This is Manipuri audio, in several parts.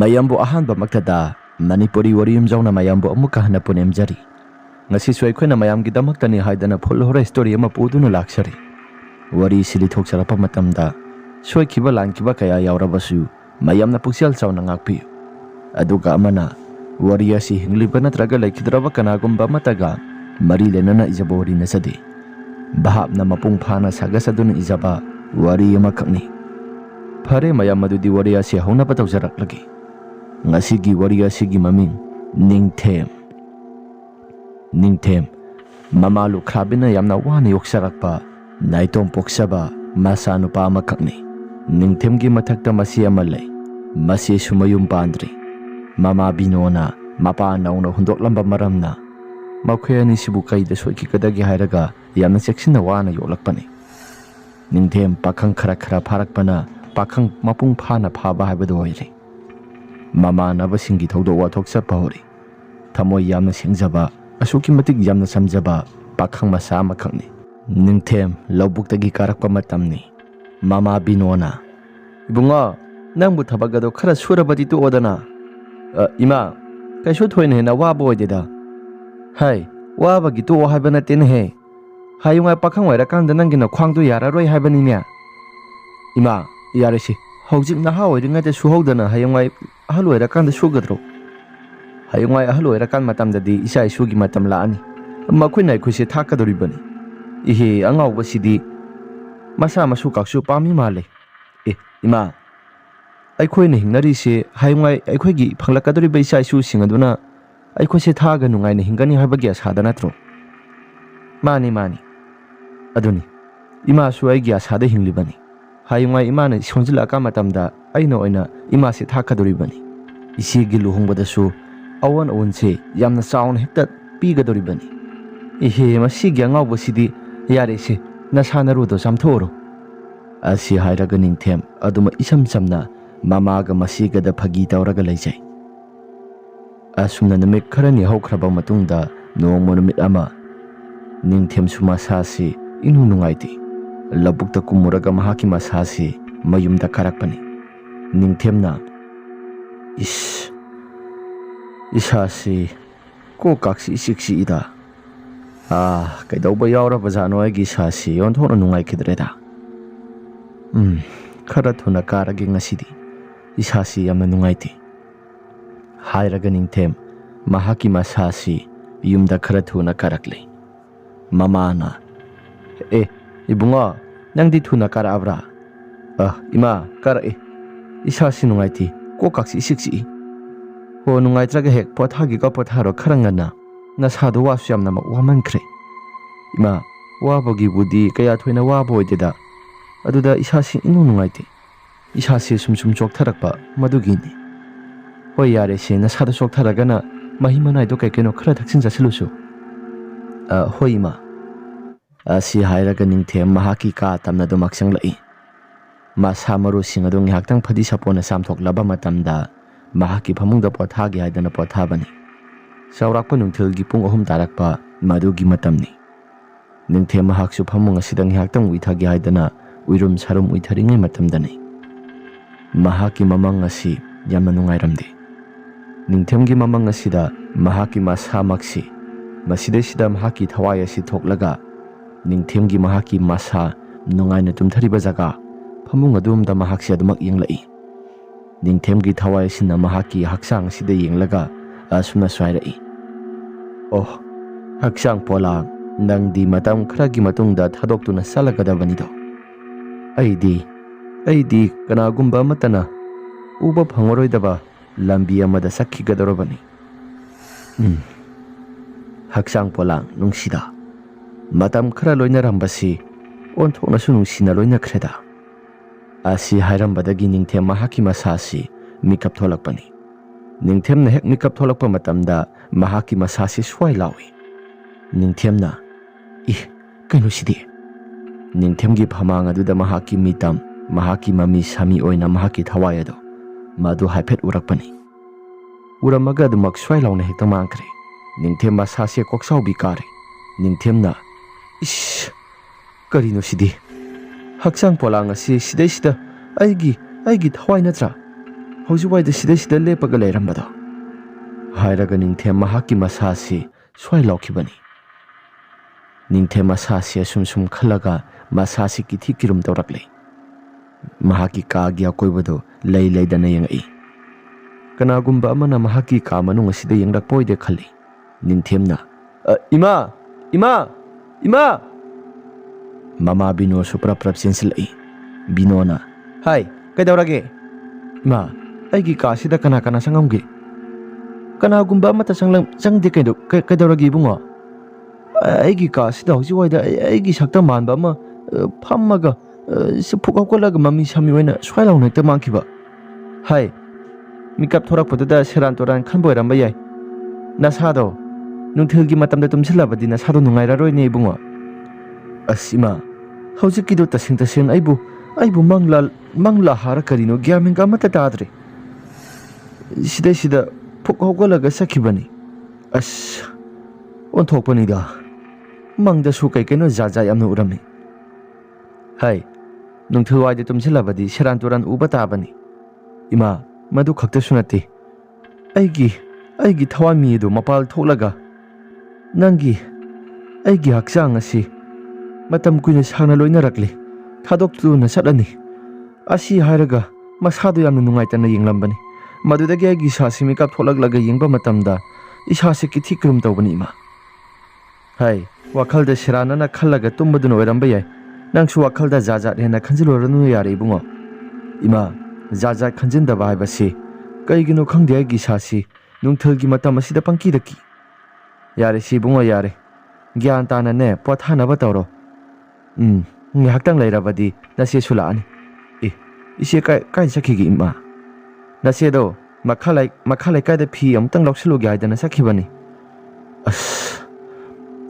mayambu ahanba maktada Manipuri wari yumjauna mayambu amuka hana punemjari ngasi su aikoina mayam gi damaktani haidana phul hora story ama puduna laksari wari sili thoksarapa matamda soikiba langkiba kaya yaurabasu mayamna puksial chauna ngakpi aduga amana wari asi hingliba natraga laikhidraba kanagumba mataga mari lenana ijaba wari nasade bahapna mapung phana sagasaduna ijaba wari amakakni phare mayam adudi wari asi hauna patawjaraklagi ngasigi wari asigi maming Ningthem mamalu khrabina yamna wana yoksarakpa naitom poksaba masa nupa amakakni Ningthem gi mathakta masi ama lei masi sumayum pandri mama binona mapa nauna hundoklamba maramna makhayani sibu kaida soiki kadagi hairaga yamna seksina wana yoklakpani Ningthem pakhang khara pharakpana pakhang mapung phana phaba haibadu oire mama nabasingi thodo wathok sappa hori thamoi yamna singjaba asuki matik yamna samjaba pakhang masa makhakni Ningthem laubuktagi karakpa matamni mama binona ibunga nangbu thabagado khara surabati tu odana ima kaisu thoine hena waba oideda hai wabagi tu haibana ten he hayunga pakhang waira kanda nangina khwangdu yararoi haibani nya ima yaresi hojik naha oidinga te suhodana hayunga ahaloira kanda sugadro hayunga ahaloira kan matamdadi isa isugi matam laani makhunai khusi thakadoribani ihe angawba sidi masa masu kaksu pami male ima aikhoina hingnari se hayunga aikhoigi phanglakadori baisa isu singaduna aikhoise thaga nungaina hingani habagi asada natro mani aduni ima su aigi asada hinglibani hayunga imana sonjila ka matamda aina oina ima se thakadoribani isi gi luhungbadasu awan onse yamna saun hekta pigadoribani ihe masi gi angawba sidi yare se nasana rudo samthoro asi hairaga Ningthem aduma isam samna mamaga masigada phagi tawraga leijai asumna namik kharani haukraba matungda nongmo namit ama Ningthem suma sasi inu nungaiti labukta kumuraga mahaki masasi mayumda karakpani Ningthemna isasi ko kaksi isiksi ida kaidauba yauraba jano aigi sasi onthona nungai khidreda khara thuna karagi ngasidi isasi yamna nungaiti hairaga Ningthem mahaki masasi yumda khara thuna karakle mamana ibunga nangdi thuna karabra ima kara isasi nungaiti ko kaksi isiksi ho nungaitraga hek pothagi ka potharo kharangana nasadu wasu yamna wamankre ima wabagi budi kaya thoina wabo oideda aduda isasi inu nungaiti isasi sumsum choktarakpa madugini hoi yare se nasadu choktaragana mahimanai do kaikeno khara thaksin jasilusu hoi ma asi hairaga Ningthem mahaki ka tamna do maksang lai masa maru singado ngihaktang phadi sapona samthoklaba matamda mahaki phamungda pothagi haidana pothabani saurakpa nungthilgi pung 3 tarakpa madugi matamni Ningthem mahaksu phamung asidang ngihaktang uithagi haidana uirum sarum uitharingai matamdani mahaki mamang asi yamna nungairamde Ningthemgi mamang asida mahaki masa maksi masidesida mahaki thawai asi thoklaga Ningthemgi mahaki masa nungaina tumthariba jaga phamung adumda mahaksi adumak yenglai Ningthemgi thawai sina mahaki haksang sida yenglaga asumna swairai haksang polang nangdi matam kharagi matungda thadoktuna salagadabani do aidi kanagumba matana uba phangoroidaba lambi amada sakhigadorobani haksang polang nungsida matam khara loinarambasi onthoknasu nungsina loinakreda asi hairambadagi Ningthem mahaki masasi mikap tholakpani Ningthemna hek mikap tholakpa matamda mahaki masasi swai lawi Ningthemna kainusidi Ningthemgi phamang aduda mahaki mitam mahaki mami sami oina mahaki thawai ado madu haiphet urakpani uramaga adumak swai launa hekta mangkre Ningthem masasi koksaubi kare Ningthemna karinusidi haksang polang asi sidai aigi thawai natra ꯍꯧꯖꯤꯛꯋꯥꯏꯗ ꯁꯤꯗ ꯂꯦꯞꯄꯒ ꯂꯩꯔꯝꯕꯗꯣ ꯍꯥꯏꯔꯒ ꯅꯤꯡꯊꯦꯝ ꯃꯍꯥꯛꯀꯤ ꯃꯁꯥꯁꯤ ꯁ꯭ꯋꯥꯏ ꯂꯥꯎꯈꯤꯕꯅꯤ ꯅꯤꯡꯊꯦꯝ ꯃꯁꯥꯁꯤ ꯑꯁꯨꯝ ꯈꯜꯂꯒ ꯃꯁꯥꯁꯤ ꯀꯤꯊꯤ ꯀꯤꯔꯨꯝ ꯇꯧꯔꯛꯂꯦ ꯃꯍꯥꯛꯀꯤ ꯀꯥꯒꯤ ꯑꯀꯣꯏꯕꯗꯣ ꯂꯩꯗꯅ ꯌꯦꯡꯉꯛꯏ ꯀꯅꯥꯒꯨꯝꯕ ꯑꯃꯅ ꯃꯍꯥꯛꯀꯤ ꯀꯥ ꯃꯅꯨꯡ ꯑꯁꯤꯗ ꯌꯦꯡꯂꯛꯄ ꯑꯣꯏꯗꯦ ꯈꯜꯂꯤ ꯅꯤꯡꯊꯦꯝꯅ ꯏꯃꯥ ꯏꯃꯥ ꯏꯃꯥ ꯃꯃꯥ ꯕꯤꯅꯣꯁꯨ ꯄ꯭ꯔꯞ ꯆꯦꯟꯁꯤꯜꯂꯛꯏ ꯕꯤꯅꯣꯅ ꯍꯥꯏ ꯀꯩꯗꯧꯔꯒꯦ ꯏꯃꯥ ꯑꯩꯒꯤ ꯀꯥꯁꯤꯗ ꯀꯅꯥ ꯆꯪꯉꯝꯒꯦ ꯀꯅꯥꯒꯨꯝꯕ ꯑꯃꯠꯇ ꯆꯪꯗꯦ ꯀꯩꯗꯧꯔꯒꯦ ꯏꯕꯨꯡꯉꯣ ꯑꯩꯒꯤ ꯀꯥꯁꯤꯗ ꯍꯧꯖꯤꯛꯋꯥꯏꯗ ꯑꯩꯒꯤ ꯁꯛꯇꯝ ꯃꯥꯟꯕ ꯑꯃ ꯐꯝꯃꯒ ꯐꯨꯛ ꯍꯧꯒꯠꯂꯒ ꯃꯃꯤ ꯁꯥꯃꯤ ꯑꯣꯏꯅ ꯁ꯭ꯋꯥꯏ ꯂꯥꯎꯅ ꯍꯦꯛꯇ ꯃꯥꯡꯈꯤꯕ ꯍꯥꯏ ꯃꯤꯀꯞ ꯊꯣꯔꯛꯄꯗꯨꯗ ꯁꯦꯔꯥꯟ ꯇꯨꯔꯥꯟ ꯈꯟꯕ ꯑꯣꯏꯔꯝꯕ ꯌꯥꯏ ꯅꯁꯥꯗꯣ ꯅꯨꯡꯊꯤꯜꯒꯤ ꯃꯇꯝꯗ ꯇꯨꯝꯁꯤꯜꯂꯕꯗꯤ ꯅꯁꯥꯗꯣ ꯅꯨꯡꯉꯥꯏꯔꯔꯣꯏꯅꯦ ꯏꯕꯨꯡꯉꯣ ꯑꯁ ꯏꯃꯥ ꯍꯧꯖꯤꯛꯀꯤꯗꯣ ꯇꯁꯦꯡꯅ ꯑꯩꯕꯨ ꯃꯪꯂꯥ ꯍꯥꯔ ꯀꯔꯤꯅꯣ ꯒ꯭ꯌꯥꯟ ꯃꯦꯟꯒ ꯑꯃꯠꯇ ꯇꯥꯗ꯭ꯔꯦ ꯁꯤꯗꯩꯁꯤꯗ ꯐꯨꯛ ꯍꯧꯒꯠꯂꯒ ꯆꯠꯈꯤꯕꯅꯤ ꯑꯁ ꯑꯣꯟꯊꯣꯛꯄꯅꯤꯗ ꯃꯪꯗꯁꯨ ꯀꯩꯅꯣ ꯖꯥꯠ ꯌꯥꯝꯅ ꯎꯔꯝꯃꯤ ꯍꯥꯏ ꯅꯨꯡꯊꯤꯜꯋꯥꯏꯗ ꯇꯨꯝꯁꯤꯜꯂꯕꯗꯤ ꯁꯦꯔꯥꯟ ꯇꯨꯔꯥꯟ ꯎꯕ ꯇꯥꯕꯅꯤ ꯏꯃꯥ ꯃꯗꯨ ꯈꯛꯇꯁꯨ ꯅꯠꯇꯦ ꯑꯩꯒꯤ ꯊꯋꯥꯟꯃꯤ ꯑꯗꯨ ꯃꯄꯥꯜ ꯊꯣꯛꯂꯒ ꯑꯩꯒꯤ ꯍꯛꯆꯥꯡ ꯑꯁꯤ ꯃꯇꯝ ꯀꯨꯏꯅ ꯁꯥꯡꯅ ꯂꯣꯏꯅꯔꯛꯂꯤ ꯊꯥꯗꯣꯛꯇꯨꯅ ꯆꯠꯂꯅꯤ ꯑꯁꯤ ꯍꯥꯏꯔꯒ ꯃꯁꯥꯗꯣ ꯌꯥꯝꯅ ꯅꯨꯡꯉꯥꯏꯇꯅ ꯌꯦꯡꯂꯝꯕꯅꯤ ꯃꯗꯨꯗꯒꯤ ꯑꯩꯒꯤ ꯏꯁꯥꯁꯤ ꯃꯤꯀꯞ ꯊꯣꯛꯂꯛꯂꯒ ꯌꯦꯡꯕ ꯃꯇꯝꯗ ꯏꯁꯥꯁꯤ ꯀꯤꯊꯤ ꯀꯤꯔꯨꯝ ꯇꯧꯕꯅꯤ ꯏꯃꯥ ꯍꯥꯏ ꯋꯥꯈꯜꯗ ꯁꯦꯔꯥꯟꯅꯅ ꯈꯜꯂꯒ ꯇꯨꯝꯕꯗꯨꯅ ꯑꯣꯏꯔꯝꯕ ꯌꯥꯏ ꯅꯪꯁꯨ ꯋꯥꯈꯜꯗ ꯖꯥꯠ ꯍꯦꯟꯅ ꯈꯟꯖꯤꯜꯂꯨꯔꯅꯨ ꯌꯥꯔꯦ ꯏꯕꯨꯡꯉꯣ ꯏꯃꯥ ꯖꯥꯠ ꯈꯟꯖꯤꯟꯗꯕ ꯍꯥꯏꯕꯁꯤ ꯀꯩꯒꯤꯅꯣ ꯈꯪꯗꯦ ꯑꯩꯒꯤ ꯏꯁꯥꯁꯤ ꯅꯨꯡꯊꯤꯜꯒꯤ ꯃꯇꯝ ꯑꯁꯤꯗ ꯄꯪꯀꯤꯗ ꯀꯤ ꯌꯥꯔꯦ ꯁꯤ ꯏꯕꯨꯡꯉꯣ ꯌꯥꯔꯦ ꯒ꯭ꯌꯥꯟ ꯇꯥꯅꯅꯦ ꯄꯣꯊꯥꯅꯕ ꯇꯧꯔꯣ ꯉꯥꯏꯍꯥꯛꯇꯪ ꯂꯩꯔꯕꯗꯤ ꯅꯆꯦꯁꯨ ꯂꯥꯛꯑꯅꯤ ꯏꯆꯦ ꯀꯥꯏ ꯆꯠꯈꯤꯒꯦ ꯏꯃꯥ ꯅꯆꯦꯗꯣ ꯃꯈꯥ ꯂꯩꯀꯥꯏꯗ ꯐꯤ ꯑꯃꯨꯛꯇꯪ ꯂꯧꯁꯤꯜꯂꯨꯒꯦ ꯍꯥꯏꯗꯅ ꯆꯠꯈꯤꯕꯅꯤ ꯑꯁ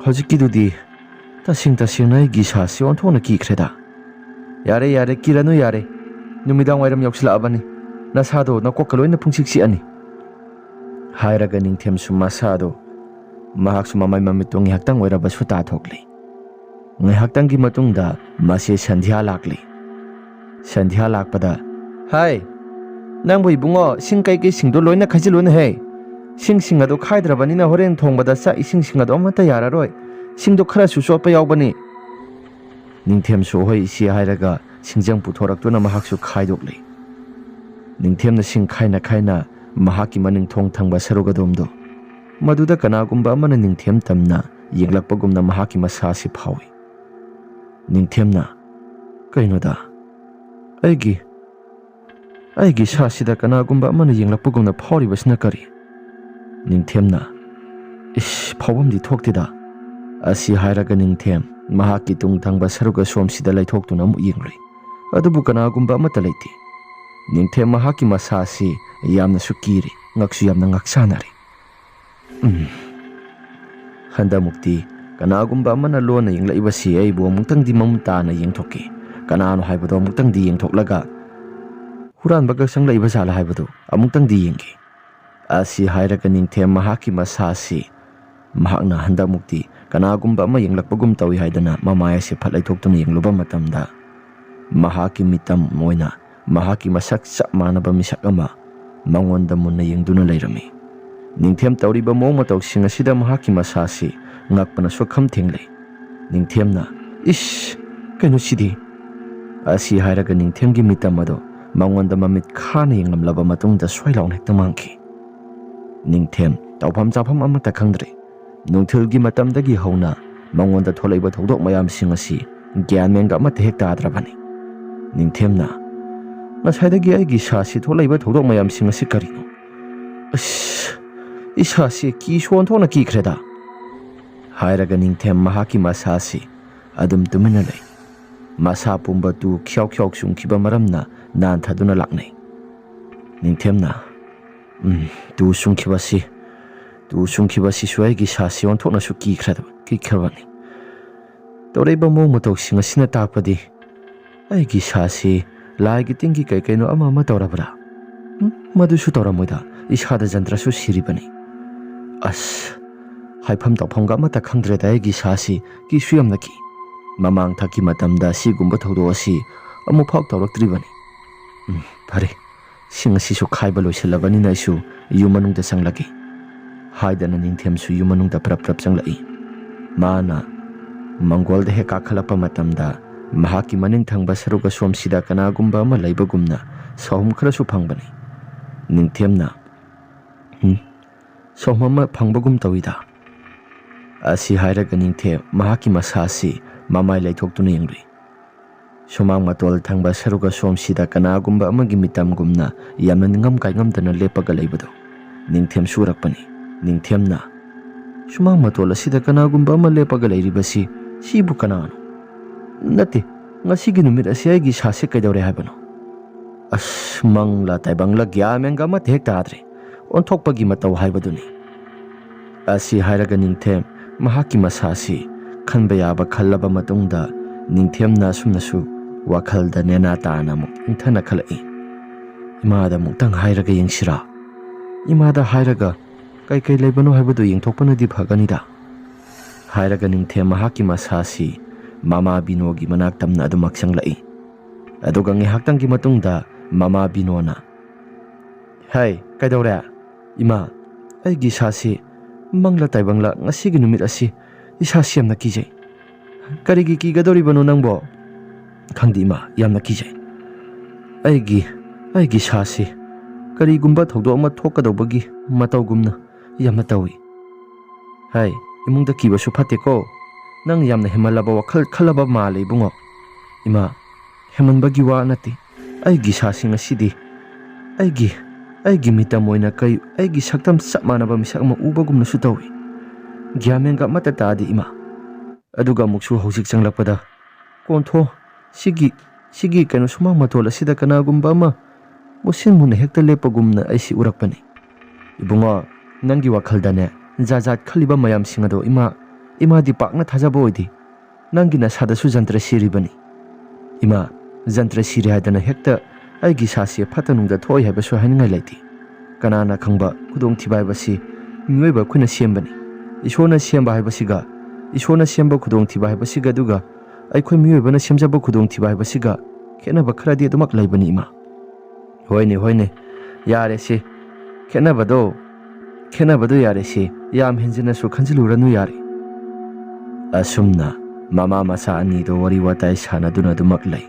ꯍꯧꯖꯤꯛꯀꯤꯗꯨꯗꯤ ꯇꯁꯦꯡꯅ ꯑꯩꯒꯤ ꯏꯁꯥꯁꯤ ꯑꯣꯟꯊꯣꯛꯅ ꯀꯤꯈ꯭ꯔꯦꯗ ꯌꯥꯔꯦ ꯀꯤꯔꯅꯨ ꯌꯥꯔꯦ ꯅꯨꯃꯤꯗꯥꯡ ꯋꯥꯏꯔꯝ ꯌꯧꯁꯤꯜꯂꯛꯑꯕꯅꯤ ꯅꯁꯥꯗꯣ ꯅꯀꯣꯛꯀ ꯂꯣꯏꯅ ꯄꯨꯡꯆꯤꯛ ꯆꯤꯛꯑꯅꯤ ꯍꯥꯏꯔꯒ ꯅꯤꯡꯊꯦꯝꯁꯨ ꯃꯁꯥꯗꯣ ꯃꯍꯥꯛꯁꯨ ꯃꯃꯥꯏ ꯃꯃꯤꯠꯇꯣ ꯉꯥꯏꯍꯥꯛꯇꯪ ꯑꯣꯏꯔꯕꯁꯨ ꯇꯥꯊꯣꯛꯂꯤ ꯉꯥꯏꯍꯥꯛꯇꯪꯒꯤ ꯃꯇꯨꯡꯗ ꯃꯁꯤ ꯁꯟꯙ꯭ꯌꯥ ꯂꯥꯛꯂꯤ ꯁꯟꯙ꯭ꯌꯥ ꯂꯥꯛꯄꯗ ꯍꯥꯏ ꯅꯪꯕꯨ ꯏꯕꯨꯡꯉꯣ ꯀꯩꯁꯤꯡꯗꯣ ꯂꯣꯏꯅ ꯈꯥꯏꯖꯤꯜꯂꯨꯅꯦꯍꯦ ꯁꯤꯡ ꯑꯗꯣ ꯈꯥꯏꯗ꯭ꯔꯕꯅꯤꯅ ꯍꯣꯔꯦꯟ ꯊꯣꯡꯕꯗ ꯆꯥꯛ ꯏꯁꯤꯡ ꯑꯗꯣ ꯑꯃꯠꯇ ꯌꯥꯔꯔꯣꯏ ꯁꯤꯡꯗꯣ ꯈꯔꯁꯨ ꯆꯣꯠꯄ ꯌꯥꯎꯕꯅꯤ ꯅꯤꯡꯊꯦꯝꯁꯨ ꯍꯣꯏ ꯏꯆꯦ ꯍꯥꯏꯔꯒ ꯁꯤꯡꯖꯪ ꯄꯨꯊꯣꯔꯛꯇꯨꯅ ꯃꯍꯥꯛꯁꯨ ꯈꯥꯏꯗꯣꯛꯂꯤ ꯅꯤꯡꯊꯦꯝꯅ ꯁꯤꯡ ꯈꯥꯏꯅ ꯃꯍꯥꯛꯀꯤ ꯃꯅꯤꯡ ꯊꯣꯡ ꯊꯪꯕ ꯁꯔꯨꯛ ꯑꯗꯣꯝꯗꯣ ꯃꯗꯨꯗ ꯀꯅꯥꯒꯨꯝꯕ ꯑꯃꯅ ꯅꯤꯡꯊꯦꯝ ꯇꯝꯅ ꯌꯦꯡꯂꯛꯄꯒꯨꯝꯅ ꯃꯍꯥꯛꯀꯤ ꯃꯁꯥꯁꯤ ꯐꯥꯎꯏ ꯅꯤꯡꯊꯦꯝꯅ ꯀꯩꯅꯣꯗ ꯑꯩꯒꯤ ꯏꯁꯥꯁꯤꯗ ꯀꯅꯥꯒꯨꯝꯕ ꯑꯃꯅ ꯌꯦꯡꯂꯛꯄꯒꯨꯝꯅ ꯐꯥꯎꯔꯤꯕꯁꯤꯅ ꯀꯔꯤ ꯅꯤꯡꯊꯦꯝꯅ ꯐꯥꯎꯐꯝꯗꯤ ꯊꯣꯛꯇꯦꯗ ꯑꯁꯤ ꯍꯥꯏꯔꯒ ꯅꯤꯡꯊꯦꯝ ꯃꯍꯥꯛꯀꯤ ꯇꯨꯡ ꯊꯪꯕ ꯁꯔꯨꯛ ꯑꯁꯣꯝꯁꯤꯗ ꯂꯩꯊꯣꯛꯇꯨꯅ ꯑꯃꯨꯛ ꯌꯦꯡꯂꯨꯏ ꯑꯗꯨꯕꯨ ꯀꯅꯥꯒꯨꯝꯕ ꯑꯃꯠꯇ ꯂꯩꯇꯦ ꯅꯤꯡꯊꯦꯝ ꯃꯍꯥꯛꯀꯤ ꯃꯁꯥꯁꯤ ꯌꯥꯝꯅꯁꯨ ꯀꯤꯔꯤ ꯉꯛꯁꯨ ꯌꯥꯝꯅ ꯉꯛꯁꯥꯅꯔꯤ ꯍꯟꯗꯛꯃꯨꯛꯇꯤ ꯀꯅꯥꯒꯨꯝꯕ ꯑꯃꯅ ꯂꯣꯟꯅ ꯌꯦꯡꯂꯛꯏꯕꯁꯤ ꯑꯩꯕꯨ ꯑꯃꯨꯛꯇꯪꯗꯤ ꯃꯃꯨꯠ ꯇꯥꯅ ꯌꯦꯡꯊꯣꯛꯀꯦ ꯀꯅꯥꯅꯣ ꯍꯥꯏꯕꯗꯣ ꯑꯃꯨꯛꯇꯪꯗꯤ ꯌꯦꯡꯊꯣꯛꯂꯒ ꯍꯨꯔꯥꯟꯕꯒ ꯆꯪꯂꯛꯏꯕ ꯖꯥꯠꯂꯥ ꯍꯥꯏꯕꯗꯣ ꯑꯃꯨꯛꯇꯪꯗꯤ ꯌꯦꯡꯒꯦ ꯑꯁꯤ ꯍꯥꯏꯔꯒ ꯅꯤꯡꯊꯦꯝ ꯃꯍꯥꯛꯀꯤ ꯃꯁꯥꯁꯤ ꯃꯍꯥꯛꯅ ꯍꯟꯗꯛꯃꯨꯛꯇꯤ ꯀꯅꯥꯒꯨꯝꯕ ꯑꯃ ꯌꯦꯡꯂꯛꯄꯒꯨꯝ ꯇꯧꯏ ꯍꯥꯏꯗꯅ ꯃꯃꯥꯏ ꯑꯁꯤ ꯐꯠ ꯂꯩꯊꯣꯛꯇꯨꯅ ꯌꯦꯡꯂꯨꯕ ꯃꯇꯝꯗ ꯃꯍꯥꯛꯀꯤ ꯃꯤꯇꯝ ꯑꯣꯏꯅ ꯃꯍꯥꯛꯀꯤ ꯃꯁꯛ ꯆꯞ ꯃꯥꯟꯅꯕ ꯃꯤꯁꯛ ꯑꯃ ꯃꯉꯣꯟꯗ ꯃꯨꯟꯅ ꯌꯦꯡꯗꯨꯅ ꯂꯩꯔꯝꯃꯤ ꯅꯤꯡꯊꯦꯝ ꯇꯧꯔꯤꯕ ꯃꯑꯣꯡ ꯃꯇꯧꯁꯤꯡ ꯑꯁꯤꯗ ꯃꯍꯥꯛꯀꯤ ꯃꯁꯥꯁꯤ ꯉꯛꯄꯅꯁꯨ ꯈꯝ ꯊꯦꯡꯂꯩ ꯅꯤꯡꯊꯦꯝꯅ ꯀꯩꯅꯣ ꯁꯤꯗꯤ ꯑꯁꯤ ꯍꯥꯏꯔꯒ ꯅꯤꯡꯊꯦꯝꯒꯤ ꯃꯤꯇꯝ ꯑꯗꯣ ꯃꯉꯣꯟꯗ ꯃꯃꯤꯠ ꯈꯥꯅ ꯌꯦꯡꯂꯝꯂꯕ ꯃꯇꯨꯡꯗ ꯁ꯭ꯋꯥꯏ ꯂꯥꯎꯅ ꯍꯦꯛꯇ ꯃꯥꯡꯈꯤ ꯅꯤꯡꯊꯦꯝ ꯇꯧꯐꯝ ꯆꯥꯐꯝ ꯑꯃꯠꯇ ꯈꯪꯗ꯭ꯔꯦ ꯅꯨꯡꯊꯤꯜꯒꯤ ꯃꯇꯝꯗꯒꯤ ꯍꯧꯅ ꯃꯉꯣꯟꯗ ꯊꯣꯛꯂꯛꯏꯕ ꯊꯧꯗꯣꯛ ꯃꯌꯥꯝꯁꯤꯡ ꯑꯁꯤ ꯒ꯭ꯌꯥꯟ ꯃꯦꯟꯒ ꯑꯃꯠꯇ ꯍꯦꯛ ꯇꯥꯗ꯭ꯔꯕꯅꯤ ꯅꯤꯡꯊꯦꯝꯅ ꯉꯁꯥꯏꯗꯒꯤ ꯑꯩꯒꯤ ꯏꯁꯥꯁꯤ ꯊꯣꯛꯂꯛꯏꯕ ꯊꯧꯗꯣꯛ ꯃꯌꯥꯝꯁꯤꯡ ꯑꯁꯤ ꯀꯔꯤꯅꯣ ꯏꯁꯥꯁꯤ ꯀꯤꯁꯨ ꯑꯣꯟꯊꯣꯛꯅ ꯀꯤꯈ꯭ꯔꯦꯗ ꯍꯥꯏꯔꯒ ꯅꯤꯡꯊꯦꯝ ꯃꯍꯥꯛꯀꯤ ꯃꯁꯥꯁꯤ ꯑꯗꯨꯝ ꯇꯨꯃꯤꯟꯅ ꯂꯩ ꯃꯁꯥ ꯄꯨꯝꯕ ꯇꯨ ꯈ꯭ꯌꯥꯎ ꯆꯨꯡꯈꯤꯕ ꯃꯔꯝꯅ ꯅꯥꯟꯊꯗꯨꯅ ꯂꯥꯛꯅꯩ ꯅꯤꯡꯊꯦꯝꯅ ꯇꯨ ꯆꯨꯡꯈꯤꯕꯁꯤꯁꯨ ꯑꯩꯒꯤ ꯏꯁꯥꯁꯤ ꯑꯣꯟꯊꯣꯛꯅꯁꯨ ꯀꯤꯈ꯭ꯔꯕꯅꯤ ꯇꯧꯔꯛꯏꯕ ꯃꯑꯣꯡ ꯃꯇꯧꯁꯤꯡ ꯑꯁꯤꯅ ꯇꯥꯛꯄꯗꯤ ꯑꯩꯒꯤ ꯏꯁꯥꯁꯤ ꯂꯥꯏꯒꯤ ꯇꯤꯟꯒꯤ ꯀꯩꯅꯣ ꯑꯃ ꯇꯧꯔꯕ꯭ꯔꯥ ꯃꯗꯨꯁꯨ ꯇꯧꯔꯝꯃꯣꯏꯗ ꯏꯁꯥꯗ ꯖꯟꯇ꯭ꯔꯁꯨ ꯁꯤꯔꯤꯕꯅꯤ ꯍꯥꯏꯐꯝ ꯇꯧꯐꯝꯒ ꯑꯃꯠꯇ ꯈꯪꯗ꯭ꯔꯦꯗ ꯑꯩꯒꯤ ꯏꯁꯥꯁꯤ ꯀꯤꯁꯨ ꯌꯥꯝꯅ ꯀꯤ ꯃꯃꯥꯡ ꯊꯛꯀꯤ ꯃꯇꯝꯗ ꯑꯁꯤꯒꯨꯝꯕ ꯊꯧꯗꯣꯛ ꯑꯁꯤ ꯑꯃꯨꯛꯐꯥꯎ ꯇꯧꯔꯛꯇ꯭ꯔꯤꯕꯅꯤ ꯐꯔꯦ ꯁꯤꯡ ꯑꯁꯤꯁꯨ ꯈꯥꯏꯕ ꯂꯣꯏꯁꯤꯜꯂꯕꯅꯤꯅ ꯑꯩꯁꯨ ꯌꯨꯝ ꯃꯅꯨꯡꯗ ꯆꯪꯂꯛꯏ ꯍꯥꯏꯗꯅ ꯅꯤꯡꯊꯦꯝꯁꯨ ꯌꯨꯝ ꯃꯅꯨꯡꯗ ꯄ꯭ꯔꯞ ꯆꯪꯂꯛꯏ ꯃꯥꯅ ꯃꯪꯒꯣꯜꯗ ꯍꯦꯛ ꯀꯥꯈꯠꯂꯛꯄ ꯃꯇꯝꯗ ꯃꯍꯥꯛꯀꯤ ꯃꯅꯤꯡ ꯊꯪꯕ ꯁꯔꯨꯛ ꯑꯁꯣꯝꯁꯤꯗ ꯀꯅꯥꯒꯨꯝꯕ ꯑꯃ ꯂꯩꯕꯒꯨꯝꯅ ꯁꯥꯎꯍꯨꯝ ꯈꯔꯁꯨ ꯐꯪꯕꯅꯤ ꯅꯤꯡꯊꯦꯝꯅ ꯁꯥꯎꯍꯨꯝ ꯑꯃ ꯐꯪꯕꯒꯨꯝ ꯇꯧꯏꯗ ꯑꯁꯤ ꯍꯥꯏꯔꯒ ꯅꯤꯡꯊꯦꯝ ꯃꯍꯥꯛꯀꯤ ꯃꯁꯥ ꯑꯁꯤ ꯃꯃꯥꯏ ꯂꯩꯊꯣꯛꯇꯨꯅ ꯌꯦꯡꯂꯨꯏ ꯁꯨꯃꯥꯡ ꯃꯇꯣꯜ ꯊꯪꯕ ꯁꯔꯨꯛ ꯑꯁꯣꯝꯁꯤꯗ ꯀꯅꯥꯒꯨꯝꯕ ꯑꯃꯒꯤ ꯃꯤꯇꯝꯒꯨꯝꯅ ꯌꯥꯝꯅ ꯅꯤꯡꯉꯝ ꯀꯥꯏꯉꯝꯗꯅ ꯂꯦꯞꯄꯒ ꯂꯩꯕꯗꯣ ꯅꯤꯡꯊꯦꯝꯁꯨ ꯎꯔꯛꯄꯅꯤ ꯅꯤꯡꯊꯦꯝꯅ ꯁꯨꯃꯥꯡ ꯃꯇꯣꯜ ꯑꯁꯤꯗ ꯀꯅꯥꯒꯨꯝꯕ ꯑꯃ ꯂꯦꯞꯄꯒ ꯂꯩꯔꯤꯕꯁꯤ ꯁꯤꯕꯨ ꯀꯅꯥꯅꯣ ꯅꯠꯇꯦ ꯉꯁꯤꯒꯤ ꯅꯨꯃꯤꯠ ꯑꯁꯤ ꯑꯩꯒꯤ ꯁꯥꯁꯤ ꯀꯩꯗꯧꯔꯦ ꯍꯥꯏꯕꯅꯣ ꯑꯁ ꯃꯪꯂꯥ ꯇꯥꯏꯕꯪꯂꯥ ꯒ꯭ꯌꯥꯟ ꯃꯦꯟꯒ ꯑꯃꯠꯇ ꯍꯦꯛ ꯇꯥꯗ꯭ꯔꯦ ꯑꯣꯟꯊꯣꯛꯄꯒꯤ ꯃꯇꯧ ꯍꯥꯏꯕꯗꯨꯅꯤ ꯑꯁꯤ ꯍꯥꯏꯔꯒ ꯅꯤꯡꯊꯦꯝ ꯃꯍꯥꯛꯀꯤ ꯃꯁꯥꯁꯤ ꯈꯟꯕ ꯌꯥꯕ ꯈꯜꯂꯕ ꯃꯇꯨꯡꯗ ꯅꯤꯡꯊꯦꯝꯅ ꯑꯁꯨꯝꯅꯁꯨ ꯋꯥꯈꯜꯗ ꯅꯦꯅꯥ ꯇꯥꯅ ꯑꯃꯨꯛ ꯏꯪꯊꯅ ꯈꯜꯂꯛꯏ ꯏꯃꯥꯗ ꯑꯃꯨꯛꯇꯪ ꯍꯥꯏꯔꯒ ꯌꯦꯡꯁꯤꯔꯥ ꯏꯃꯥꯗ ꯍꯥꯏꯔꯒ ꯀꯩ ꯂꯩꯕꯅꯣ ꯍꯥꯏꯕꯗꯨ ꯌꯦꯡꯊꯣꯛꯄꯅꯗꯤ ꯐꯒꯅꯤꯗ ꯍꯥꯏꯔꯒ ꯅꯤꯡꯊꯦꯝ ꯃꯍꯥꯛꯀꯤ ꯃꯁꯥꯁꯤ ꯃꯃꯥ ꯕꯤꯅꯣꯒꯤ ꯃꯅꯥꯛ ꯇꯝꯅ ꯑꯗꯨꯃꯛ ꯆꯪꯂꯛꯏ ꯑꯗꯨꯒ ꯉꯥꯏꯍꯥꯛꯇꯪꯒꯤ ꯃꯇꯨꯡꯗ ꯃꯃꯥ ꯕꯤꯅꯣꯅ ꯍꯩ ꯀꯩꯗꯧꯔꯦ ꯏꯃꯥ ꯑꯩꯒꯤ ꯏꯁꯥꯁꯤ ꯃꯪꯂꯥ ꯇꯥꯏꯕꯪꯂꯥ ꯉꯁꯤꯒꯤ ꯅꯨꯃꯤꯠ ꯑꯁꯤ ꯏꯁꯥꯁꯤ ꯌꯥꯝꯅ ꯀꯤꯖꯩ ꯀꯔꯤꯒꯤ ꯀꯤꯒꯗꯧꯔꯤꯕꯅꯣ ꯅꯪꯕꯣ ꯈꯪꯗꯦ ꯏꯃꯥ ꯌꯥꯝꯅ ꯀꯤꯖꯩ ꯑꯩꯒꯤ ꯏꯁꯥꯁꯤ ꯀꯔꯤꯒꯨꯝꯕ ꯊꯧꯗꯣꯛ ꯑꯃ ꯊꯣꯛꯀꯗꯧꯕꯒꯤ ꯃꯇꯧꯒꯨꯝꯅ ꯌꯥꯝꯅ ꯇꯧꯏ ꯍꯩ ꯏꯃꯨꯡꯗ ꯀꯤꯕꯁꯨ ꯐꯠꯇꯦꯀꯣ ꯅꯪ ꯌꯥꯝꯅ ꯍꯦꯟꯃꯜꯂꯕ ꯋꯥꯈꯜ ꯈꯜꯂꯕ ꯃꯥꯜꯂꯦ ꯏꯕꯨꯡꯉꯣ ꯏꯃꯥ ꯍꯦꯟꯃꯟꯕꯒꯤ ꯋꯥ ꯅꯠꯇꯦ ꯑꯩꯒꯤ ꯏꯁꯥꯁꯤ ꯉꯁꯤꯗꯤ ꯑꯩꯒꯤ ꯃꯤꯇꯝ ꯑꯣꯏꯅ ꯑꯩꯒꯤ ꯁꯛꯇꯝ ꯆꯞ ꯃꯥꯟꯅꯕ ꯃꯤꯁꯛ ꯑꯃ ꯎꯕꯒꯨꯝꯅꯁꯨ ꯇꯧꯏ ꯒ꯭ꯌꯥꯟ ꯃꯦꯟꯒ ꯑꯃꯠꯇ ꯇꯥꯗꯦ ꯏꯃꯥ ꯑꯗꯨꯒ ꯑꯃꯨꯛꯁꯨ ꯍꯧꯖꯤꯛ ꯆꯪꯂꯛꯄꯗ ꯀꯣꯟꯊꯣ ꯁꯤꯒꯤ ꯁꯨꯃꯥꯡ ꯃꯇꯣꯜ ꯑꯁꯤꯗ ꯀꯅꯥꯒꯨꯝꯕ ꯑꯃ ꯃꯨꯁꯤꯟ ꯃꯨꯟꯅ ꯍꯦꯛꯇ ꯂꯦꯞꯄꯒꯨꯝꯅ ꯑꯩꯁꯤ ꯎꯔꯛꯄꯅꯤ ꯏꯕꯨꯡꯉꯣ ꯅꯪꯒꯤ ꯋꯥꯈꯜꯗꯅꯦ ꯖꯥꯠ ꯈꯜꯂꯤꯕ ꯃꯌꯥꯝꯁꯤꯡ ꯑꯗꯣ ꯏꯃꯥꯗꯤ ꯄꯥꯛꯅ ꯊꯥꯖꯕ ꯑꯣꯏꯗꯦ ꯅꯪꯒꯤ ꯅꯁꯥꯗꯁꯨ ꯖꯟꯇ꯭ꯔ ꯁꯤꯔꯤꯕꯅꯤ ꯏꯃꯥ ꯖꯟꯇ꯭ꯔ ꯁꯤꯔꯦ ꯍꯥꯏꯗꯅ ꯍꯦꯛꯇ ꯑꯩꯒꯤ ꯏꯁꯥꯁꯤ ꯐꯠꯇ ꯅꯨꯡꯗ ꯊꯣꯛꯏ ꯍꯥꯏꯕꯁꯨ ꯍꯥꯏꯅꯤꯡꯉꯥꯏ ꯂꯩꯇꯦ ꯀꯅꯥꯅ ꯈꯪꯕ ꯈꯨꯗꯣꯡꯊꯤꯕ ꯍꯥꯏꯕꯁꯤ ꯃꯤꯑꯣꯏꯕ ꯑꯩꯈꯣꯏꯅ ꯁꯦꯝꯕꯅꯤ ꯏꯁꯣꯔꯅ ꯁꯦꯝꯕ ꯍꯥꯏꯕꯁꯤꯒ ꯏꯁꯣꯔꯅ ꯁꯦꯝꯕ ꯈꯨꯗꯣꯡꯊꯤꯕ ꯍꯥꯏꯕꯁꯤꯒ ꯑꯗꯨꯒ ꯑꯩꯈꯣꯏ ꯃꯤꯑꯣꯏꯕꯅ ꯁꯦꯝꯖꯕ ꯈꯨꯗꯣꯡꯊꯤꯕ ꯍꯥꯏꯕꯁꯤꯒ ꯈꯦꯠꯅꯕ ꯈꯔꯗꯤ ꯑꯗꯨꯃꯛ ꯂꯩꯕꯅꯤ ꯏꯃꯥ ꯍꯣꯏꯅꯦ ꯌꯥꯔꯦ ꯁꯤ ꯈꯦꯠꯅꯕꯗꯣ ꯌꯥꯔꯦ ꯁꯤ ꯌꯥꯝ ꯍꯦꯟꯖꯤꯟꯅꯁꯨ ꯈꯟꯖꯤꯜꯂꯨꯔꯅꯨ ꯌꯥꯔꯦ ꯑꯁꯨꯝꯅ ꯃꯃꯥ ꯃꯆꯥ ꯑꯅꯤꯗꯣ ꯋꯥꯔꯤ ꯋꯥꯇꯥꯏ ꯁꯥꯟꯅꯗꯨꯅ ꯑꯗꯨꯃꯛ ꯂꯩ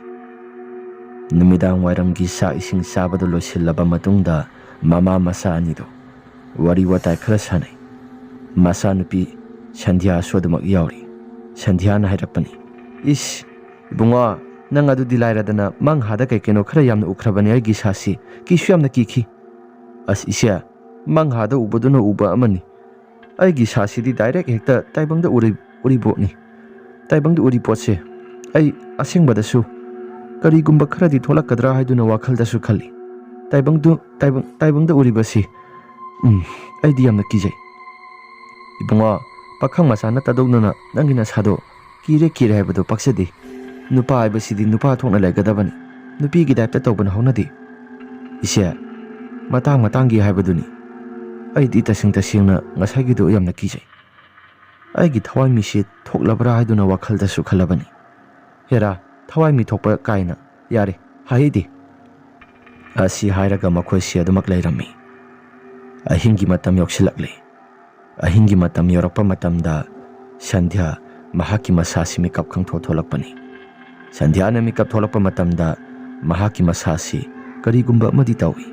ꯅꯨꯃꯤꯗꯥꯡ ꯋꯥꯏꯔꯝꯒꯤ ꯆꯥꯛ ꯏꯁꯤꯡ ꯆꯥꯕꯗꯨ ꯂꯣꯏꯁꯤꯜꯂꯕ ꯃꯇꯨꯡꯗ ꯃꯃꯥ ꯃꯆꯥ ꯑꯅꯤꯗꯣ ꯋꯥꯔꯤ ꯋꯥꯇꯥꯏ ꯈꯔ ꯁꯥꯟꯅꯩ ꯃꯆꯥꯅꯨꯄꯤ ꯁꯟꯙ꯭ꯌꯥꯁꯨ ꯑꯗꯨꯃꯛ ꯌꯥꯎꯔꯤ ꯁꯟꯙ꯭ꯌꯥꯅ ꯍꯥꯏꯔꯛꯄꯅꯤ ꯏꯁ ꯏꯕꯨꯡꯉꯣ ꯅꯪ ꯑꯗꯨꯗꯤ ꯂꯥꯏꯔꯗꯅ ꯃꯪꯍꯥꯗ ꯀꯩꯅꯣ ꯈꯔ ꯌꯥꯝꯅ ꯎꯈ꯭ꯔꯕꯅꯤ ꯑꯩꯒꯤ ꯏꯁꯥꯁꯤ ꯀꯤꯁꯨ ꯌꯥꯝꯅ ꯀꯤꯈꯤ ꯑꯁ ꯏꯆꯦ ꯃꯪꯍꯥꯗ ꯎꯕꯗꯨꯅ ꯎꯕ ꯑꯃꯅꯤ ꯑꯩꯒꯤ ꯏꯁꯥꯁꯤꯗꯤ ꯗꯥꯏꯔꯦꯛ ꯍꯦꯛꯇ ꯇꯥꯏꯕꯪꯗ ꯎꯔꯤꯄꯣꯠꯅꯤ ꯇꯥꯏꯕꯪꯗ ꯎꯔꯤ ꯄꯣꯠꯁꯦ ꯑꯩ ꯑꯁꯦꯡꯕꯗꯁꯨ ꯀꯔꯤꯒꯨꯝꯕ ꯈꯔꯗꯤ ꯊꯣꯛꯂꯛꯀꯗ꯭ꯔꯥ ꯍꯥꯏꯗꯨꯅ ꯋꯥꯈꯜꯗꯁꯨ ꯈꯜꯂꯤ ꯇꯥꯏꯕꯪꯗ ꯎꯔꯤꯕꯁꯤ ꯑꯩꯗꯤ ꯌꯥꯝꯅ ꯀꯤꯖꯩ ꯏꯕꯨꯡꯉꯣ ꯄꯥꯈꯪ ꯃꯆꯥ ꯅꯠꯇꯗꯧꯅ ꯅꯪꯒꯤ ꯅꯁꯥꯗꯣ ꯀꯤꯔꯦ ꯍꯥꯏꯕꯗꯣ ꯄꯛꯆꯗꯦ ꯅꯨꯄꯥ ꯍꯥꯏꯕꯁꯤꯗꯤ ꯅꯨꯄꯥ ꯊꯣꯛꯅ ꯂꯩꯒꯗꯕꯅꯤ ꯅꯨꯄꯤꯒꯤ ꯇꯥꯏꯞꯇ ꯇꯧꯕꯅ ꯍꯧꯅꯗꯦ ꯏꯆꯦ ꯃꯇꯥꯡꯒꯤ ꯍꯥꯏꯕꯗꯨꯅꯤ ꯑꯩꯗꯤ ꯇꯁꯦꯡꯅ ꯉꯁꯥꯏꯒꯤꯗꯣ ꯌꯥꯝꯅ ꯀꯤꯖꯩ ꯑꯩꯒꯤ ꯊꯋꯥꯏ ꯃꯤꯁꯤ ꯊꯣꯛꯂꯕ꯭ꯔꯥ ꯍꯥꯏꯗꯨꯅ ꯋꯥꯈꯜꯗꯁꯨ ꯈꯜꯂꯕꯅꯤ ꯍꯦꯔꯥ ꯊꯋꯥꯏ ꯃꯤ ꯊꯣꯛꯄ ꯀꯥꯏꯅ ꯌꯥꯔꯦ ꯍꯥꯏꯗꯦ ꯑꯁꯤ ꯍꯥꯏꯔꯒ ꯃꯈꯣꯏꯁꯤ ꯑꯗꯨꯃꯛ ꯂꯩꯔꯝꯃꯤ ꯑꯍꯤꯡꯒꯤ ꯃꯇꯝ ꯌꯧꯁꯤꯜꯂꯛꯂꯤ ꯑꯍꯤꯡꯒꯤ ꯃꯇꯝ ꯌꯧꯔꯛꯄ ꯃꯇꯝꯗ ꯁꯟꯙ꯭ꯌꯥ ꯃꯍꯥꯛꯀꯤ ꯃꯁꯥꯁꯤ ꯃꯤꯀꯞ ꯈꯪꯊꯣꯛ ꯊꯣꯛꯂꯛꯄꯅꯤ ꯁꯟꯙ꯭ꯌꯥꯅ ꯃꯤꯀꯞ ꯊꯣꯛꯂꯛꯄ ꯃꯇꯝꯗ ꯃꯍꯥꯛꯀꯤ ꯃꯁꯥꯁꯤ ꯀꯔꯤꯒꯨꯝꯕ ꯑꯃꯗꯤ ꯇꯧꯏ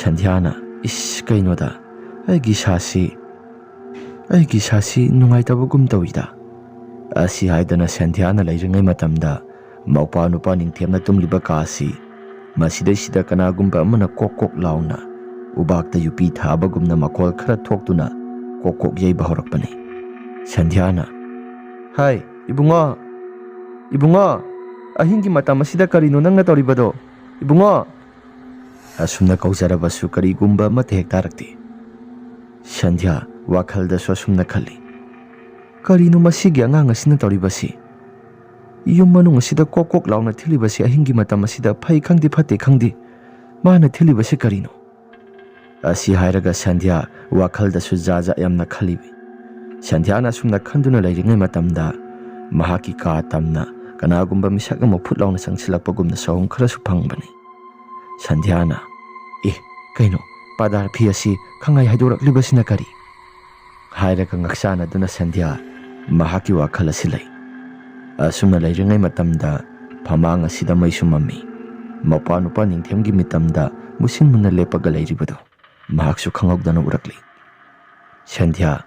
ꯁꯟꯙ꯭ꯌꯥꯅ ꯏꯁ ꯀꯩꯅꯣꯗ ꯑꯩꯒꯤ ꯏꯁꯥꯁꯤ ꯅꯨꯡꯉꯥꯏꯇꯕꯒꯨꯝ ꯇꯧꯏꯗ ꯑꯁꯤ ꯍꯥꯏꯗꯅ ꯁꯟꯙ꯭ꯌꯥꯅ ꯂꯩꯔꯤꯉꯩ ꯃꯇꯝꯗ ꯃꯧꯄꯥ ꯅꯨꯄꯥ ꯅꯤꯡꯊꯦꯝꯅ ꯇꯨꯝꯂꯤꯕ ꯀꯥꯁꯤ ꯃꯁꯤꯗꯩꯁꯤꯗ ꯀꯅꯥꯒꯨꯝꯕ ꯑꯃꯅ ꯀꯣꯛ ꯂꯥꯎꯅ ꯎꯕꯥꯛꯇ ꯌꯨꯄꯤ ꯊꯥꯕꯒꯨꯝꯅ ꯃꯈꯣꯜ ꯈꯔ ꯊꯣꯛꯇꯨꯅ ꯀꯣꯛ ꯌꯩꯕ ꯍꯧꯔꯛꯄꯅꯤ ꯁꯟꯙ꯭ꯌꯥꯅ ꯍꯥꯏ ꯏꯕꯨꯡꯉꯣ ꯑꯍꯤꯡꯒꯤ ꯃꯇꯝ ꯑꯁꯤꯗ ꯀꯔꯤꯅꯣ ꯅꯪꯅ ꯇꯧꯔꯤꯕꯗꯣ ꯏꯕꯨꯡꯉꯣ ꯑꯁꯨꯝꯅ ꯀꯧꯖꯔꯕꯁꯨ ꯀꯔꯤꯒꯨꯝꯕ ꯑꯃꯠꯇ ꯍꯦꯛ ꯇꯥꯔꯛꯇꯦ ꯁꯟꯙ꯭ꯌꯥ ꯋꯥꯈꯜꯗꯁꯨ ꯑꯁꯨꯝꯅ ꯈꯜꯂꯤ ꯀꯔꯤꯅꯣ ꯃꯁꯤꯒꯤ ꯑꯉꯥꯡ ꯑꯁꯤꯅ ꯇꯧꯔꯤꯕꯁꯤ ꯌꯨꯝ ꯃꯅꯨꯡ ꯑꯁꯤꯗ ꯀꯣꯛ ꯂꯥꯎꯅ ꯊꯤꯜꯂꯤꯕꯁꯤ ꯑꯍꯤꯡꯒꯤ ꯃꯇꯝ ꯑꯁꯤꯗ ꯐꯩ ꯈꯪꯗꯦ ꯐꯠꯇꯦ ꯈꯪꯗꯦ ꯃꯥꯅ ꯊꯤꯜꯂꯤꯕꯁꯤ ꯀꯔꯤꯅꯣ ꯑꯁꯤ ꯍꯥꯏꯔꯒ ꯁꯟꯙ꯭ꯌꯥ ꯋꯥꯈꯜꯗꯁꯨ ꯖꯥꯠ ꯌꯥꯝꯅ ꯈꯜꯂꯤꯕꯤ ꯁꯟꯙ꯭ꯌꯥꯅ ꯑꯁꯨꯝꯅ ꯈꯟꯗꯨꯅ ꯂꯩꯔꯤꯉꯩ ꯃꯇꯝꯗ ꯃꯍꯥꯛꯀꯤ ꯀꯥ ꯇꯝꯅ ꯀꯅꯥꯒꯨꯝꯕ ꯃꯤꯁꯛ ꯑꯃ ꯐꯨꯠ ꯂꯥꯎꯅ ꯆꯪꯁꯤꯜꯂꯛꯄꯒꯨꯝꯅ ꯁꯥꯎꯍꯨꯝ ꯈꯔꯁꯨ ꯐꯪꯕꯅꯤ ꯁꯟꯙ꯭ꯌꯥꯅ Kaino padar phi asi khangai haidoraklibasina kari hairaga ngaksana duna Sandhya mahaki wakhal asi lei asumna leiringai matamda phamang asida maisu mami mapa nupa ningthemgi mitamda musin munna lepaga leiribado mahaksu khangogdana urakli Sandhya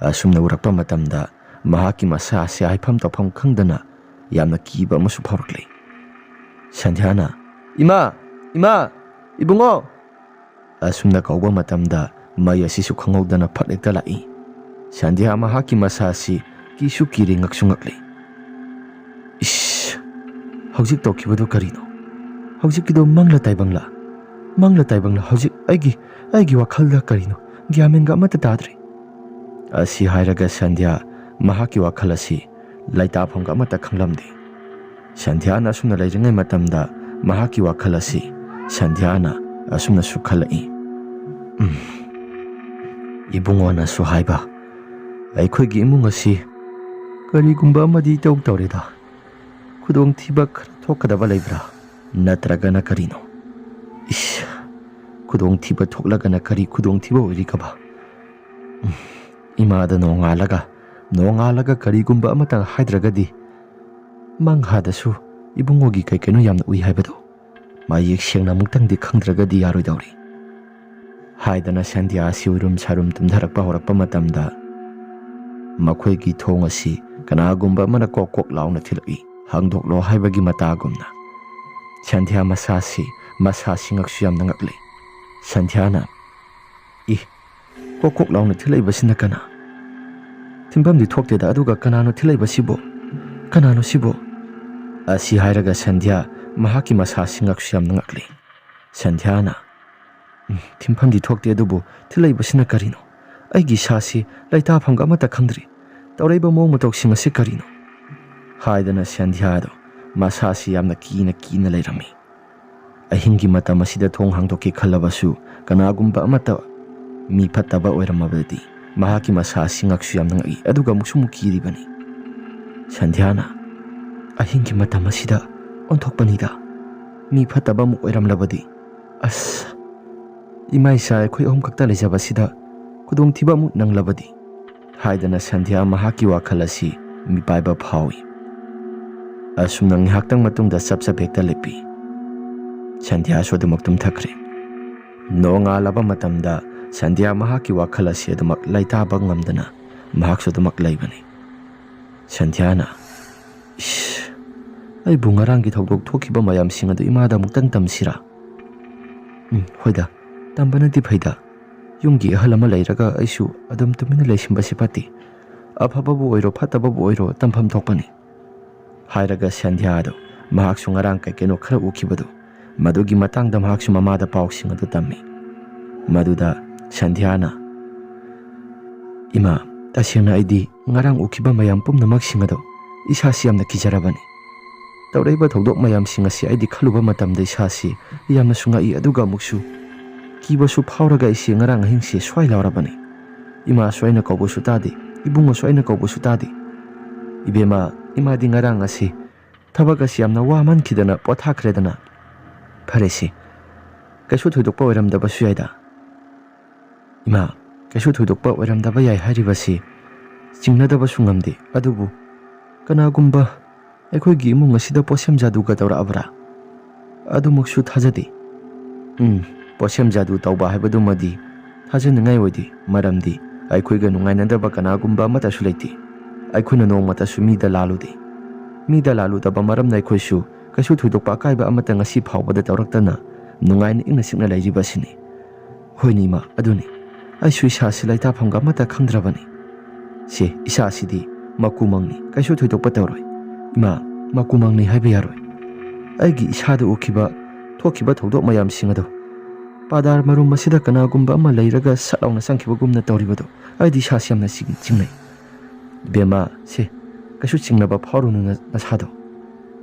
asumna urakpa matamda mahaki masa ase haifam tafam khangdana yamna kiba amasu phaurakli Sandhyana ima ibungo asumna kauba matamda mai asisu khangogdana phatlekta lai Sandhya mahaki masa asi kisu kiri ngaksungakli hojik tokibado karino hojikkido mangla taibangla hojik aigi wakhalda karino gyamenga amata tadri asi hairaga Sandhya mahaki wakhal asi laitafamga amata khanglamde Sandhyana asumna leiringai matamda mahaki wakhal asi Sandhyana asumna sukhalai ibungona su haiba ꯑꯩꯈꯣꯏꯒꯤ ꯏꯃꯨꯡ ꯑꯁꯤ ꯀꯔꯤꯒꯨꯝꯕ ꯑꯃꯗꯤ ꯇꯧꯔꯦꯗ ꯈꯨꯗꯣꯡꯊꯤꯕ ꯈꯔ ꯊꯣꯛꯀꯗꯕ ꯂꯩꯕ꯭ꯔꯥ ꯅꯠꯇ꯭ꯔꯒꯅ ꯀꯔꯤꯅꯣ ꯈꯨꯗꯣꯡꯊꯤꯕ ꯊꯣꯛꯂꯒꯅ ꯀꯔꯤ ꯈꯨꯗꯣꯡꯊꯤꯕ ꯑꯣꯏꯔꯤꯒꯕ ꯏꯃꯥꯗ ꯅꯣꯡꯉꯥꯜꯂꯒ ꯀꯔꯤꯒꯨꯝꯕ ꯑꯃꯇ ꯍꯥꯏꯗ꯭ꯔꯒꯗꯤ ꯃꯪꯍꯥꯗꯁꯨ ꯏꯕꯨꯡꯉꯣꯒꯤ ꯀꯩꯅꯣ ꯌꯥꯝꯅ ꯎꯏ ꯍꯥꯏꯕꯗꯣ ꯃꯌꯦꯛ ꯁꯦꯡꯅ ꯑꯃꯨꯛꯇꯪꯗꯤ ꯈꯪꯗ꯭ꯔꯒꯗꯤ ꯌꯥꯔꯣꯏꯗꯧꯔꯤ ꯍꯥꯏꯗꯅ Sandhya ꯑꯁꯤ ꯎꯏꯔꯨꯝ ꯁꯥꯔꯨꯝ ꯇꯨꯝꯊꯔꯛꯄ ꯍꯧꯔꯛꯄ ꯃꯇꯝꯗ ꯃꯈꯣꯏꯒꯤ ꯊꯣꯡ ꯑꯁꯤ ꯀꯅꯥꯒꯨꯝꯕ ꯑꯃꯅ ꯀꯣꯛ ꯀꯣꯛ ꯂꯥꯎꯅ ꯊꯤꯜꯂꯛꯏ ꯍꯥꯡꯗꯣꯛꯂꯣ ꯍꯥꯏꯕꯒꯤ ꯃꯇꯥꯒꯨꯝꯅ Sandhya ꯃꯁꯥꯁꯤ ꯉꯛꯁꯨ ꯌꯥꯝꯅ ꯉꯛꯂꯤ Sandhyana ꯀꯣꯛ ꯀꯣꯛ ꯂꯥꯎꯅ ꯊꯤꯜꯂꯛꯏꯕꯁꯤꯅ ꯀꯅꯥ ꯊꯤꯟꯐꯝꯗꯤ ꯊꯣꯛꯇꯦꯗ ꯑꯗꯨꯒ ꯀꯅꯥꯅꯣ ꯊꯤꯜꯂꯛꯏꯕꯁꯤꯕꯣ ꯀꯅꯥꯅꯣ ꯁꯤꯕꯣ ꯑꯁꯤ ꯍꯥꯏꯔꯒ Sandhya mahaki masasi ngaksu yamna ngakli Sandhyana thimfamdi thokte adubu thilaiba karino aigi sasi laitafamga amata khangdri tawraiba mawng matoksing asi karino haidana Sandhya do masasi yamna kina leirami ahingi matam asida thong hangdoki khalabasu kanagumba amata mi phattaba oiramabadi mahaki masasi ngaksu yamna ngai aduga muksumu kiribani Sandhyana ahingi matam asida onthokpanida mi phattaba mu oiramlabadi ima isa akhoi ahum kakta leijabasida khudongthiba mu nanglabadi haidana Sandhya mahaki wakhal asi mi paiba phawi asumna ngihaktang matungda sapsap hekta lepi Sandhya sodumak tumthakre nongalaba matamda Sandhya mahaki wakhal asi adumak laitaba ngamdana mahak sodumak leibani Sandhyana ai bungarangi thogdok thokiba mayam singadu imada muktang tamsira hoida tambana di phaida yumgi ahalama leiraga aisu adam tumina leisimba sipati afababu oiro phatababu oiro tampham thokpani hairaga Sandhya do mahak sungarang keno khara ukibadu madugi matangda mahak su mamada pausing adu tammi maduda Sandhyana ima tasena aidi ngarang ukiba mayam pumnamak singado isa siamna kijarabani tawraiba thogdok mayam singasi aidi khaluba matamda isasi yamna sungai aduga muksu kibasu phauraga isi ngarang hingsi swai laurabani ima swaina kaubusu tadi ibungo swaina kaubusu tadi ibema ima di ngarang asi thabak asi yamna waman khidana pothakredana pharesi kaisu thoidokpa oiramdaba suyaida ima kaisu thoidokpa oiramdaba yai haribasi chingnadaba sungamde adubu kanagumba ꯑꯩꯈꯣꯏꯒꯤ ꯏꯃꯨꯡ ꯑꯁꯤꯗ ꯄꯣꯠꯁꯦꯝ ꯖꯥꯗꯨꯒ ꯇꯧꯔꯛꯑꯕ꯭ꯔꯥ ꯑꯗꯨꯃꯛꯁꯨ ꯊꯥꯖꯗꯦ ꯄꯣꯠꯁꯦꯝ ꯖꯥꯗꯨ ꯇꯧꯕ ꯍꯥꯏꯕꯗꯨꯃꯗꯤ ꯊꯥꯖꯅꯤꯡꯉꯥꯏ ꯑꯣꯏꯗꯦ ꯃꯔꯝꯗꯤ ꯑꯩꯈꯣꯏꯒ ꯅꯨꯡꯉꯥꯏꯅꯗꯕ ꯀꯅꯥꯒꯨꯝꯕ ꯑꯃꯠꯇꯁꯨ ꯂꯩꯇꯦ ꯑꯩꯈꯣꯏꯅ ꯅꯣꯡꯃꯇꯁꯨ ꯃꯤꯗ ꯂꯥꯜꯂꯨꯗꯕ ꯃꯔꯝꯅ ꯑꯩꯈꯣꯏꯁꯨ ꯀꯩꯁꯨ ꯊꯣꯏꯗꯣꯛꯄ ꯑꯀꯥꯏꯕ ꯑꯃꯠꯇ ꯉꯁꯤ ꯐꯥꯎꯕꯗ ꯇꯧꯔꯛꯇꯅ ꯅꯨꯡꯉꯥꯏꯅ ꯏꯪꯅ ꯆꯤꯛꯅ ꯂꯩꯔꯤꯕꯁꯤꯅꯤ ꯍꯣꯏꯅꯤ ꯏꯃꯥ ꯑꯗꯨꯅꯤ ꯑꯩꯁꯨ ꯏꯁꯥꯁꯤ ꯂꯩꯇꯥꯐꯝꯒ ꯑꯃꯠꯇ ꯈꯪꯗ꯭ꯔꯕꯅꯤ ꯁꯦ ꯏꯁꯥꯁꯤꯗꯤ ꯃꯀꯨꯃꯪꯅꯤ ꯀꯩꯁꯨ ꯊꯣꯏꯗꯣꯛꯄ ꯇꯧꯔꯣꯏ ima makumangni haiba yaroi aigi isada ukiba thokiba thodok mayam singado padar marum masida kanagumba ama leiraga salauna sangkhibagumna tawribado aidi sasyamna chingnai bema se kasu chingnaba phawrunu na sado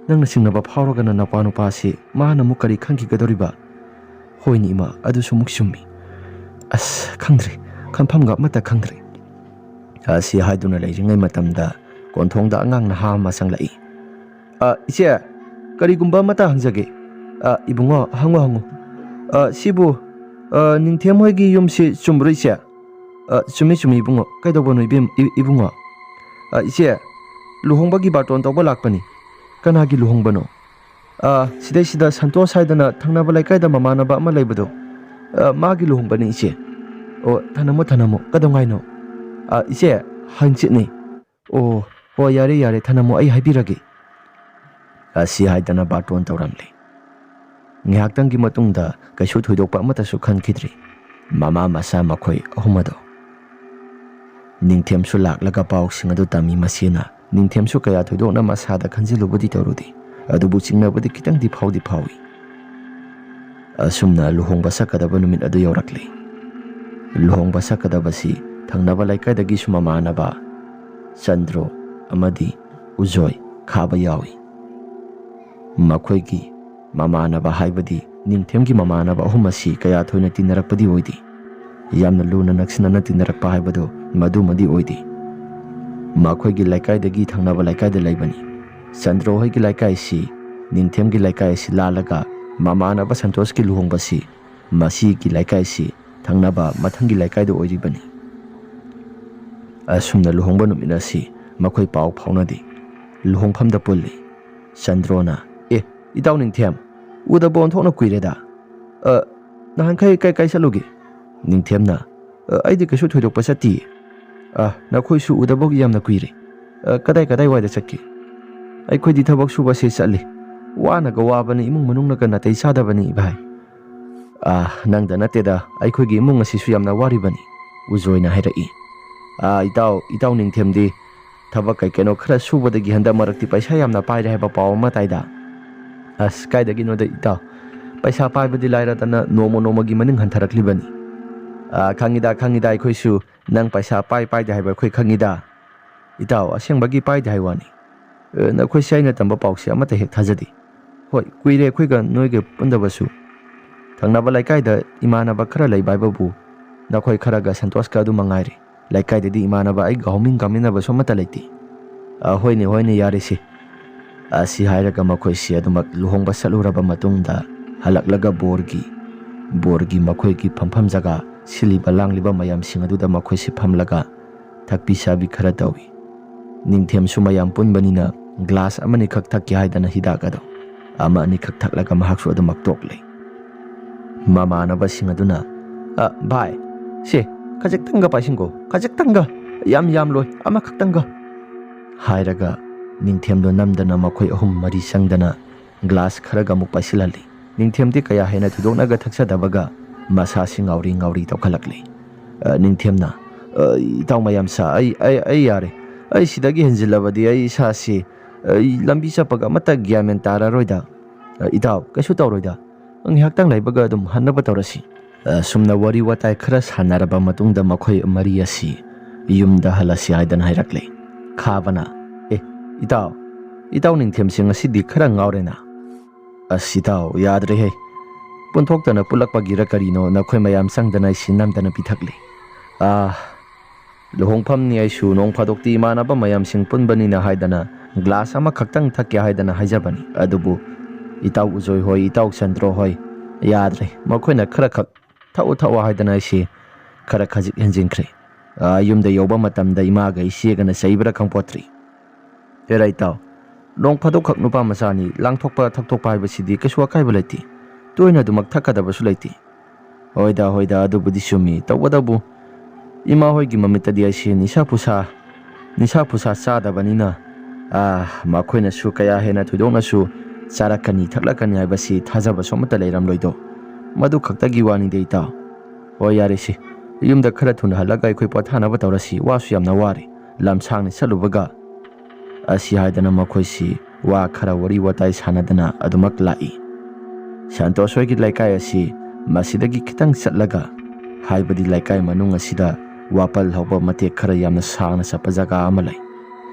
nangna chingnaba phawraga na napanu pasi mahana mukari khangki gadoriba hoini ima adu sumuk summi khangdre khanphamga mata khangdre asi haiduna leiringai matamda konthongda angang na ha masanglai iche karigumba mata hangjage ibungo hango sibu ꯅꯤꯡꯊꯦꯝ ꯍꯣꯏꯒꯤ ꯌꯨꯝꯁꯤ ꯆꯨꯝꯕ꯭ꯔꯣ ꯏꯆꯦ? ꯆꯨꯝꯃꯤ ꯆꯨꯝꯃꯤ ꯏꯕꯨꯡꯉꯣ. ꯀꯩꯗꯧꯕꯅꯣ ꯏꯕꯨꯡꯉꯣ? ꯏꯆꯦ, luhongbagi baton tawba lakpani. Kanagi luhongbano? Sidai Santos haidana thangnaba laikai da mamanaba ama laibado. Magi luhongbani iche. Thanamo. Kadongai no? Iche, hanchitni. Ho yare thanamo ai haibirage. Si haidana baton tawramli. Ngihaktangi matungda kaisu thoidokpa amatasu khankidri. Mama masa makhoi ahumado. Ningthiamsu laklaga pausing adu tami masina. Ningthiamsu kaya thoidokna masada khanjilubudi tawrudi. Adubu chingnabudi kitangdi phawi. Asumna luhongba sakadaba numit adu yaurakli. Luhongba sakadabasi thangnaba laikaidagi sumamanaba Chandro amadi Ujoy khaba yawi. Makhoigi mamanaba haibadi ningthiamgi mamanaba ahumasi kaya thoina tinarakpadi oidi. Yamna luna naksinana tinarakpa haibado madumadi oidi. Makhoigi laikaidagi thangnaba laikaida laibani. Chandro hoigi laikai si ningthiamgi laikai si lalaga mamanaba Santoski luhongbasi masigi laikai si thangnaba mathangi laikai do oiribani. Asumna luhongba numina si makhoi pau phaunadi. Luhongphamda pulli. Chandrona itaw ningthiam uda bon thokna kuireda. Nahankai kai salugi. Ningthiamna aidi kasu thoidokpa sati. Nakhoi su uda bog yamna kuire. Kadai waida chakki. Aikhoi thabak suba se chatli. Wana ga wabani imung manungna ka natai sadabani bhai. Nangda nateda aikhoi gi imung asi su yamna waribani. Ujoina hairai. Itaw ningthiamdi thabak kai keno khara subadagi handa marakti paisa yamna paire haiba paw ma taida. Kaidagi no da itaw paisa paibadi lairatana nomagi maning hantharaklibani. Khangida aikhoi su nang paisa pai da haiba khoi khangida. Itaw asengbagi pai da haiwani. Nakhoi saina tamba pawsi amata hek thajadi. Hoi kuire khoi ga noige pundabasu. Thangnaba laikai da imanaba khara laibaibabu nakhoi khara ga Santos ka adu mangairi. Laikai da di imanaba ai gahoming gaminaba somata laiti. Hoine yarisi. Si hairaga makhoi si adumak luhongba saluraba matungda halaklaga borgi makhoi ki phampham jaga siliba langliba mayam singaduda makhoi si phamlaga thakpi sabi khara tawi. Ningthiam su mayam punbanina glass amani khak thakki haidana hidaka do. Ama ani khak thaklaga mahaksu adumak toklei. Mama na basingaduna bhai se kajek tanga pasingo kajek tanga yam loy ama khak tanga hairaga Ningthiamdo namdana makhoi ahum mari sangdana glass kharaga muk paisilali. Ningthiamdi kaya hena thudoknaga thaksadavaga masa singauri tawkhalakli. Ningthiamna itaw mayam sa ai yare ai sidagi henjilabadi ai sa si lambi chapaga mata gyamen tararoida. Itaw kaisu tawroida. Ngihaktan laibaga adum hannaba tawrasi. Sumna wari watai khara sanaraba matungda makhoi mari asi yumda halasi haidan hairakli. Khabana itaw ningthiam sing asidi khara ngaurena. Itaw yadre he. Punthokdana pulakpagira karino nakhoi mayam sangdana sinamdana pithakli. Luhongpham ni aisu nong phadokti imanaba mayam sing punbanina haidana glass ama khaktang thakya haidana haijabani. Adubu itaw Ujoy hoi itaw Chandro hoi yadre makhoina khara khak thau haidana si khara khajik henjingkhre. Yumda yoba matamda imaga isiegana saibra khangpotri. Era itaw nong phadok khak nupa masani langthokpa thakthokpa haibasidi kasu akaiba laiti. Toina dumak thakadabasu laiti. Hoida adubudi sumi tawadabu ima hoigi mamitadi aisi nisa pusa chadabanina makhoina su kaya hena thudokna su charakani thaklakani haibasi thajaba somata leiram loido. Madu khaktagi wani de itaw. Hoi yarisi yumda khara thuna halaga aikhoi pathanaba tawrasi wasu yamna wari lamsangni salubaga. Asi haidana makhoi si wa khara wari watai sanadana adumak lai. Santos hoigi laikai asi masidagi kitang chatlaga haibadi laikai manung asida wapal hoba mate khara yamna sangna sapa jaga ama lai.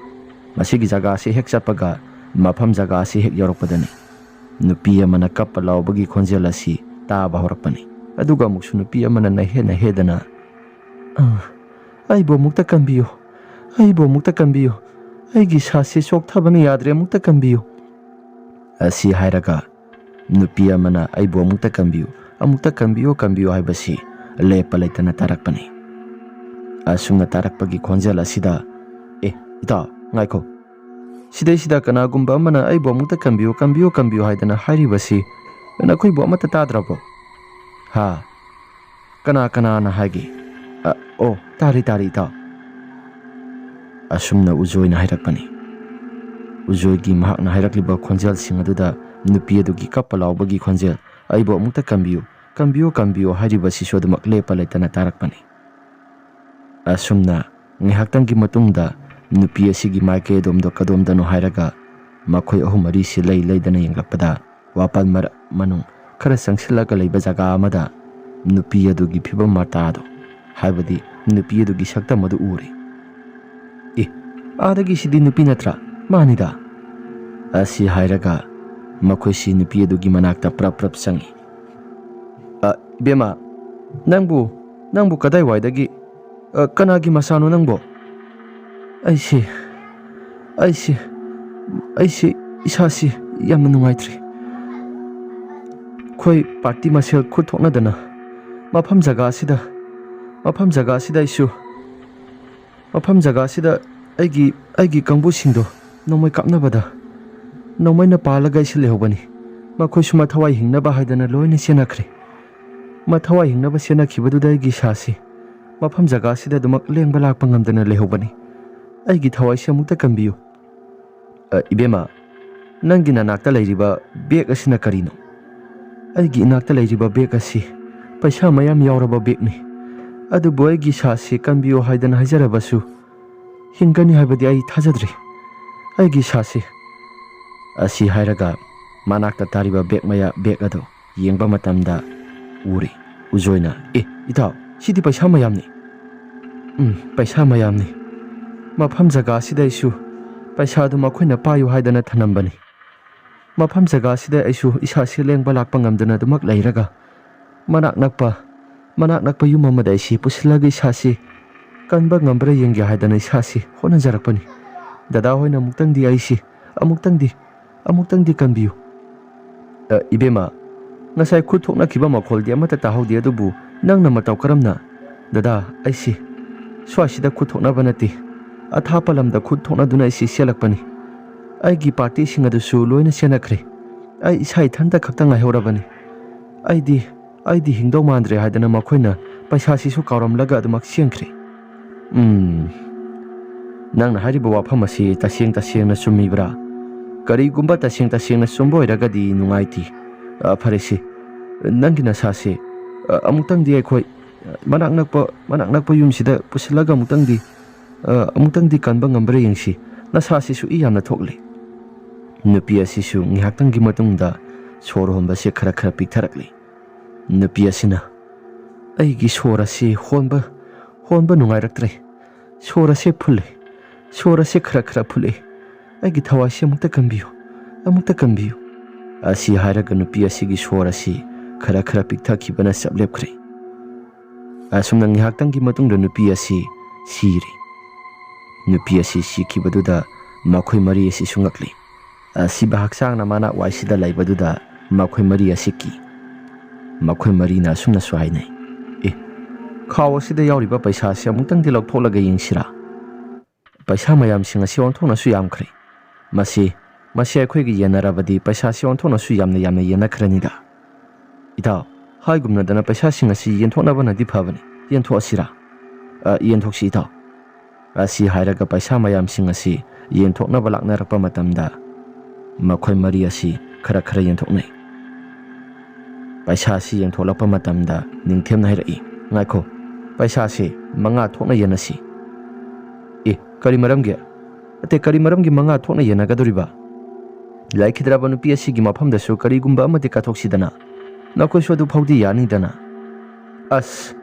Masigi jaga si hek chapaga mafam jaga si hek yorokpadani nupi amana kappa laubagi khonjel asi taba horakpani. Aduga muksu nupi amana na hedana aibo mukta kanbiyo aigi sasi sok thabani yadre mukta kanbiyo. Asi hairaga nupi amana aibo mukta kanbiyo ꯑꯃꯨꯛꯇ ꯀꯟꯕꯤꯌꯨ ꯀꯟꯕꯤꯌꯨ ꯍꯥꯏꯕꯁꯤ ꯂꯦꯞꯄ ꯂꯩꯇꯅ ꯇꯥꯔꯛꯄꯅꯤ꯫ ꯑꯁꯨꯝꯅ ꯇꯥꯔꯛꯄꯒꯤ ꯈꯣꯟꯖꯦꯜ ꯑꯁꯤꯗ ꯏꯇꯥꯎ ꯉꯥꯏꯈꯣ, ꯁꯤꯗꯩꯁꯤꯗ ꯀꯅꯥꯒꯨꯝꯕ ꯑꯃꯅ ꯑꯩꯕꯨ ꯑꯃꯨꯛꯇ ꯀꯟꯕꯤꯌꯨ ꯀꯟꯕꯤꯌꯨ ꯀꯟꯕꯤꯌꯨ ꯍꯥꯏꯗꯅ ꯍꯥꯏꯔꯤꯕꯁꯤ ꯅꯈꯣꯏꯕꯨ ꯑꯃꯠꯇ ꯇꯥꯗ꯭ꯔꯕꯣ? ꯍꯥ, ꯀꯅꯥꯅ ꯍꯥꯏꯒꯦ? ꯑꯣ, ꯇꯥꯔꯦ ꯏꯇꯥꯎ꯫ ꯑꯁꯨꯝꯅ ꯎꯖꯣꯏꯅ ꯍꯥꯏꯔꯛꯄꯅꯤ꯫ ꯎꯖꯣꯏꯒꯤ ꯃꯍꯥꯛꯅ ꯍꯥꯏꯔꯛꯂꯤꯕ ꯈꯣꯟꯖꯦꯜꯁꯤꯡ ꯑꯗꯨꯗ ꯅꯨꯄꯤ ꯑꯗꯨꯒꯤ ꯀꯞꯄ ꯂꯥꯎꯕꯒꯤ ꯈꯣꯟꯖꯦꯜ, ꯑꯩꯕꯨ ꯑꯃꯨꯛꯇ ꯀꯟꯕꯤꯌꯨ ꯀꯟꯕꯤꯌꯨ ꯀꯟꯕꯤꯌꯨ ꯍꯥꯏꯔꯤꯕꯁꯤꯁꯨ ꯑꯗꯨꯃꯛ ꯂꯦꯞꯄ ꯂꯩꯇꯅ ꯇꯥꯔꯛꯄꯅꯤ꯫ ꯑꯁꯨꯝꯅ ꯉꯥꯏꯍꯥꯛꯇꯪꯒꯤ ꯃꯇꯨꯡꯗ ꯅꯨꯄꯤ ꯑꯁꯤꯒꯤ ꯃꯥꯏꯀꯩ ꯑꯗꯣꯝꯗꯣ ꯀꯗꯣꯝꯗꯅꯣ ꯍꯥꯏꯔꯒ ꯃꯈꯣꯏ ꯑꯍꯨꯝ ꯃꯔꯤꯁꯤ ꯂꯩꯗꯅ ꯌꯦꯡꯂꯛꯄꯗ ꯋꯥꯄꯜ ꯃꯅꯨꯡ ꯈꯔ ꯆꯪꯁꯤꯜꯂꯒ ꯂꯩꯕ ꯖꯒꯥ ꯑꯃꯗ ꯅꯨꯄꯤ ꯑꯗꯨꯒꯤ ꯐꯤꯕꯝ ꯃꯇꯥꯗꯣ, ꯍꯥꯏꯕꯗꯤ ꯅꯨꯄꯤ ꯑꯗꯨꯒꯤ ꯁꯛꯇꯝ ꯑꯗꯨ ꯎꯔꯦ꯫ ꯑꯥꯗꯒꯤ ꯁꯤꯗꯤ ꯅꯨꯄꯤ ꯅꯠꯇ꯭ꯔꯥ? ꯃꯥꯅꯤꯗ ꯑꯁꯤ ꯍꯥꯏꯔꯒ ꯃꯈꯣꯏꯁꯤ ꯅꯨꯄꯤ ꯑꯗꯨꯒꯤ ꯃꯅꯥꯛꯇ ꯄ꯭ꯔꯞ ꯆꯪꯏ꯫ ꯏꯕꯦꯝꯃ, ꯅꯪꯕꯨ ꯀꯗꯥꯏꯋꯥꯏꯗꯒꯤ, ꯀꯅꯥꯒꯤ ꯃꯆꯥꯅꯣ ꯅꯪꯕꯣ? ꯑꯩꯁꯦ ꯏꯁꯥꯁꯤ ꯌꯥꯝꯅ ꯅꯨꯡꯉꯥꯏꯇ꯭ꯔꯤ꯫ ꯑꯩꯈꯣꯏ ꯄꯥꯔꯇꯤ ꯃꯁꯦꯜ ꯈꯨꯠ ꯊꯣꯛꯅꯗꯅ ꯃꯐꯝ ꯖꯒꯥꯁꯤꯗ ꯑꯩꯒꯤ ꯀꯥꯡꯕꯨꯁꯤꯡꯗꯣ ꯅꯣꯡꯃꯩ ꯀꯥꯞꯅꯕꯗ ꯅꯣꯡꯃꯩꯅ ꯄꯥꯜꯂꯒ ꯑꯩꯁꯤ ꯂꯩꯍꯧꯕꯅꯤ꯫ ꯃꯈꯣꯏꯁꯨ ꯃꯊꯋꯥꯏ ꯍꯤꯡꯅꯕ ꯍꯥꯏꯗꯅ ꯂꯣꯏꯅ ꯆꯦꯟꯅꯈ꯭ꯔꯦ꯫ ꯃꯊꯋꯥꯏ ꯍꯤꯡꯅꯕ ꯆꯦꯟꯅꯈꯤꯕꯗꯨꯗ ꯑꯩꯒꯤ ꯏꯁꯥꯁꯤ ꯃꯐꯝ ꯖꯒꯥꯁꯤꯗ ꯑꯗꯨꯃꯛ ꯂꯦꯡꯕ ꯂꯥꯛꯄ ꯉꯝꯗꯅ ꯂꯩꯍꯧꯕꯅꯤ꯫ ꯑꯩꯒꯤ ꯊꯋꯥꯏꯁꯤ ꯑꯃꯨꯛꯇ ꯀꯟꯕꯤꯌꯨ꯫ ꯏꯕꯦꯝꯃ, ꯅꯪꯒꯤ ꯅꯅꯥꯛꯇ ꯂꯩꯔꯤꯕ ꯕꯦꯒ ꯑꯁꯤꯅ ꯀꯔꯤꯅꯣ? ꯑꯩꯒꯤ ꯏꯅꯥꯛꯇ ꯂꯩꯔꯤꯕ ꯕꯦꯒ ꯑꯁꯤ ꯄꯩꯁꯥ ꯃꯌꯥꯝ ꯌꯥꯎꯔꯕ ꯕꯦꯒꯅꯤ꯫ ꯑꯗꯨꯕꯨ ꯑꯩꯒꯤ ꯏꯁꯥꯁꯤ ꯀꯟꯕꯤꯌꯨ ꯍꯥꯏꯗꯅ ꯍꯥꯏꯖꯔꯕꯁꯨ ꯍꯤꯡꯒꯅꯤ ꯍꯥꯏꯕꯗꯤ ꯑꯩ ꯊꯥꯖꯗ꯭ꯔꯤ꯫ ꯑꯩꯒꯤ ꯏꯁꯥꯁꯤ ꯑꯁꯤ ꯍꯥꯏꯔꯒ ꯃꯅꯥꯛꯇ ꯇꯥꯔꯤꯕ ꯕꯦꯒ ꯑꯗꯨ ꯌꯦꯡꯕ ꯃꯇꯝꯗ ꯎꯔꯦ ꯎꯖꯣꯏꯅ, ꯏꯇꯥꯎ, ꯁꯤꯗꯤ ꯄꯩꯁꯥ ꯃꯌꯥꯝꯅꯤ꯫ ꯄꯩꯁꯥ ꯃꯌꯥꯝꯅꯤ꯫ ꯃꯐꯝ ꯖꯒꯥꯁꯤꯗ ꯑꯩꯁꯨ ꯄꯩꯁꯥꯗꯨ ꯃꯈꯣꯏꯅ ꯄꯥꯏꯌꯨ ꯍꯥꯏꯗꯅ ꯊꯅꯝꯕꯅꯤ꯫ ꯃꯐꯝ ꯖꯒꯥꯁꯤꯗ ꯑꯩꯁꯨ ꯏꯁꯥꯁꯤ ꯂꯦꯡꯕ ꯂꯥꯛꯄ ꯉꯝꯗꯅ ꯑꯗꯨꯃꯛ ꯂꯩꯔꯒ ꯃꯅꯥꯛ ꯅꯛꯄ ꯌꯨꯝ ꯑꯃꯗ ꯑꯩꯁꯤ ꯄꯨꯁꯤꯜꯂꯒ ꯏꯁꯥꯁꯤ ꯀꯟꯕ ꯉꯝꯕ꯭ꯔꯥ ꯌꯦꯡꯒꯦ ꯍꯥꯏꯗꯅ ꯏꯁꯥꯁꯤ ꯍꯣꯠꯅꯖꯔꯛꯄꯅꯤ꯫ ꯗꯗꯥ ꯍꯣꯏꯅ ꯑꯃꯨꯛꯇꯪꯗꯤ ꯑꯩꯁꯤ ꯑꯃꯨꯛꯇꯪꯗꯤ ꯀꯟꯕꯤꯌꯨ꯫ ꯏꯕꯦꯝꯃ, ꯉꯁꯥꯏ ꯈꯨꯠ ꯊꯣꯛꯅꯈꯤꯕ ꯃꯈꯣꯜꯗꯤ ꯑꯃꯠꯇ ꯇꯥꯍꯧꯗꯦ, ꯑꯗꯨꯕꯨ ꯅꯪꯅ ꯃꯇꯧ ꯀꯔꯝꯅ? ꯗꯗꯥ, ꯑꯩꯁꯤ ꯁ꯭ꯋꯥꯏꯁꯤꯗ ꯈꯨꯠ ꯊꯣꯛꯅꯕ ꯅꯠꯇꯦ꯫ ꯑꯊꯥꯞꯄ ꯂꯝꯗ ꯈꯨꯠ ꯊꯣꯛꯅꯗꯨꯅ ꯑꯩꯁꯤ ꯆꯦꯜꯂꯛꯄꯅꯤ꯫ ꯑꯩꯒꯤ ꯄꯥꯔꯇꯤꯁꯤꯡ ꯑꯗꯨꯁꯨ ꯂꯣꯏꯅ ꯆꯦꯟꯅꯈ꯭ꯔꯦ꯫ ꯑꯩ ꯏꯁꯥ ꯏꯊꯟꯇ ꯈꯛꯇ ꯉꯥꯏꯍꯧꯔꯕꯅꯤ꯫ ꯑꯩꯗꯤ ꯍꯤꯡꯗꯧ ꯃꯥꯟꯗ꯭ꯔꯦ ꯍꯥꯏꯗꯅ ꯃꯈꯣꯏꯅ ꯄꯩꯁꯥꯁꯤꯁꯨ ꯀꯥꯎꯔꯝꯂꯒ ꯑꯗꯨꯃꯛ ꯆꯦꯟꯈ꯭ꯔꯦ꯫ ꯅꯪꯅ ꯍꯥꯏꯔꯤꯕ ꯋꯥꯐꯝ ꯑꯁꯤ ꯇꯁꯦꯡꯅ ꯆꯨꯝꯃꯤꯕ꯭ꯔꯥ? ꯀꯔꯤꯒꯨꯝꯕ ꯇꯁꯦꯡꯅ ꯆꯨꯝꯕ ꯑꯣꯏꯔꯒꯗꯤ ꯅꯨꯡꯉꯥꯏꯇꯦ꯫ ꯐꯔꯦꯁꯦ, ꯅꯪꯒꯤ ꯅꯁꯥꯁꯦ ꯑꯃꯨꯛꯇꯪꯗꯤ ꯑꯩꯈꯣꯏ ꯃꯅꯥꯛ ꯅꯛꯄ ꯌꯨꯝꯁꯤꯗ ꯄꯨꯁꯤꯜꯂꯒ ꯑꯃꯨꯛꯇꯪꯗꯤ ꯀꯟꯕ ꯉꯝꯕ꯭ꯔꯥ ꯌꯦꯡꯁꯤ꯫ ꯅꯁꯥꯁꯤꯁꯨ ꯏ ꯌꯥꯝꯅ ꯊꯣꯛꯂꯤ꯫ ꯅꯨꯄꯤ ꯑꯁꯤꯁꯨ ꯉꯥꯏꯍꯥꯛꯇꯪꯒꯤ ꯃꯇꯨꯡꯗ ꯁꯣꯔ ꯍꯣꯟꯕꯁꯦ ꯈꯔ ꯄꯤꯛꯊꯔꯛꯂꯤ꯫ ꯅꯨꯄꯤ ꯑꯁꯤꯅ, ꯑꯩꯒꯤ ꯁꯣꯔ ꯑꯁꯤ ꯍꯣꯟꯕ ꯅꯨꯡꯉꯥꯏꯔꯛꯇ꯭ꯔꯦ꯫ ꯁꯣꯔ ꯑꯁꯤ ꯐꯨꯜꯂꯦ꯫ ꯁꯣꯔ ꯑꯁꯤ ꯈꯔ ꯐꯨꯜꯂꯦ꯫ ꯑꯩꯒꯤ ꯊꯋꯥꯏꯁꯤ ꯑꯃꯨꯛꯇ ꯀꯟꯕꯤꯌꯨ꯫ ꯑꯁꯤ ꯍꯥꯏꯔꯒ ꯅꯨꯄꯤ ꯑꯁꯤꯒꯤ ꯁꯣꯔ ꯑꯁꯤ ꯈꯔ ꯄꯤꯛꯊꯈꯤꯕꯅ ꯆꯞ ꯂꯦꯞꯈ꯭ꯔꯦ꯫ ꯑꯁꯨꯝꯅ ꯉꯥꯏꯍꯥꯛꯇꯪꯒꯤ ꯃꯇꯨꯡꯗ ꯅꯨꯄꯤ ꯑꯁꯤ ꯁꯤꯔꯦ꯫ ꯅꯨꯄꯤ ꯑꯁꯤ ꯁꯤꯈꯤꯕꯗꯨꯗ ꯃꯈꯣꯏ ꯃꯔꯤ ꯑꯁꯤꯁꯨ ꯉꯛꯂꯤ꯫ ꯑꯁꯤꯕ ꯍꯛꯆꯥꯡꯅ ꯃꯅꯥꯛ ꯋꯥꯏꯁꯤꯗ ꯂꯩꯕꯗꯨꯗ ꯃꯈꯣꯏ ꯃꯔꯤ ꯑꯁꯤ ꯀꯤ꯫ ꯃꯈꯣꯏ ꯃꯔꯤꯅ ꯑꯁꯨꯝꯅꯁꯨ ꯍꯥꯏꯅꯩ, ꯈꯥꯎ ꯑꯁꯤꯗ ꯌꯥꯎꯔꯤꯕ ꯄꯩꯁꯥꯁꯤ ꯑꯃꯨꯛꯇꯪꯗꯤ ꯂꯧꯊꯣꯛꯂꯒ ꯌꯦꯡꯁꯤꯔꯥ? ꯄꯩꯁꯥ ꯃꯌꯥꯝꯁꯤꯡ ꯑꯁꯤ ꯑꯣꯟꯊꯣꯛꯅꯁꯨ ꯌꯥꯝꯈ꯭ꯔꯦ꯫ ꯃꯁꯤ ꯑꯩꯈꯣꯏꯒ ꯌꯦꯟꯅꯔꯕꯗꯤ ꯄꯩꯁꯥꯁꯤ ꯑꯣꯟꯊꯣꯛꯅꯁꯨ ꯌꯥꯝꯅ ꯌꯦꯟꯅꯈ꯭ꯔꯅꯤꯗ꯫ ꯏꯇꯥꯎ, ꯍꯥꯏꯒꯨꯝꯅꯗꯅ ꯄꯩꯁꯥꯁꯤꯡ ꯑꯁꯤ ꯌꯦꯟꯊꯣꯛꯅꯕꯅꯗꯤ ꯐꯕꯅꯤ꯫ ꯌꯦꯟꯊꯣꯛꯑꯁꯤꯔꯥ? ꯌꯦꯟꯊꯣꯛꯁꯤ ꯏꯇꯥꯎ꯫ ꯑꯁꯤ ꯍꯥꯏꯔꯒ ꯄꯩꯁꯥ ꯃꯌꯥꯝꯁꯤꯡ ꯑꯁꯤ ꯌꯦꯟꯊꯣꯛꯅꯕ ꯂꯥꯛꯅꯔꯛꯄ ꯃꯇꯝꯗ ꯃꯈꯣꯏ ꯃꯔꯤ ꯑꯁꯤ ꯈꯔ ꯌꯦꯟꯊꯣꯛꯅꯩ꯫ ꯄꯩꯁꯥ ꯑꯁꯤ ꯌꯦꯟꯊꯣꯛꯂꯛꯄ ꯃꯇꯝꯗ ꯅꯤꯡꯊꯦꯝꯅ ꯍꯥꯏꯔꯛꯏ, ꯉꯥꯏꯈꯣ, ꯄꯩꯁꯥꯁꯤ 5 ꯊꯣꯛꯅ ꯌꯦꯟꯅꯁꯤ꯫ ꯀꯔꯤ ꯃꯔꯝꯒꯤ 5 ꯊꯣꯛꯅ ꯌꯦꯟꯅꯒꯗꯣꯔꯤꯕ? ꯂꯩꯈꯤꯗ꯭ꯔꯕ ꯅꯨꯄꯤ ꯑꯁꯤꯒꯤ ꯃꯐꯝꯗꯁꯨ ꯀꯔꯤꯒꯨꯝꯕ ꯑꯃꯗꯤ ꯀꯠꯊꯣꯛꯁꯤꯗꯅ꯫ ꯅꯈꯣꯏꯁꯨ ꯑꯗꯨ ꯐꯥꯎꯗꯤ ꯌꯥꯅꯤꯗꯅ꯫ ꯑꯁ,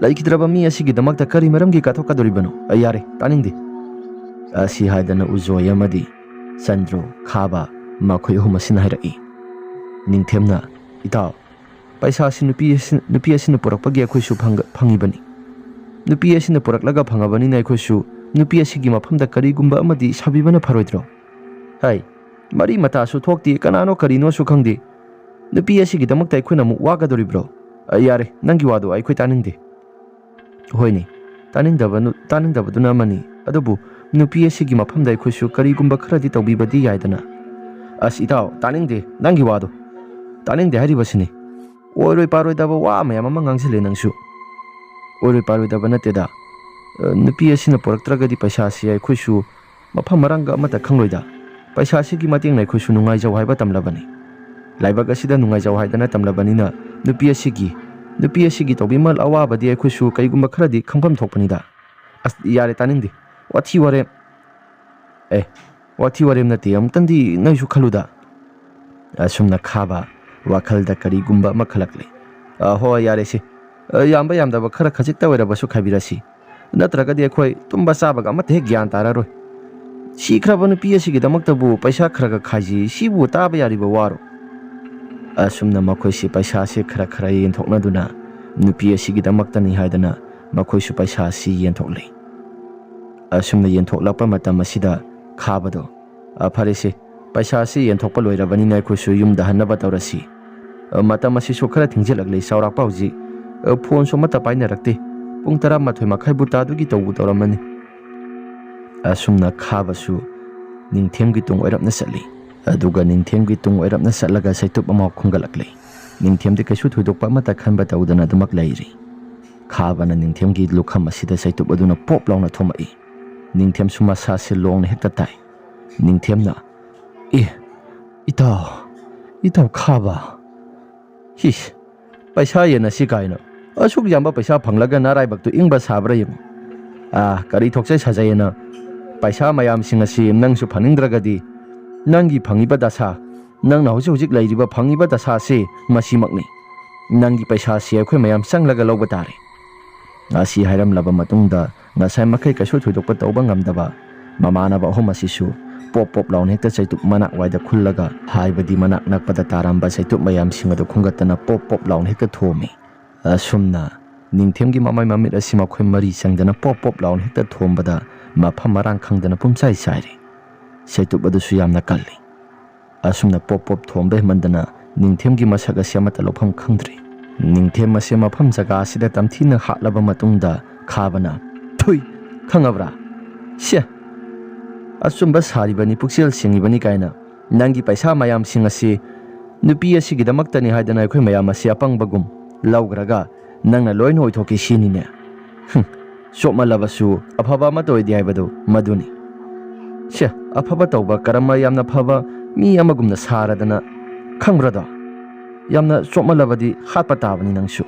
ꯂꯩꯈꯤꯗ꯭ꯔꯕ ꯃꯤ ꯑꯁꯤꯒꯤꯗꯃꯛꯇ ꯀꯔꯤ ꯃꯔꯝꯒꯤ ꯀꯠꯊꯣꯛꯀꯗꯣꯔꯤꯕꯅꯣ? ꯌꯥꯔꯦ, ꯇꯥꯅꯤꯡꯗꯦ꯫ ꯑꯁꯤ ꯍꯥꯏꯗꯅ ꯎꯖꯣꯏ ꯑꯃꯗꯤ ꯆꯟꯗ꯭ꯔꯨ, ꯈꯥꯕ ꯃꯈꯣꯏ ꯑꯍꯨꯝ ꯑꯁꯤꯅ ꯍꯥꯏꯔꯛꯏ, ꯅꯤꯡꯊꯦꯝꯅ, ꯏꯇꯥꯎ, ꯄꯩꯁꯥꯁꯤ ꯅꯨꯄꯤ ꯑꯁꯤꯅ ꯄꯨꯔꯛꯄꯒꯤ ꯑꯩꯈꯣꯏꯁꯨ ꯐꯪꯉꯤꯕꯅꯤ꯫ ꯅꯨꯄꯤ ꯑꯁꯤꯅ ꯄꯨꯔꯛꯂꯒ ꯐꯪꯉꯕꯅꯤꯅ ꯑꯩꯈꯣꯏꯁꯨ ꯅꯨꯄꯤ ꯑꯁꯤꯒꯤ ꯃꯐꯝꯗ ꯀꯔꯤꯒꯨꯝꯕ ꯑꯃꯗꯤ ꯁꯥꯕꯤꯕꯅ ꯐꯔꯣꯏꯗ꯭ꯔꯣ? ꯃꯔꯤ ꯃꯇꯥꯁꯨ ꯊꯣꯛꯇꯦ, ꯀꯅꯥꯅꯣ ꯀꯔꯤꯅꯣꯁꯨ ꯈꯪꯗꯦ꯫ ꯅꯨꯄꯤ ꯑꯁꯤꯒꯤꯗꯃꯛꯇ ꯑꯩꯈꯣꯏꯅ ꯑꯃꯨꯛ ꯋꯥꯒꯗꯣꯔꯤꯕ꯭ꯔꯣ? ꯌꯥꯔꯦ, ꯅꯪꯒꯤ ꯋꯥꯗꯣ ꯑꯩꯈꯣꯏ ꯇꯥꯅꯤꯡꯗꯦ꯫ ꯍꯣꯏꯅꯦ, ꯇꯥꯅꯤꯡꯗꯕꯗꯨꯅ ꯑꯃꯅꯤ, ꯑꯗꯨꯕꯨ ꯅꯨꯄꯤ ꯑꯁꯤꯒꯤ ꯃꯐꯝꯗ ꯑꯩꯈꯣꯏꯁꯨ ꯀꯔꯤꯒꯨꯝꯕ ꯈꯔꯗꯤ ꯇꯧꯕꯤꯕꯗꯤ ꯌꯥꯏꯗꯅ꯫ ꯑꯁ ꯏꯇꯥꯎ, ꯇꯥꯅꯤꯡꯗꯦ ꯅꯪꯒꯤ ꯋꯥꯗꯣ, ꯇꯥꯅꯤꯡꯗꯦ ꯍꯥꯏꯔꯤꯕꯁꯤꯅꯤ꯫ ꯑꯣꯏꯔꯣꯏ ꯄꯥꯔꯣꯏꯗꯕ ꯋꯥ ꯃꯌꯥꯝ ꯑꯃ ꯉꯥꯡꯁꯤꯜꯂꯦ ꯅꯪꯁꯨ꯫ ꯑꯣꯏꯔꯣꯏ ꯄꯥꯔꯣꯏꯗꯕ ꯅꯠꯇꯦꯗ, ꯅꯨꯄꯤ ꯑꯁꯤꯅ ꯄꯨꯔꯛꯇ꯭ꯔꯒꯗꯤ ꯄꯩꯁꯥꯁꯤ ꯑꯩꯈꯣꯏꯁꯨ ꯃꯐꯝ ꯃꯔꯥꯡꯒ ꯑꯃꯠꯇ ꯈꯪꯂꯣꯏꯗ꯫ ꯄꯩꯁꯥꯁꯤꯒꯤ ꯃꯇꯦꯡꯅ ꯑꯩꯈꯣꯏꯁꯨ ꯅꯨꯡꯉꯥꯏꯖꯧ ꯍꯥꯏꯕ ꯇꯝꯂꯕꯅꯤ꯫ ꯂꯥꯏꯕꯛ ꯑꯁꯤꯗ ꯅꯨꯡꯉꯥꯏꯖꯧ ꯍꯥꯏꯗꯅ ꯇꯝꯂꯕꯅꯤꯅ ꯅꯨꯄꯤ ꯑꯁꯤꯒꯤ ꯇꯧꯕꯤꯃꯜ ꯑꯋꯥꯕꯗꯤ ꯑꯩꯈꯣꯏꯁꯨ ꯀꯩꯒꯨꯝꯕ ꯈꯔꯗꯤ ꯈꯪꯐꯝ ꯊꯣꯛꯄꯅꯤꯗ꯫ ꯑꯁ ꯌꯥꯔꯦ, ꯇꯥꯅꯤꯡꯗꯦ ꯋꯥꯊꯤ ꯋꯥꯔꯦꯝ꯫ ꯋꯥꯊꯤ ꯋꯥꯔꯦꯝ ꯅꯠꯇꯦ, ꯑꯃꯨꯛꯇꯪꯗꯤ ꯅꯪꯁꯨ ꯈꯜꯂꯨꯗ꯫ ꯑꯁꯨꯝꯅ ꯈꯥꯕ ꯋꯥꯈꯜꯗ ꯀꯔꯤꯒꯨꯝꯕ ꯑꯃ ꯈꯜꯂꯛꯂꯦ꯫ ꯍꯣꯏ ꯌꯥꯔꯦꯁꯦ, ꯌꯥꯝꯕ ꯌꯥꯝꯗꯕ ꯈꯔ ꯈꯖꯤꯛꯇ ꯑꯣꯏꯔꯕꯁꯨ ꯈꯥꯏꯕꯤꯔꯁꯤ, ꯅꯠꯇ꯭ꯔꯒꯗꯤ ꯑꯩꯈꯣꯏ ꯇꯨꯝꯕ ꯆꯥꯕꯒ ꯑꯃꯠꯇ ꯍꯦꯛ ꯒ꯭ꯌꯥꯟ ꯇꯥꯔꯔꯣꯏ꯫ ꯁꯤꯈ꯭ꯔꯕ ꯅꯨꯄꯤ ꯑꯁꯤꯒꯤꯗꯃꯛꯇꯕꯨ ꯄꯩꯁꯥ ꯈꯔ ꯈꯥꯏꯖꯤ, ꯁꯤꯕꯨ ꯇꯥꯕ ꯌꯥꯔꯤꯕ ꯋꯥꯔꯣ? ꯑꯁꯨꯝꯅ ꯃꯈꯣꯏꯁꯤ ꯄꯩꯁꯥꯁꯤ ꯈꯔ ꯌꯦꯟꯊꯣꯛꯅꯗꯨꯅ ꯅꯨꯄꯤ ꯑꯁꯤꯒꯤꯗꯃꯛꯇꯅꯤ ꯍꯥꯏꯗꯅ ꯃꯈꯣꯏꯁꯨ ꯄꯩꯁꯥ ꯑꯁꯤ ꯌꯦꯟꯊꯣꯛꯂꯤ꯫ ꯑꯁꯨꯝꯅ ꯌꯦꯟꯊꯣꯛꯂꯛꯄ ꯃꯇꯝ ꯑꯁꯤꯗ ꯈꯥꯕꯗꯣ, ꯐꯔꯦꯁꯦ, ꯄꯩꯁꯥ ꯑꯁꯤ ꯌꯦꯟꯊꯣꯛꯄ ꯂꯣꯏꯔꯕꯅꯤꯅ ꯑꯩꯈꯣꯏꯁꯨ ꯌꯨꯝꯗ ꯍꯟꯅꯕ ꯇꯧꯔꯁꯤ꯫ ꯃꯇꯝ ꯑꯁꯤꯁꯨ ꯈꯔ ꯊꯦꯡꯖꯤꯜꯂꯛꯂꯤ, ꯆꯥꯎꯔꯥꯛꯄ ꯍꯧꯖꯤꯛ ꯐꯣꯟꯁꯨ ꯑꯃꯠꯇ ꯄꯥꯏꯅꯔꯛꯇꯦ꯫ ꯄꯨꯡ 11:30 ꯇꯥꯗꯨꯒꯤ ꯇꯧꯔꯝꯃꯅꯤ꯫ ꯑꯁꯨꯝꯅ ꯈꯥꯕꯁꯨ ꯅꯤꯡꯊꯦꯝꯒꯤ ꯇꯨꯡ ꯑꯣꯏꯔꯞꯅ ꯆꯠꯂꯤ꯫ ꯑꯗꯨꯒ ꯅꯤꯡꯊꯦꯝꯒꯤ ꯇꯨꯡ ꯑꯣꯏꯔꯞꯅ ꯆꯠꯂꯒ ꯁꯩꯇꯨꯞ ꯑꯃ ꯈꯨꯡꯒꯠꯂꯛꯂꯤ꯫ ꯅꯤꯡꯊꯦꯝꯗꯤ ꯀꯩꯁꯨ ꯊꯣꯏꯗꯣꯛꯄ ꯑꯃꯠꯇ ꯈꯟꯕ ꯇꯧꯗꯅ ꯑꯗꯨꯃꯛ ꯂꯩꯔꯤ꯫ ꯈꯥꯕꯅ ꯅꯤꯡꯊꯦꯝꯒꯤ ꯂꯨꯈꯝ ꯑꯁꯤꯗ ꯁꯩꯇꯨꯞ ꯑꯗꯨꯅ ꯄꯣꯞ ꯂꯥꯎꯅ ꯊꯣꯝꯃꯛꯏ꯫ ꯅꯤꯡꯊꯦꯝꯁꯨ ꯃꯁꯥꯁꯤ ꯂꯣꯡꯅ ꯍꯦꯛꯇ ꯇꯥꯏ꯫ ꯅꯤꯡꯊꯦꯝꯅ, ꯏꯇꯥꯎ ꯈꯥꯕ, ꯄꯩꯁꯥ ꯌꯦꯟꯅꯁꯤ ꯀꯥꯏꯅ ꯑꯁꯨꯛ ꯌꯥꯝꯕ ꯄꯩꯁꯥ ꯐꯪꯂꯒ ꯅꯔꯥꯏꯕꯛꯇꯨ ꯏꯪꯕ ꯁꯥꯕ꯭ꯔꯥ ꯌꯦꯡꯉꯨ꯫ ꯀꯔꯤ ꯊꯣꯛꯆꯩ ꯁꯥꯖꯩꯌꯦꯅ ꯄꯩꯁꯥ ꯃꯌꯥꯝꯁꯤꯡ ꯑꯁꯤ ꯅꯪꯁꯨ ꯐꯅꯤꯡꯗ꯭ꯔꯒꯗꯤ ꯅꯪꯒꯤ ꯐꯪꯉꯤꯕ ꯗꯁꯥ, ꯅꯪꯅ ꯍꯧꯖꯤꯛ ꯂꯩꯔꯤꯕ ꯐꯪꯉꯤꯕ ꯗꯁꯥꯁꯤ ꯃꯁꯤꯃꯛꯅꯤ꯫ ꯅꯪꯒꯤ ꯄꯩꯁꯥꯁꯤ ꯑꯩꯈꯣꯏ ꯃꯌꯥꯝ ꯆꯪꯂꯒ ꯂꯧꯕ ꯇꯥꯔꯦ꯫ ꯑꯁꯤ ꯍꯥꯏꯔꯝꯂꯕ ꯃꯇꯨꯡꯗ ꯉꯁꯥꯏ ꯃꯈꯩ ꯀꯩꯁꯨ ꯊꯣꯏꯗꯣꯛꯄ ꯇꯧꯕ ꯉꯝꯗꯕ ꯃꯃꯥꯟꯅꯕ ꯑꯍꯨꯝ ꯑꯁꯤꯁꯨ ꯄꯣꯞ ꯂꯥꯎꯅ ꯍꯦꯛꯇ ꯆꯩꯇꯨꯞ ꯃꯅꯥꯛ ꯋꯥꯏꯗ ꯈꯨꯜꯂꯒ, ꯍꯥꯏꯕꯗꯤ ꯃꯅꯥꯛ ꯅꯛꯄꯗ ꯇꯥꯔꯝꯕ ꯆꯩꯇꯨꯞ ꯃꯌꯥꯝꯁꯤꯡ ꯑꯗꯨ ꯈꯨꯡꯒꯠꯇꯅ ꯄꯣꯞ ꯂꯥꯎꯅ ꯍꯦꯛꯇ ꯊꯣꯝꯃꯤ꯫ ꯑꯁꯨꯝꯅ ꯅꯤꯡꯊꯦꯝꯒꯤ ꯃꯃꯥꯏ ꯃꯃꯤꯠ ꯑꯁꯤ ꯃꯈꯣꯏ ꯃꯔꯤ ꯆꯪꯗꯅ ꯄꯣꯞ ꯂꯥꯎꯅ ꯍꯦꯛꯇ ꯊꯣꯝꯕꯗ ꯃꯐꯝ ꯃꯔꯥꯡ ꯈꯪꯗꯅ ꯄꯨꯝꯆꯥꯏ ꯆꯥꯏꯔꯤ꯫ ꯆꯩꯇꯨꯞ ꯑꯗꯨꯁꯨ ꯌꯥꯝꯅ ꯀꯜꯂꯤ꯫ ꯑꯁꯨꯝꯅ ꯄꯣꯞ ꯊꯣꯝꯕ ꯍꯦꯟꯃꯟꯗꯅ ꯅꯤꯡꯊꯦꯝꯒꯤ ꯃꯁꯛ ꯑꯁꯤ ꯑꯃꯠꯇ ꯂꯧꯐꯝ ꯈꯪꯗ꯭ꯔꯤ꯫ ꯅꯤꯡꯊꯦꯝ ꯑꯁꯤ ꯃꯐꯝ ꯖꯒꯥ ꯑꯁꯤꯗ ꯇꯝꯊꯤꯅ ꯍꯥꯠꯂꯕ ꯃꯇꯨꯡꯗ ꯈꯥꯕꯅ, ꯈꯪꯉꯕ꯭ꯔꯥ? ꯑꯆꯨꯝꯕ ꯁꯥꯔꯤꯕꯅꯤ, ꯄꯨꯛꯆꯦꯜ ꯁꯦꯡꯉꯤꯕꯅꯤ ꯀꯥꯏꯅ ꯅꯪꯒꯤ ꯄꯩꯁꯥ ꯃꯌꯥꯝꯁꯤꯡ ꯑꯁꯤ ꯅꯨꯄꯤ ꯑꯁꯤꯒꯤꯗꯃꯛꯇꯅꯤ ꯍꯥꯏꯗꯅ ꯑꯩꯈꯣꯏ ꯃꯌꯥꯝ ꯑꯁꯤ ꯑꯄꯪꯕꯒꯨꯝ ꯂꯧꯈ꯭ꯔꯒ ꯅꯪꯅ ꯂꯣꯏꯅ ꯑꯣꯏꯊꯣꯛꯈꯤ ꯁꯤꯅꯤꯅꯦ꯫ ꯆꯣꯞꯃꯜꯂꯕꯁꯨ ꯑꯐꯕ ꯑꯃꯠꯇ ꯑꯣꯏꯗꯦ ꯍꯥꯏꯕꯗꯨ ꯃꯗꯨꯅꯤ꯫ ꯑꯐꯕ ꯇꯧꯕ ꯀꯔꯝꯕ ꯌꯥꯝꯅ ꯐꯕ ꯃꯤ ꯑꯃꯒꯨꯝꯅ ꯁꯥꯔꯗꯅ ꯈꯪꯕ꯭ꯔꯗꯣ? ꯌꯥꯝꯅ ꯆꯣꯞꯃꯜꯂꯕꯗꯤ ꯍꯥꯠꯄ ꯇꯥꯕꯅꯤ ꯅꯪꯁꯨ꯫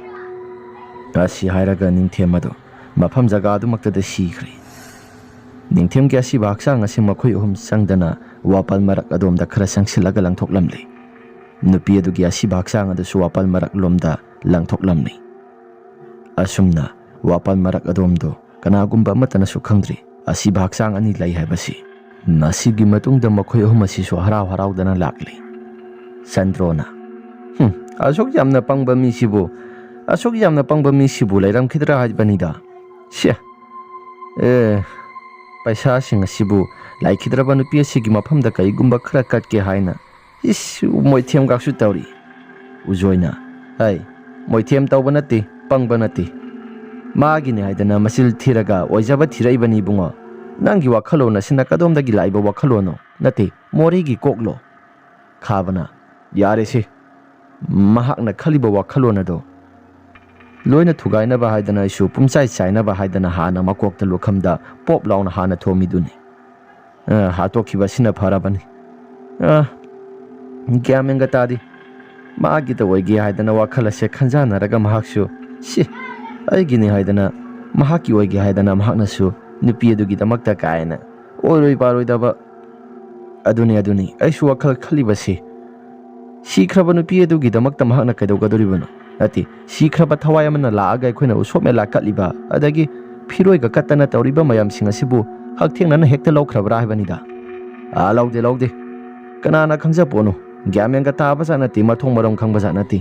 ꯑꯁꯤ ꯍꯥꯏꯔꯒ ꯅꯤꯡꯊꯦꯝ ꯑꯗꯨ ꯃꯐꯝ ꯖꯒꯥ ꯑꯗꯨꯃꯛꯇꯗ ꯁꯤꯈ꯭ꯔꯦ꯫ ꯅꯤꯡꯊꯦꯝꯒꯤ ꯑꯁꯤꯕ ꯍꯛꯆꯥꯡ ꯑꯁꯤ ꯃꯈꯣꯏ ꯑꯍꯨꯝ ꯆꯪꯗꯅ ꯋꯥꯄꯜ ꯃꯔꯛ ꯑꯗꯣꯝꯗ ꯈꯔ ꯆꯪꯁꯤꯜꯂꯒ ꯂꯪꯊꯣꯛꯂꯝꯂꯤ꯫ ꯅꯨꯄꯤ ꯑꯗꯨꯒꯤ ꯑꯁꯤꯕ ꯍꯛꯆꯥꯡ ꯑꯗꯨꯁꯨ ꯋꯥꯄꯜ ꯃꯔꯛ ꯂꯣꯝꯗ ꯂꯪꯊꯣꯛꯂꯝꯂꯤ꯫ ꯑꯁꯨꯝꯅ ꯋꯥꯄꯜ ꯃꯔꯛ ꯑꯗꯣꯝꯗꯣ ꯀꯅꯥꯒꯨꯝꯕ ꯑꯃꯠꯇꯅꯁꯨ ꯈꯪꯗ꯭ꯔꯤ ꯑꯁꯤꯕ ꯍꯛꯆꯥꯡ ꯑꯅꯤ ꯂꯩ ꯍꯥꯏꯕꯁꯤ꯫ ꯃꯁꯤꯒꯤ ꯃꯇꯨꯡꯗ ꯃꯈꯣꯏ ꯑꯍꯨꯝ ꯑꯁꯤꯁꯨ ꯍꯔꯥꯎꯗꯅ ꯂꯥꯛꯂꯤ꯫ ꯆꯟꯗ꯭ꯔꯣꯅ, ꯑꯁꯨꯛ ꯌꯥꯝꯅ ꯄꯪꯕ ꯃꯤꯁꯤꯕꯨ ꯂꯩꯔꯝꯈꯤꯗ꯭ꯔꯥ ꯍꯥꯏꯕꯅꯤꯗ꯫ ꯄꯩꯁꯥꯁꯤꯡ ꯑꯁꯤꯕꯨ ꯂꯩꯈꯤꯗ꯭ꯔꯕ ꯅꯨꯄꯤ ꯑꯁꯤꯒꯤ ꯃꯐꯝꯗ ꯀꯔꯤꯒꯨꯝꯕ ꯈꯔ ꯀꯠꯀꯦ ꯍꯥꯏꯅ ꯃꯣꯏꯊꯦꯝꯒꯁꯨ ꯇꯧꯔꯤ꯫ ꯎꯖꯣꯏꯅ, ꯃꯣꯏꯊꯦꯝ ꯇꯧꯕ ꯅꯠꯇꯦ, ꯄꯪꯕ ꯅꯠꯇꯦ, ꯃꯥꯒꯤꯅꯤ ꯍꯥꯏꯗꯅ ꯃꯆꯤꯜ ꯊꯤꯔꯒ ꯑꯣꯏꯖꯕ ꯊꯤꯔꯛꯏꯕꯅꯤ ꯏꯕꯨꯡꯉꯣ꯫ ꯅꯪꯒꯤ ꯋꯥꯈꯜꯂꯣꯟ ꯑꯁꯤꯅ ꯀꯗꯣꯝꯗꯒꯤ ꯂꯥꯛꯏꯕ ꯋꯥꯈꯜꯂꯣꯟꯅꯣ? ꯅꯠꯇꯦ, ꯃꯣꯔꯦꯒꯤ ꯀꯣꯛꯂꯣ? ꯈꯥꯕꯅ, ꯌꯥꯔꯦꯁꯦ, ꯃꯍꯥꯛꯅ ꯈꯜꯂꯤꯕ ꯋꯥꯈꯜꯂꯣꯟ ꯑꯗꯣ ꯂꯣꯏꯅ ꯊꯨꯒꯥꯏꯅꯕ ꯍꯥꯏꯗꯅ ꯑꯩꯁꯨ ꯄꯨꯝꯆꯥꯏ ꯆꯥꯏꯅꯕ ꯍꯥꯏꯗꯅ ꯍꯥꯟꯅ ꯃꯀꯣꯛꯇ ꯂꯨꯈꯝꯗ ꯄꯣꯞ ꯂꯥꯎꯅ ꯍꯥꯟꯅ ꯊꯣꯝꯃꯤꯗꯨꯅꯤ꯫ ꯍꯥꯠꯇꯣꯛꯈꯤꯕꯁꯤꯅ ꯐꯔꯕꯅꯤ꯫ ꯒ꯭ꯌꯥꯟ ꯃꯦꯟꯒ ꯇꯥꯗꯦ꯫ ꯃꯥꯒꯤꯗ ꯑꯣꯏꯒꯦ ꯍꯥꯏꯗꯅ ꯋꯥꯈꯜ ꯑꯁꯦ ꯈꯟꯖꯥꯟꯅꯔꯒ ꯃꯍꯥꯛꯁꯨ ꯑꯩꯒꯤꯅꯤ ꯍꯥꯏꯗꯅ, ꯃꯍꯥꯛꯀꯤ ꯑꯣꯏꯒꯦ ꯍꯥꯏꯗꯅ ꯃꯍꯥꯛꯅꯁꯨ ꯅꯨꯄꯤ ꯑꯗꯨꯒꯤꯗꯃꯛꯇ ꯀꯥꯏꯅ ꯑꯣꯏꯔꯣꯏ ꯄꯥꯔꯣꯏꯗꯕ꯫ ꯑꯗꯨꯅꯤ ꯑꯩꯁꯨ ꯋꯥꯈꯜ ꯈꯜꯂꯤꯕꯁꯤ, ꯁꯤꯈ꯭ꯔꯕ ꯅꯨꯄꯤ ꯑꯗꯨꯒꯤꯗꯃꯛꯇ ꯃꯍꯥꯛꯅ ꯀꯩꯗꯧꯒꯗꯣꯔꯤꯕꯅꯣ? ꯅꯠꯇꯦ, ꯁꯤꯈ꯭ꯔꯕ ꯊꯋꯥꯏ ꯑꯃꯅ ꯂꯥꯛꯑꯒ ꯑꯩꯈꯣꯏꯅ ꯎꯁꯣꯞ ꯃꯦꯂꯥ ꯀꯠꯂꯤꯕ ꯑꯗꯒꯤ ꯐꯤꯔꯣꯏꯒ ꯀꯠꯇꯅ ꯇꯧꯔꯤꯕ ꯃꯌꯥꯝꯁꯤꯡ ꯑꯁꯤꯕꯨ ꯍꯛꯊꯦꯡꯅꯅ ꯍꯦꯛꯇ ꯂꯧꯈ꯭ꯔꯕ꯭ꯔꯥ ꯍꯥꯏꯕꯅꯤꯗ꯫ ꯂꯧꯗꯦ, ꯀꯅꯥꯅ ꯈꯪꯖꯄꯣꯠꯅꯣ? ꯒ꯭ꯌꯥꯟ ꯃꯦꯟꯒ ꯇꯥꯕꯖꯥꯠ ꯅꯠꯇꯦ, ꯃꯊꯣꯡ ꯃꯔꯝ ꯈꯪꯕꯖꯥꯠ ꯅꯠꯇꯦ꯫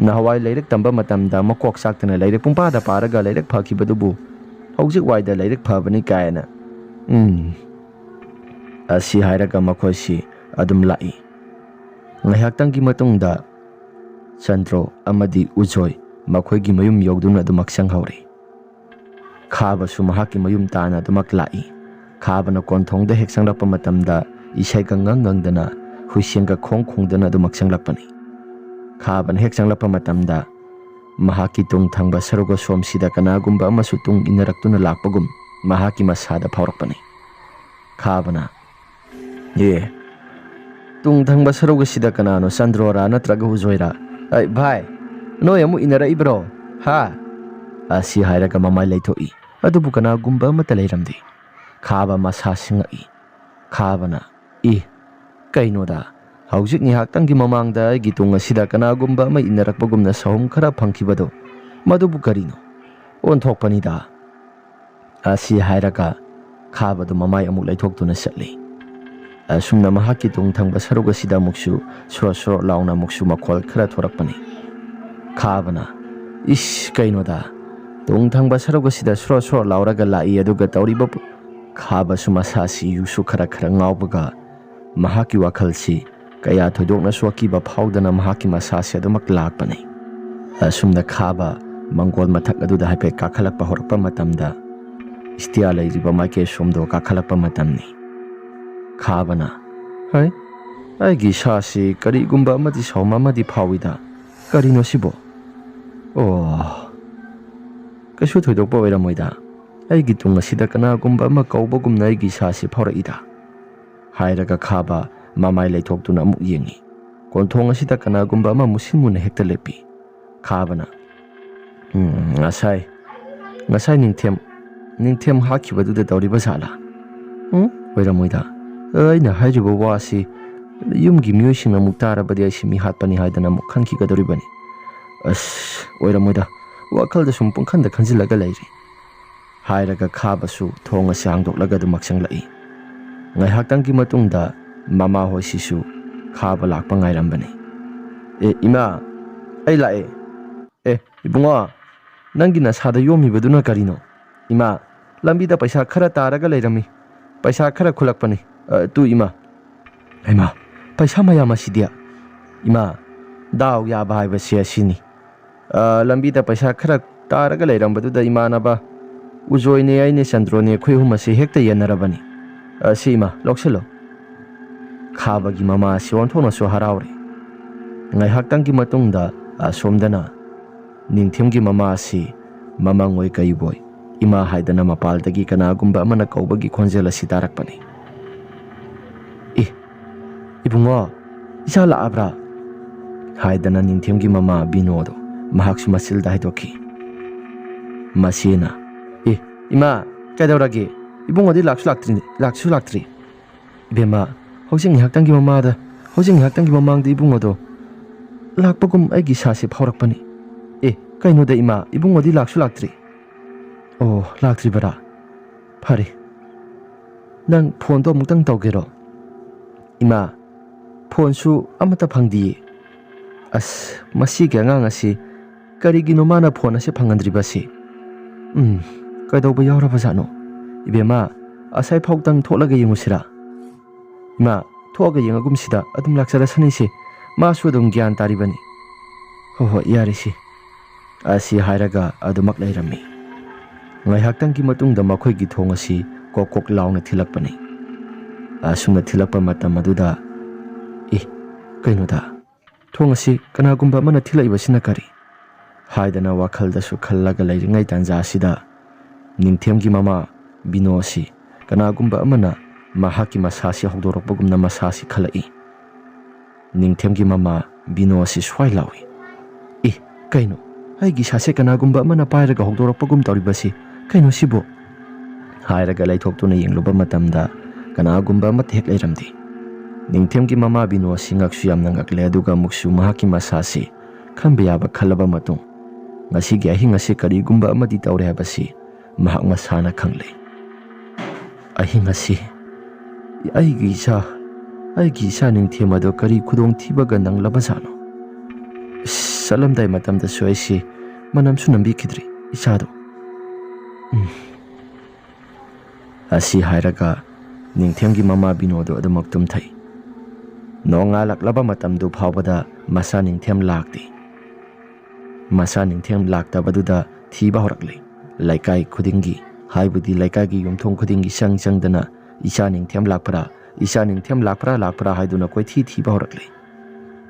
ꯅꯍꯥꯟꯋꯥꯏ ꯂꯥꯏꯔꯤꯛ ꯇꯝꯕ ꯃꯇꯝꯗ ꯃꯀꯣꯛ ꯆꯥꯛꯇꯅ ꯂꯥꯏꯔꯤꯛ ꯄꯨꯡꯄꯥꯗ ꯄꯥꯔꯒ ꯂꯥꯏꯔꯤꯛ ꯐꯈꯤꯕꯗꯨꯕꯨ ꯍꯧꯖꯤꯛ ꯋꯥꯏꯗ ꯂꯥꯏꯔꯤꯛ ꯐꯕꯅꯤ ꯀꯥꯏꯅ꯫ ꯑꯁꯤ ꯍꯥꯏꯔꯒ ꯃꯈꯣꯏꯁꯤ ꯑꯗꯨꯝ ꯂꯥꯛꯏ꯫ ꯉꯥꯏꯍꯥꯛꯇꯪꯒꯤ ꯃꯇꯨꯡꯗ Chandro amadi Ujoi makhoi mayum yauduna adumak sanghauri. Khaba su mahaki mayum tana adumak lai. Khaba na konthongda hek sanglakpa matamda isai ka nganggangdana huisiang ka khongdana adumak sanglakpani. Khaba na hek sanglakpa matamda mahaki tung thangba saruga somsida kanagumba amasu tung inaraktuna lakpagum mahaki masada phaurakpani. Khaba na tung thangba saruga sida kanano Chandro ra natraga Ujoi ra. Ai bhai noi amu inara ibro ha asi hairaga mamai leithoi adubu kanagumba amata leiramdi. Khaba masa singai. Khaba na kainoda haujik ni haktangi mamangda aigi tung asida kanagumba ama inarakpagumna sahum khara phangkhibado madubu karino onthokpanida. Asi hairaga khaba du mamai amuk leithoktuna satli. Asumna mahaki tung thangba saruga sida muksu suro launa muksu makhol khara thorakpani. Khaba na kainoda tung thangba saruga sida suro lauraga lai aduga tauriba Khaba su masasi yusu khara ngaubaga mahaki wakhalsi kaya thodokna suakiba phaudana mahaki masasi adumak lakpani. Asumna khaba mangol mathak aduda haipe kakhalakpa horakpa matamda istia leiriba maike somdo kakhalakpa matamni. Khaba na aigi sasi karigumba amadi sawma amadi phawida karino sibo kasu thodokpa oiramoida. Aigi tung asida kanagumba ama kaubagumna aigi sasi phaurakida hairaga khaba mamai leithoktuna amuk yengi. Konthong asida kanagumba ama musimuna hekta lepi. Khaba na ngasai ningthem hakhibaduda tauriba sala oiramoida. Aina hairiba wasi yumgi miyosing amuk tarabadi aisi mi hatpani haidana amuk khankhikadoribani. Oiramoida wakhalda sum pungkhanda khanjilaga leiri. Hairaga khaba su thong asi hangdoklaga adumak sanglai. Ngaihaktangi matungda mama hoi sisu khaba lakpa ngairambani. Ima ai lae. Ibungo nangi nasada yomibaduna karino. Ima lambida paisa khara taraga leirami. Paisa khara khulakpani. Tu ima paisa mayam asidia. Ima daw yaba haibasi asini. Lambida paisa khara taraga leirambaduda imanaba Ujoi ne aine Chandro ne khoi hum asi hekta yanarabani. Sima lokselo. Khaba gi mama si onthona so harauri. Ngaihaktangi matungda asomdana ningthem gi mama si mamangoi kaiboi ima haidana mapaldagi kanagumba amana kaubagi khonjel asi tarakpani. Ibungo isa laabra haidana ningthem gi mama Binodo mahaksu masilda haidoki. Masina Ima kaidaurage ibungodi laksu laktri. Ibema hojing ngihaktangi mamada hojing ngihaktangi mamangda ibungodo lakpagum aigi sasi phaurakpani. Kainoda ima ibungodi laksu laktri. Laktri bara. Phari. Nang phone to amutang tawgero. Ima phone su amata phangdi. Masi kya ngang asi karigino mana phone ase phangandribasi. Kaidauba yauraba jano. Ibema asai phautang tholaga yengusira. Ima thoga yengagumsida adum laksara sanise masu adum gyan taribani. Yarisi. Asi hairaga adumak leirami. Ngaihaktangi matungda makhoigi thong asi kok launa thilakpani. Asumna thilakpa matam aduda kainoda thong asi kanagumba mana thilaibasina kari haidana wakhaldasu khallaga leiringai tanja asida ningthem gi mama Bino si kanagumba amana mahaki masasi hogdorokpagumna masasi khalai. Ningthem gi mama Bino si swai lawi. Kaino aigi sase kanagumba amana pairaga hogdorokpagum tauribasi kaino sibo hairaga leithoktuna yengloba matamda kanagumba mathek leiramdi. Ningthem gi mama Bino si ngaksu yamna ngakle aduga muksu mahaki masasi khambe yaba khalaba matung ngasi gi ahinga se karigumba amadi taure habasi mahak masana khangle. Ahinga si aigi sa ningthem ado kari khudong thibaga nanglaba jano. Salamdai matamda suaisi manam sunambi khidri isado. Asi hairaga ningthem gi mama Binodo adumak tumthai. Nonga laklaba matamdu phawbada masa ningthem lakti. ꯃꯁꯥ ꯅꯤꯡꯊꯦꯝ ꯂꯥꯛꯇꯕꯗꯨꯗ ꯊꯤꯕ ꯍꯧꯔꯛꯂꯦ ꯂꯩꯀꯥꯏ ꯈꯨꯗꯤꯡꯒꯤ ꯍꯥꯏꯕꯗꯤ ꯂꯩꯀꯥꯏꯒꯤ ꯌꯨꯝꯊꯣꯡ ꯈꯨꯗꯤꯡꯒꯤ ꯆꯪꯗꯅ ꯏꯆꯥ ꯅꯤꯡꯊꯦꯝ ꯂꯥꯛꯄ꯭ꯔꯥ ꯍꯥꯏꯗꯨꯅ ꯀꯣꯏꯊꯤ ꯊꯤꯕ ꯍꯧꯔꯛꯂꯦ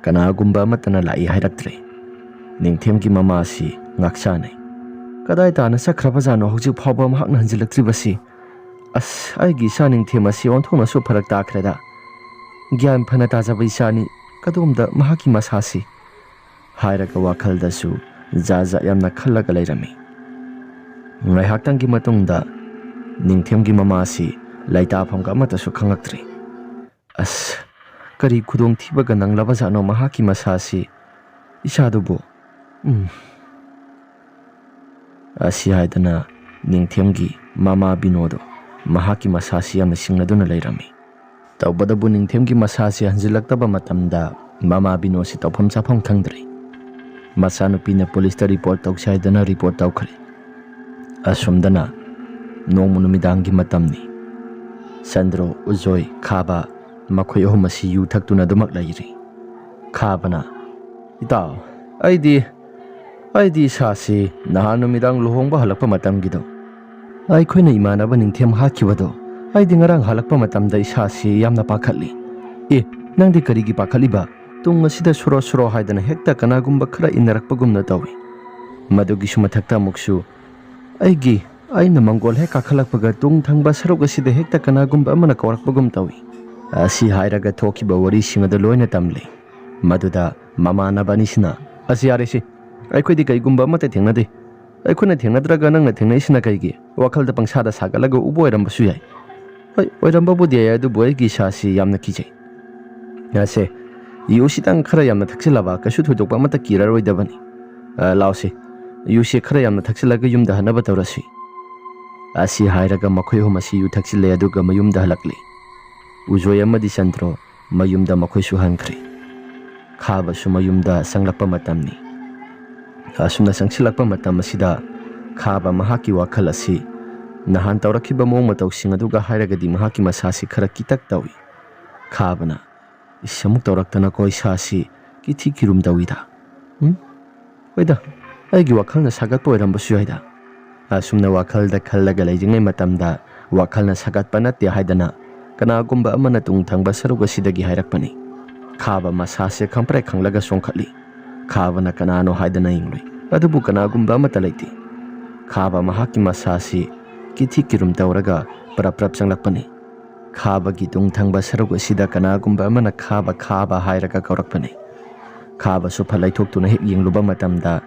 ꯀꯅꯥꯒꯨꯝꯕ ꯑꯃꯠꯇꯅ ꯂꯥꯛꯏ ꯍꯥꯏꯔꯛꯇ꯭ꯔꯦ ꯅꯤꯡꯊꯦꯝꯒꯤ ꯃꯃꯥꯁꯤ ꯉꯥꯛꯆꯥꯅꯩ ꯀꯗꯥꯏ ꯇꯥꯅ ꯆꯠꯈ꯭ꯔꯕꯖꯥꯠꯅꯣ ꯍꯧꯖꯤꯛ ꯐꯥꯎꯕ ꯃꯍꯥꯛꯅ ꯍꯟꯖꯤꯜꯂꯛꯇ꯭ꯔꯤꯕꯁꯤ ꯑꯁ ꯑꯩꯒꯤ ꯏꯆꯥ ꯅꯤꯡꯊꯦꯝ ꯑꯁꯤ ꯑꯣꯟꯊꯣꯛꯅꯁꯨ ꯐꯔꯛ ꯇꯥꯈ꯭ꯔꯦꯗ ꯒ꯭ꯌꯥꯟ ꯐꯅ ꯇꯥꯖꯕ ꯏꯆꯥꯅꯤ ꯀꯗꯣꯝꯗ ꯃꯍꯥꯛꯀꯤ ꯃꯁꯥꯁꯤ ꯍꯥꯏꯔꯒ ꯋꯥꯈꯜꯗꯁꯨ ꯖꯥꯠ ꯌꯥꯝꯅ ꯈꯜꯂꯒ ꯂꯩꯔꯝꯃꯤ ꯉꯥꯏꯍꯥꯛꯇꯪꯒꯤ ꯃꯇꯨꯡꯗ ꯅꯤꯡꯊꯦꯝꯒꯤ ꯃꯃꯥꯁꯤ ꯂꯩꯇꯥꯐꯝꯒ ꯑꯃꯠꯇꯁꯨ ꯈꯪꯂꯛꯇ꯭ꯔꯦ ꯑꯁ ꯀꯔꯤ ꯈꯨꯗꯣꯡꯊꯤꯕꯒ ꯅꯪꯂꯕꯖꯥꯠꯅꯣ ꯃꯍꯥꯛꯀꯤ ꯃꯁꯥꯁꯤ ꯏꯆꯥꯗꯨꯕꯨ ꯑꯁꯤ ꯍꯥꯏꯗꯅ ꯅꯤꯡꯊꯦꯝꯒꯤ ꯃꯃꯥ ꯕꯤꯅꯣꯗꯣ ꯃꯍꯥꯛꯀꯤ ꯃꯁꯥꯁꯤ ꯌꯥꯝꯅ ꯁꯤꯡꯅꯗꯨꯅ ꯂꯩꯔꯝꯃꯤ ꯇꯧꯕꯗꯕꯨ ꯅꯤꯡꯊꯦꯝꯒꯤ ꯃꯁꯥꯁꯤ ꯍꯟꯖꯤꯜꯂꯛꯇꯕ ꯃꯇꯝꯗ ꯃꯃꯥ ꯕꯤꯅꯣꯁꯤ ꯇꯧꯐꯝ ꯆꯥꯐꯝ ꯈꯪꯗ꯭ꯔꯦ ꯃꯆꯥꯅꯨꯄꯤꯅ ꯄꯨꯂꯤꯁꯇ ꯔꯤꯄꯣꯔꯠ ꯇꯧꯁꯤ ꯍꯥꯏꯗꯅ ꯔꯤꯄꯣꯔꯠ ꯇꯧꯈ꯭ꯔꯦ ꯑꯁꯨꯝꯗꯅ ꯅꯣꯡꯃ ꯅꯨꯃꯤꯗꯥꯡꯒꯤ ꯃꯇꯝꯅꯤ ꯆꯟꯗ꯭ꯔꯣ ꯎꯖꯣꯏ ꯈꯥꯕ ꯃꯈꯣꯏ ꯑꯍꯨꯝ ꯑꯁꯤ ꯌꯨ ꯊꯛꯇꯨꯅ ꯑꯗꯨꯃꯛ ꯂꯩꯔꯤ ꯈꯥꯕꯅ ꯏꯇꯥꯎ ꯑꯩꯗꯤ ꯏꯁꯥꯁꯤ ꯅꯍꯥꯟ ꯅꯨꯃꯤꯗꯥꯡ ꯂꯨꯍꯣꯡꯕ ꯍꯜꯂꯛꯄ ꯃꯇꯝꯒꯤꯗꯣ ꯑꯩꯈꯣꯏꯅ ꯏꯃꯥꯟꯅꯕ ꯅꯤꯡꯊꯦꯝ ꯍꯥꯠꯈꯤꯕꯗꯣ ꯑꯩꯗꯤ ꯉꯔꯥꯡ ꯍꯜꯂꯛꯄ ꯃꯇꯝꯗ ꯏꯁꯥꯁꯤ ꯌꯥꯝꯅ ꯄꯥꯈꯠꯂꯤ ꯅꯪꯗꯤ ꯀꯔꯤꯒꯤ ꯄꯥꯈꯠꯂꯤꯕ ꯇꯨꯡ ꯑꯁꯤꯗ ꯁꯨꯔꯣ ꯍꯥꯏꯗꯅ ꯍꯦꯛꯇ ꯀꯅꯥꯒꯨꯝꯕ ꯈꯔ ꯏꯟꯅꯔꯛꯄꯒꯨꯝꯅ ꯇꯧꯏ ꯃꯗꯨꯒꯤꯁꯨ ꯃꯊꯛꯇ ꯑꯃꯨꯛꯁꯨ ꯑꯩꯅ ꯃꯪꯒꯣꯜ ꯍꯦꯛ ꯀꯥꯈꯠꯂꯛꯄꯒ ꯇꯨꯡ ꯊꯪꯕ ꯁꯔꯨꯛ ꯑꯁꯤꯗ ꯍꯦꯛꯇ ꯀꯅꯥꯒꯨꯝꯕ ꯑꯃꯅ ꯀꯧꯔꯛꯄꯒꯨꯝ ꯇꯧꯏ ꯑꯁꯤ ꯍꯥꯏꯔꯒ ꯊꯣꯛꯈꯤꯕ ꯋꯥꯔꯤꯁꯤꯡ ꯑꯗꯨ ꯂꯣꯏꯅ ꯇꯝꯂꯤ ꯃꯗꯨꯗ ꯃꯃꯥꯟꯅꯕ ꯑꯅꯤꯁꯤꯅ ꯑꯁꯤ ꯌꯥꯔꯦꯁꯤ ꯑꯩꯈꯣꯏꯗꯤ ꯀꯩꯒꯨꯝꯕ ꯑꯃꯠꯇ ꯊꯦꯡꯅꯗꯦ ꯑꯩꯈꯣꯏꯅ ꯊꯦꯡꯅꯗ꯭ꯔꯒ ꯅꯪꯅ ꯊꯦꯡꯅꯩꯁꯤꯅ ꯀꯩꯒꯤ ꯋꯥꯈꯜꯗ ꯄꯪꯁꯥꯗ ꯁꯥꯒꯠꯂꯒ ꯎꯕ ꯑꯣꯏꯔꯝꯕꯁꯨ ꯌꯥꯏ ꯍꯣꯏ ꯑꯣꯏꯔꯝꯕꯕꯨꯗꯤ ꯌꯥꯏ ꯑꯗꯨꯕꯨ ꯑꯩꯒꯤ ꯏꯁꯥꯁꯤ ꯌꯥꯝꯅ ꯀꯤꯖꯩ ꯌꯥꯁꯦ ꯌꯨꯁꯤꯇꯪ ꯈꯔ ꯌꯥꯝꯅ ꯊꯛꯆꯤꯜꯂꯕ ꯀꯩꯁꯨ ꯊꯣꯏꯗꯣꯛꯄ ꯑꯃꯠꯇ ꯀꯤꯔꯔꯣꯏꯗꯕꯅꯤ ꯂꯥꯎꯁꯤ ꯌꯨꯁꯤ ꯈꯔ ꯌꯥꯝꯅ ꯊꯛꯆꯤꯜꯂꯒ ꯌꯨꯝꯗ ꯍꯟꯅꯕ ꯇꯧꯔꯁꯤ ꯑꯁꯤ ꯍꯥꯏꯔꯒ ꯃꯈꯣꯏ ꯑꯍꯨꯝ ꯑꯁꯤ ꯌꯨ ꯊꯛꯆꯤꯜꯂꯦ ꯑꯗꯨꯒ ꯃꯌꯨꯝꯗ ꯍꯜꯂꯛꯂꯤ ꯎꯖꯣꯏ ꯑꯃꯗꯤ ꯆꯟꯗ꯭ꯔꯣ ꯃꯌꯨꯝꯗ ꯃꯈꯣꯏꯁꯨ ꯍꯟꯈ꯭ꯔꯦ ꯈꯥꯕꯁꯨ ꯃꯌꯨꯝꯗ ꯆꯪꯂꯛꯄ ꯃꯇꯝꯅꯤ ꯑꯁꯨꯝꯅ ꯆꯪꯁꯤꯜꯂꯛꯄ ꯃꯇꯝ ꯑꯁꯤꯗ ꯈꯥꯕ ꯃꯍꯥꯛꯀꯤ ꯋꯥꯈꯜ ꯑꯁꯤ ꯅꯍꯥꯟ ꯇꯧꯔꯛꯈꯤꯕ ꯃꯑꯣꯡ ꯃꯇꯧꯁꯤꯡ ꯑꯗꯨꯒ ꯍꯥꯏꯔꯒꯗꯤ ꯃꯍꯥꯛꯀꯤ ꯃꯁꯥꯁꯤ ꯈꯔ ꯀꯤꯇꯛ ꯇꯧꯏ ꯈꯥꯕꯅ ꯑꯃꯨꯛ ꯇꯧꯔꯛꯇꯅꯀꯣ ꯏꯁꯥꯁꯤ ꯀꯤꯊꯤ ꯀꯤꯔꯨꯝ ꯇꯧꯏꯗ ꯍꯣꯏꯗ ꯑꯩꯒꯤ ꯋꯥꯈꯜꯅ ꯁꯥꯒꯠꯄ ꯑꯣꯏꯔꯝꯕꯁꯨ ꯌꯥꯏꯗ ꯑꯁꯨꯝꯅ ꯋꯥꯈꯜꯗ ꯈꯜꯂꯒ ꯂꯩꯔꯤꯉꯩ ꯃꯇꯝꯗ ꯋꯥꯈꯜꯅ ꯁꯥꯒꯠꯄ ꯅꯠꯇꯦ ꯍꯥꯏꯗꯅ ꯀꯅꯥꯒꯨꯝꯕ ꯑꯃꯅ ꯇꯨꯡ ꯊꯪꯕ ꯁꯔꯨꯛ ꯑꯁꯤꯗꯒꯤ ꯍꯥꯏꯔꯛꯄꯅꯤ ꯈꯥꯕ ꯃꯁꯥꯁꯦ ꯈꯪꯄ꯭ꯔꯦꯛ ꯈꯪꯂꯒ ꯆꯣꯡꯈꯠꯂꯤ ꯈꯥꯕꯅ ꯀꯅꯥꯅꯣ ꯍꯥꯏꯗꯅ ꯌꯦꯡꯂꯨꯏ ꯑꯗꯨꯕꯨ ꯀꯅꯥꯒꯨꯝꯕ ꯑꯃꯠꯇ ꯂꯩꯇꯦ ꯈꯥꯕ ꯃꯍꯥꯛꯀꯤ ꯃꯁꯥꯁꯤ ꯀꯤꯊꯤ ꯀꯤꯔꯨꯝ ꯇꯧꯔꯒ ꯄ꯭ꯔꯞ ꯆꯪꯂꯛꯄꯅꯤ ꯈꯥꯕꯒꯤ ꯇꯨꯡ ꯊꯪꯕ ꯁꯔꯨꯛ ꯑꯁꯤꯗ ꯀꯅꯥꯒꯨꯝꯕ ꯑꯃꯅ ꯈꯥꯕ ꯍꯥꯏꯔꯒ ꯀꯧꯔꯛꯄꯅꯤ ꯈꯥꯕꯁꯨ ꯐꯠ ꯂꯩꯊꯣꯛꯇꯨꯅ ꯍꯦꯛ ꯌꯦꯡꯂꯨꯕ ꯃꯇꯝꯗ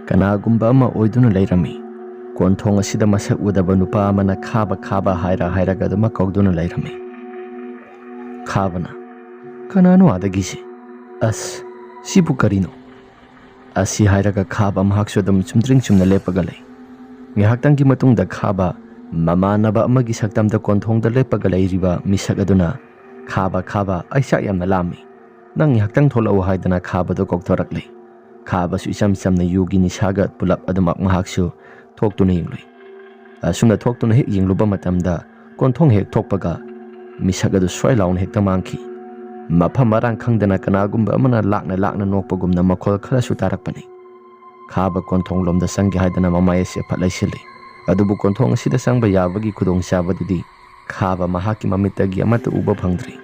ꯀꯅꯥꯒꯨꯝꯕ ꯑꯃ ꯑꯣꯏꯗꯨꯅ ꯂꯩꯔꯝꯃꯤ ꯀꯣꯟꯊꯣꯡ ꯑꯁꯤꯗ ꯃꯁꯛ ꯎꯗꯕ ꯅꯨꯄꯥ ꯑꯃꯅ ꯈꯥꯕ ꯍꯥꯏꯔꯒ ꯑꯗꯨꯃꯛ ꯀꯧꯗꯨꯅ ꯂꯩꯔꯝꯃꯤ ꯈꯥꯕꯅ ꯀꯅꯥꯅꯣ ꯑꯗꯒꯤꯁꯤ ꯑꯁ ꯁꯤꯕꯨ ꯀꯔꯤꯅꯣ ꯑꯁꯤ ꯍꯥꯏꯔꯒ ꯈꯥꯕ ꯃꯍꯥꯛꯁꯨ ꯑꯗꯨꯝ ꯆꯨꯝꯗ꯭ꯔꯤꯡ ꯆꯨꯝꯅ ꯂꯦꯞꯄꯒ ꯂꯩ ꯉꯥꯏꯍꯥꯛꯇꯪꯒꯤ ꯃꯇꯨꯡꯗ ꯈꯥꯕ ꯃꯃꯥꯟꯅꯕ ꯑꯃꯒꯤ ꯁꯛꯇꯝꯗ ꯀꯣꯟꯊꯣꯡꯗ ꯂꯦꯞꯄꯒ ꯂꯩꯔꯤꯕ ꯃꯤꯁꯛ ꯑꯗꯨꯅ ꯈꯥꯕ ꯑꯩ ꯆꯥꯛ ꯌꯥꯝꯅ ꯂꯥꯝꯃꯤ ꯅꯪ ꯉꯥꯏꯍꯥꯛꯇꯪ ꯊꯣꯛꯂꯛꯎ ꯍꯥꯏꯗꯅ ꯈꯥꯕꯗꯣ ꯀꯧꯊꯣꯔꯛꯂꯤ ꯈꯥꯕꯁꯨ ꯏꯆꯝ ꯆꯝꯅ ꯌꯨꯒꯤ ꯅꯤꯁꯥꯒ ꯄꯨꯂꯞ ꯑꯗꯨꯃꯛ ꯃꯍꯥꯛꯁꯨ ꯊꯣꯛꯇꯨꯅ ꯌꯦꯡꯂꯨꯏ ꯑꯁꯨꯝꯅ ꯊꯣꯛꯇꯨꯅ ꯍꯦꯛ ꯌꯦꯡꯂꯨꯕ ꯃꯇꯝꯗ ꯀꯣꯟꯊꯣꯡ ꯍꯦꯛ ꯊꯣꯛꯄꯒ ꯃꯤꯁꯛ ꯑꯗꯨ ꯁ꯭ꯋꯥꯏ ꯂꯥꯎꯅ ꯍꯦꯛꯇ ꯃꯥꯡꯈꯤ ꯃꯐꯝ ꯃꯔꯥꯡ ꯈꯪꯗꯅ ꯀꯅꯥꯒꯨꯝꯕ ꯑꯃꯅ ꯂꯥꯛꯅ ꯅꯣꯛꯄꯒꯨꯝꯅ ꯃꯈꯣꯜ ꯈꯔꯁꯨ ꯇꯥꯔꯛꯄꯅꯤ ꯈꯥꯕ ꯀꯣꯟꯊꯣꯡ ꯂꯣꯝꯗ ꯆꯪꯒꯦ ꯍꯥꯏꯗꯅ ꯃꯃꯥꯏ ꯑꯁꯤ ꯐꯠ ꯂꯩꯁꯤꯜꯂꯤ ꯑꯗꯨꯕꯨ ꯀꯣꯟꯊꯣꯡ ꯑꯁꯤꯗ ꯆꯪꯕ ꯌꯥꯕꯒꯤ ꯈꯨꯗꯣꯡꯆꯥꯕꯗꯨꯗꯤ ꯈꯥꯕ ꯃꯍꯥꯛꯀꯤ ꯃꯃꯤꯠꯇꯒꯤ ꯑꯃꯠꯇ ꯎꯕ ꯐꯪꯗ꯭ꯔꯤ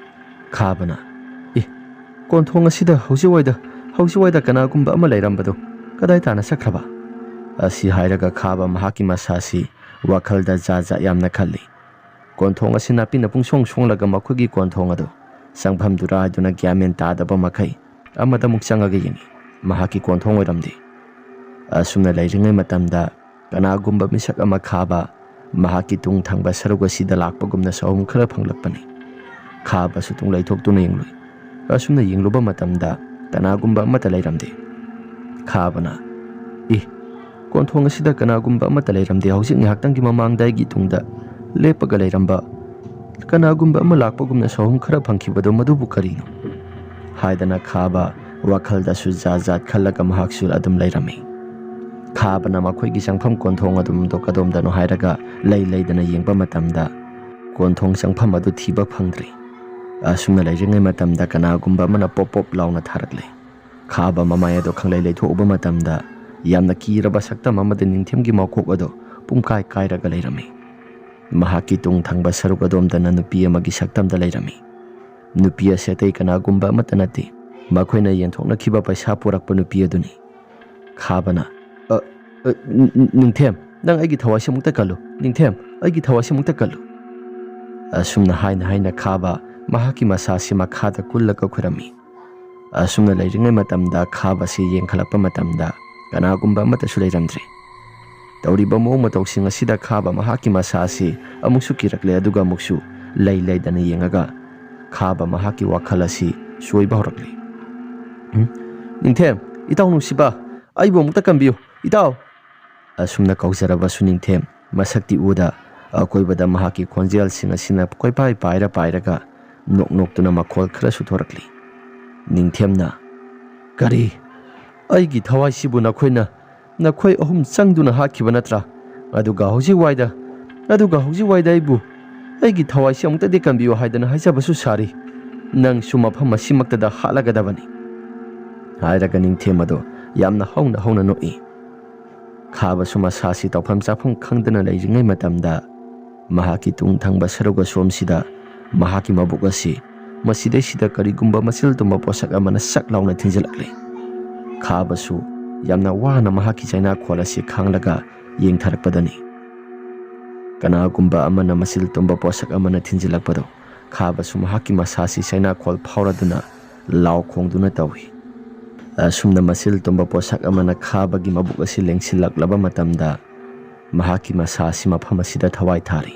ꯈꯥꯕꯅ ꯀꯣꯟꯊꯣꯡ ꯑꯁꯤꯗ ꯍꯧꯖꯤꯛꯋꯥꯏꯗ ꯀꯅꯥꯒꯨꯝꯕ ꯑꯃ ꯂꯩꯔꯝꯕꯗꯣ ꯀꯗꯥꯏ ꯇꯥꯅ ꯆꯠꯈ꯭ꯔꯕ ꯑꯁꯤ ꯍꯥꯏꯔꯒ ꯈꯥꯕ ꯃꯍꯥꯛꯀꯤ ꯃꯁꯥꯁꯤ ꯋꯥꯈꯜꯗ ꯖꯥꯠ ꯌꯥꯝꯅ ꯈꯜꯂꯤ ꯀꯣꯟꯊꯣꯡ ꯑꯁꯤ ꯅꯥꯄꯤꯅ ꯄꯨꯡꯁꯣꯡ ꯁꯣꯡꯂꯒ ꯃꯈꯣꯏꯒꯤ ꯀꯣꯟꯊꯣꯡ ꯑꯗꯨ ꯆꯪꯐꯝꯗꯨꯔ ꯍꯥꯏꯗꯨꯅ ꯒ꯭ꯌꯥꯟ ꯃꯦꯟ ꯇꯥꯗꯕ ꯃꯈꯩ ꯑꯃꯗ ꯑꯃꯨꯛ ꯆꯪꯉꯒ ꯌꯦꯡꯉꯤ ꯃꯍꯥꯛꯀꯤ ꯀꯣꯟꯊꯣꯡ ꯑꯣꯏꯔꯝꯗꯦ ꯑꯁꯨꯝꯅ ꯂꯩꯔꯤꯉꯩ ꯃꯇꯝꯗ ꯀꯅꯥꯒꯨꯝꯕ ꯃꯤꯁꯛ ꯑꯃ ꯈꯥꯕ ꯃꯍꯥꯛꯀꯤ ꯇꯨꯡ ꯊꯪꯕ ꯁꯔꯨꯛ ꯑꯁꯤꯗ ꯂꯥꯛꯄꯒꯨꯝꯅ ꯁꯑꯣꯡ ꯈꯔ ꯐꯪꯂꯛꯄꯅꯤ ꯈꯥꯕꯁꯨ ꯇꯨꯡ ꯂꯩꯊꯣꯛꯇꯨꯅ ꯌꯦꯡꯂꯨꯏ ꯑꯁꯨꯝꯅ ꯌꯦꯡꯂꯨꯕ ꯃꯇꯝꯗ ꯀꯅꯥꯒꯨꯝꯕ ꯑꯃꯠꯇ ꯂꯩꯔꯝꯗꯦ ꯈꯥꯕꯅ ꯀꯣꯟꯊꯣꯡ ꯑꯁꯤꯗ ꯀꯅꯥꯒꯨꯝꯕ ꯑꯃꯠꯇ ꯂꯩꯔꯝꯗꯦ ꯍꯧꯖꯤꯛ ꯉꯥꯏꯍꯥꯛꯇꯪꯒꯤ ꯃꯃꯥꯡꯗ ꯑꯩꯒꯤ ꯇꯨꯡꯗ ꯂꯦꯞꯄꯒ ꯂꯩꯔꯝꯕ ꯀꯅꯥꯒꯨꯝꯕ ꯑꯃ ꯂꯥꯛꯄꯒꯨꯝꯅ ꯁꯑꯣꯡ ꯈꯔ ꯐꯪꯈꯤꯕꯗꯣ ꯃꯗꯨꯕꯨ ꯀꯔꯤꯅꯣ ꯍꯥꯏꯗꯅ ꯈꯥꯕ ꯋꯥꯈꯜꯗꯁꯨ ꯖꯥꯠꯈꯜꯂꯒ ꯃꯍꯥꯛꯁꯨ ꯑꯗꯨꯝ ꯂꯩꯔꯝꯃꯤ ꯈꯥꯕꯅ ꯃꯈꯣꯏꯒꯤ ꯆꯪꯐꯝ ꯀꯣꯟꯊꯣꯡ ꯑꯗꯨꯝꯗꯣ ꯀꯗꯣꯝꯗꯅꯣ ꯍꯥꯏꯔꯒ ꯂꯩꯗꯅ ꯌꯦꯡꯕ ꯃꯇꯝꯗ ꯀꯣꯟꯊꯣꯡ ꯆꯪꯐꯝ ꯑꯗꯨ ꯊꯤꯕ ꯐꯪꯗ꯭ꯔꯤ ꯑꯁꯨꯝꯅ ꯂꯩꯔꯤꯉꯩ ꯃꯇꯝꯗ ꯀꯅꯥꯒꯨꯝꯕ ꯑꯃꯅ ꯄꯣꯞ ꯂꯥꯎꯅ ꯊꯥꯔꯛꯂꯦ ꯈꯥꯕ ꯃꯃꯥꯏ ꯑꯗꯨ ꯈꯪꯂꯩ ꯂꯩꯊꯣꯛꯎꯕ ꯃꯇꯝꯗ ꯌꯥꯝꯅ ꯀꯤꯔꯕ ꯁꯛꯇꯝ ꯑꯃꯗ ꯅꯤꯡꯊꯦꯝꯒꯤ ꯃꯀꯣꯛ ꯑꯗꯨ ꯄꯨꯡꯀꯥꯏ ꯀꯥꯏꯔꯒ ꯂꯩꯔꯝꯃꯤ꯫ ꯃꯍꯥꯛꯀꯤ ꯇꯨꯡ ꯊꯪꯕ ꯁꯔꯨꯛ ꯑꯗꯣꯝꯗꯅ ꯅꯨꯄꯤ ꯑꯃꯒꯤ ꯁꯛꯇꯝꯗ ꯂꯩꯔꯝꯃꯤ꯫ ꯅꯨꯄꯤ ꯑꯁꯤ ꯑꯇꯩ ꯀꯅꯥꯒꯨꯝꯕ ꯑꯃꯠꯇ ꯅꯠꯇꯦ, ꯃꯈꯣꯏꯅ ꯌꯦꯟꯊꯣꯛꯅꯈꯤꯕ ꯄꯩꯁꯥ ꯄꯨꯔꯛꯄ ꯅꯨꯄꯤ ꯑꯗꯨꯅꯤ꯫ ꯈꯥꯕꯅ "ꯅꯤꯡꯊꯦꯝ, ꯅꯪ ꯑꯩꯒꯤ ꯊꯋꯥꯏꯁꯤ ꯑꯃꯨꯛꯇ ꯀꯜꯂꯨ, ꯅꯤꯡꯊꯦꯝ, ꯑꯩꯒꯤ ꯊꯋꯥꯏꯁꯤ ꯑꯃꯨꯛꯇ ꯀꯜꯂꯨ"꯫ ꯑꯁꯨꯝꯅ ꯍꯥꯏꯅ ꯈꯥꯕ ꯃꯍꯥꯛꯀꯤ ꯃꯁꯥꯁꯤ ꯃꯈꯥꯗ ꯀꯨꯜꯂꯒ ꯈꯨꯔꯝꯃꯤ꯫ ꯑꯁꯨꯝꯅ ꯂꯩꯔꯤꯉꯩ ꯃꯇꯝꯗ ꯈꯥꯕꯁꯤ ꯌꯦꯡꯈꯠꯂꯛꯄ ꯃꯇꯝꯗ ꯀꯅꯥꯒꯨꯝꯕ ꯑꯃꯠꯇꯁꯨ ꯂꯩꯔꯝꯗ꯭ꯔꯦ꯫ ꯇꯧꯔꯤꯕ ꯃꯑꯣꯡ ꯃꯇꯧꯁꯤꯡ ꯑꯁꯤꯗ ꯈꯥꯕ ꯃꯍꯥꯛꯀꯤ ꯃꯁꯥꯁꯤ ꯑꯃꯨꯛꯁꯨ ꯀꯤꯔꯛꯂꯦ, ꯑꯗꯨꯒ ꯑꯃꯨꯛꯁꯨ ꯂꯩꯗꯅ ꯌꯦꯡꯉꯒ ꯈꯥꯕ ꯃꯍꯥꯛꯀꯤ ꯋꯥꯈꯜ ꯑꯁꯤ ꯆꯣꯏꯕ ꯍꯧꯔꯛꯂꯦ꯫ "ꯅꯤꯡꯊꯦꯝ, ꯏꯇꯥꯎ ꯅꯨꯡꯁꯤꯕ, ꯑꯩꯕꯨ ꯑꯃꯨꯛꯇ ꯀꯟꯕꯤꯌꯨ, ꯏꯇꯥꯎ"꯫ ꯑꯁꯨꯝꯅ ꯀꯧꯖꯔꯕꯁꯨ ꯅꯤꯡꯊꯦꯝ ꯃꯁꯛꯇꯤ ꯎꯗ ꯑꯀꯣꯏꯕꯗ ꯃꯍꯥꯛꯀꯤ ꯈꯣꯟꯖꯦꯜꯁꯤꯡ ꯑꯁꯤꯅ ꯀꯣꯏꯄꯥꯏ ꯄꯥꯏꯔꯒ ꯅꯣꯛꯇꯨꯅ ꯃꯈꯣꯜ ꯈꯔꯁꯨ ꯊꯣꯔꯛꯂꯤ꯫ ꯅꯤꯡꯊꯦꯝꯅ "ꯀꯔꯤ? ꯑꯩꯒꯤ ꯊꯋꯥꯏꯁꯤꯕꯨ ꯅꯈꯣꯏ ꯑꯍꯨꯝ ꯆꯪꯗꯨꯅ ꯍꯥꯠꯈꯤꯕ ꯅꯠꯇ꯭ꯔꯥ? ꯑꯗꯨꯒ ꯍꯧꯖꯤꯛ ꯋꯥꯏꯗ ꯑꯩꯕꯨ ꯑꯩꯒꯤ ꯊꯋꯥꯏꯁꯤ ꯑꯃꯨꯛꯇꯗꯤ ꯀꯟꯕꯤꯌꯨ ꯍꯥꯏꯗꯅ ꯍꯥꯏꯖꯕꯁꯨ ꯁꯥꯔꯤ? ꯅꯪꯁꯨ ꯃꯐꯝ ꯑꯁꯤꯃꯛꯇꯗ ꯍꯥꯠꯂꯒꯗꯕꯅꯤ"꯫ ꯍꯥꯏꯔꯒ ꯅꯤꯡꯊꯦꯝ ꯑꯗꯣ ꯌꯥꯝꯅ ꯍꯧꯅ ꯅꯣꯛꯏ꯫ ꯈꯥꯕꯁꯨ ꯃꯁꯥꯁꯤ ꯇꯧꯐꯝ ꯆꯥꯐꯝ ꯈꯪꯗꯅ ꯂꯩꯔꯤꯉꯩ ꯃꯇꯝꯗ ꯃꯍꯥꯛꯀꯤ ꯇꯨꯡ ꯊꯪꯕ ꯁꯔꯨꯛ ꯑꯁꯣꯝꯁꯤꯗ ꯃꯍꯥꯛꯀꯤ ꯃꯕꯨꯛ ꯑꯁꯤ ꯃꯁꯤꯗꯩꯁꯤꯗ ꯀꯔꯤꯒꯨꯝꯕ ꯃꯆꯤꯜ ꯇꯨꯝꯕ ꯄꯣꯠꯁꯛ ꯑꯃꯅ ꯁꯛ ꯂꯥꯎꯅ ꯊꯤꯟꯖꯤꯜꯂꯛꯂꯦ꯫ ꯈꯥꯕꯁꯨ ꯌꯥꯝꯅ ꯋꯥꯅ ꯃꯍꯥꯛꯀꯤ ꯆꯩꯅꯥꯈꯣꯜ ꯑꯁꯤ ꯈꯥꯡꯂꯒ ꯌꯦꯡꯊꯔꯛꯄꯗꯅꯤ ꯀꯅꯥꯒꯨꯝꯕ ꯑꯃꯅ ꯃꯆꯤꯜ ꯇꯨꯝꯕ ꯄꯣꯠꯁꯛ ꯑꯃꯅ ꯊꯤꯟꯖꯤꯜꯂꯛꯄꯗꯣ ꯈꯥꯕꯁꯨ ꯃꯍꯥꯛꯀꯤ ꯃꯁꯥꯁꯤ ꯆꯩꯅꯥꯈꯣꯜ ꯐꯥꯎꯔꯗꯨꯅ ꯂꯥꯎ ꯈꯣꯡꯗꯨꯅ ꯇꯧꯏ꯫ ꯑꯁꯨꯝꯅ ꯃꯆꯤꯜ ꯇꯨꯝꯕ ꯄꯣꯠꯁꯛ ꯑꯃꯅ ꯈꯥꯕꯒꯤ ꯃꯕꯨꯛ ꯑꯁꯤ ꯂꯦꯡꯁꯤꯜꯂꯛꯂꯕ ꯃꯇꯝꯗ ꯃꯍꯥꯛꯀꯤ ꯃꯁꯥ ꯑꯁꯤ ꯃꯐꯝ ꯑꯁꯤꯗ ꯊꯋꯥꯏ ꯊꯥꯔꯤ꯫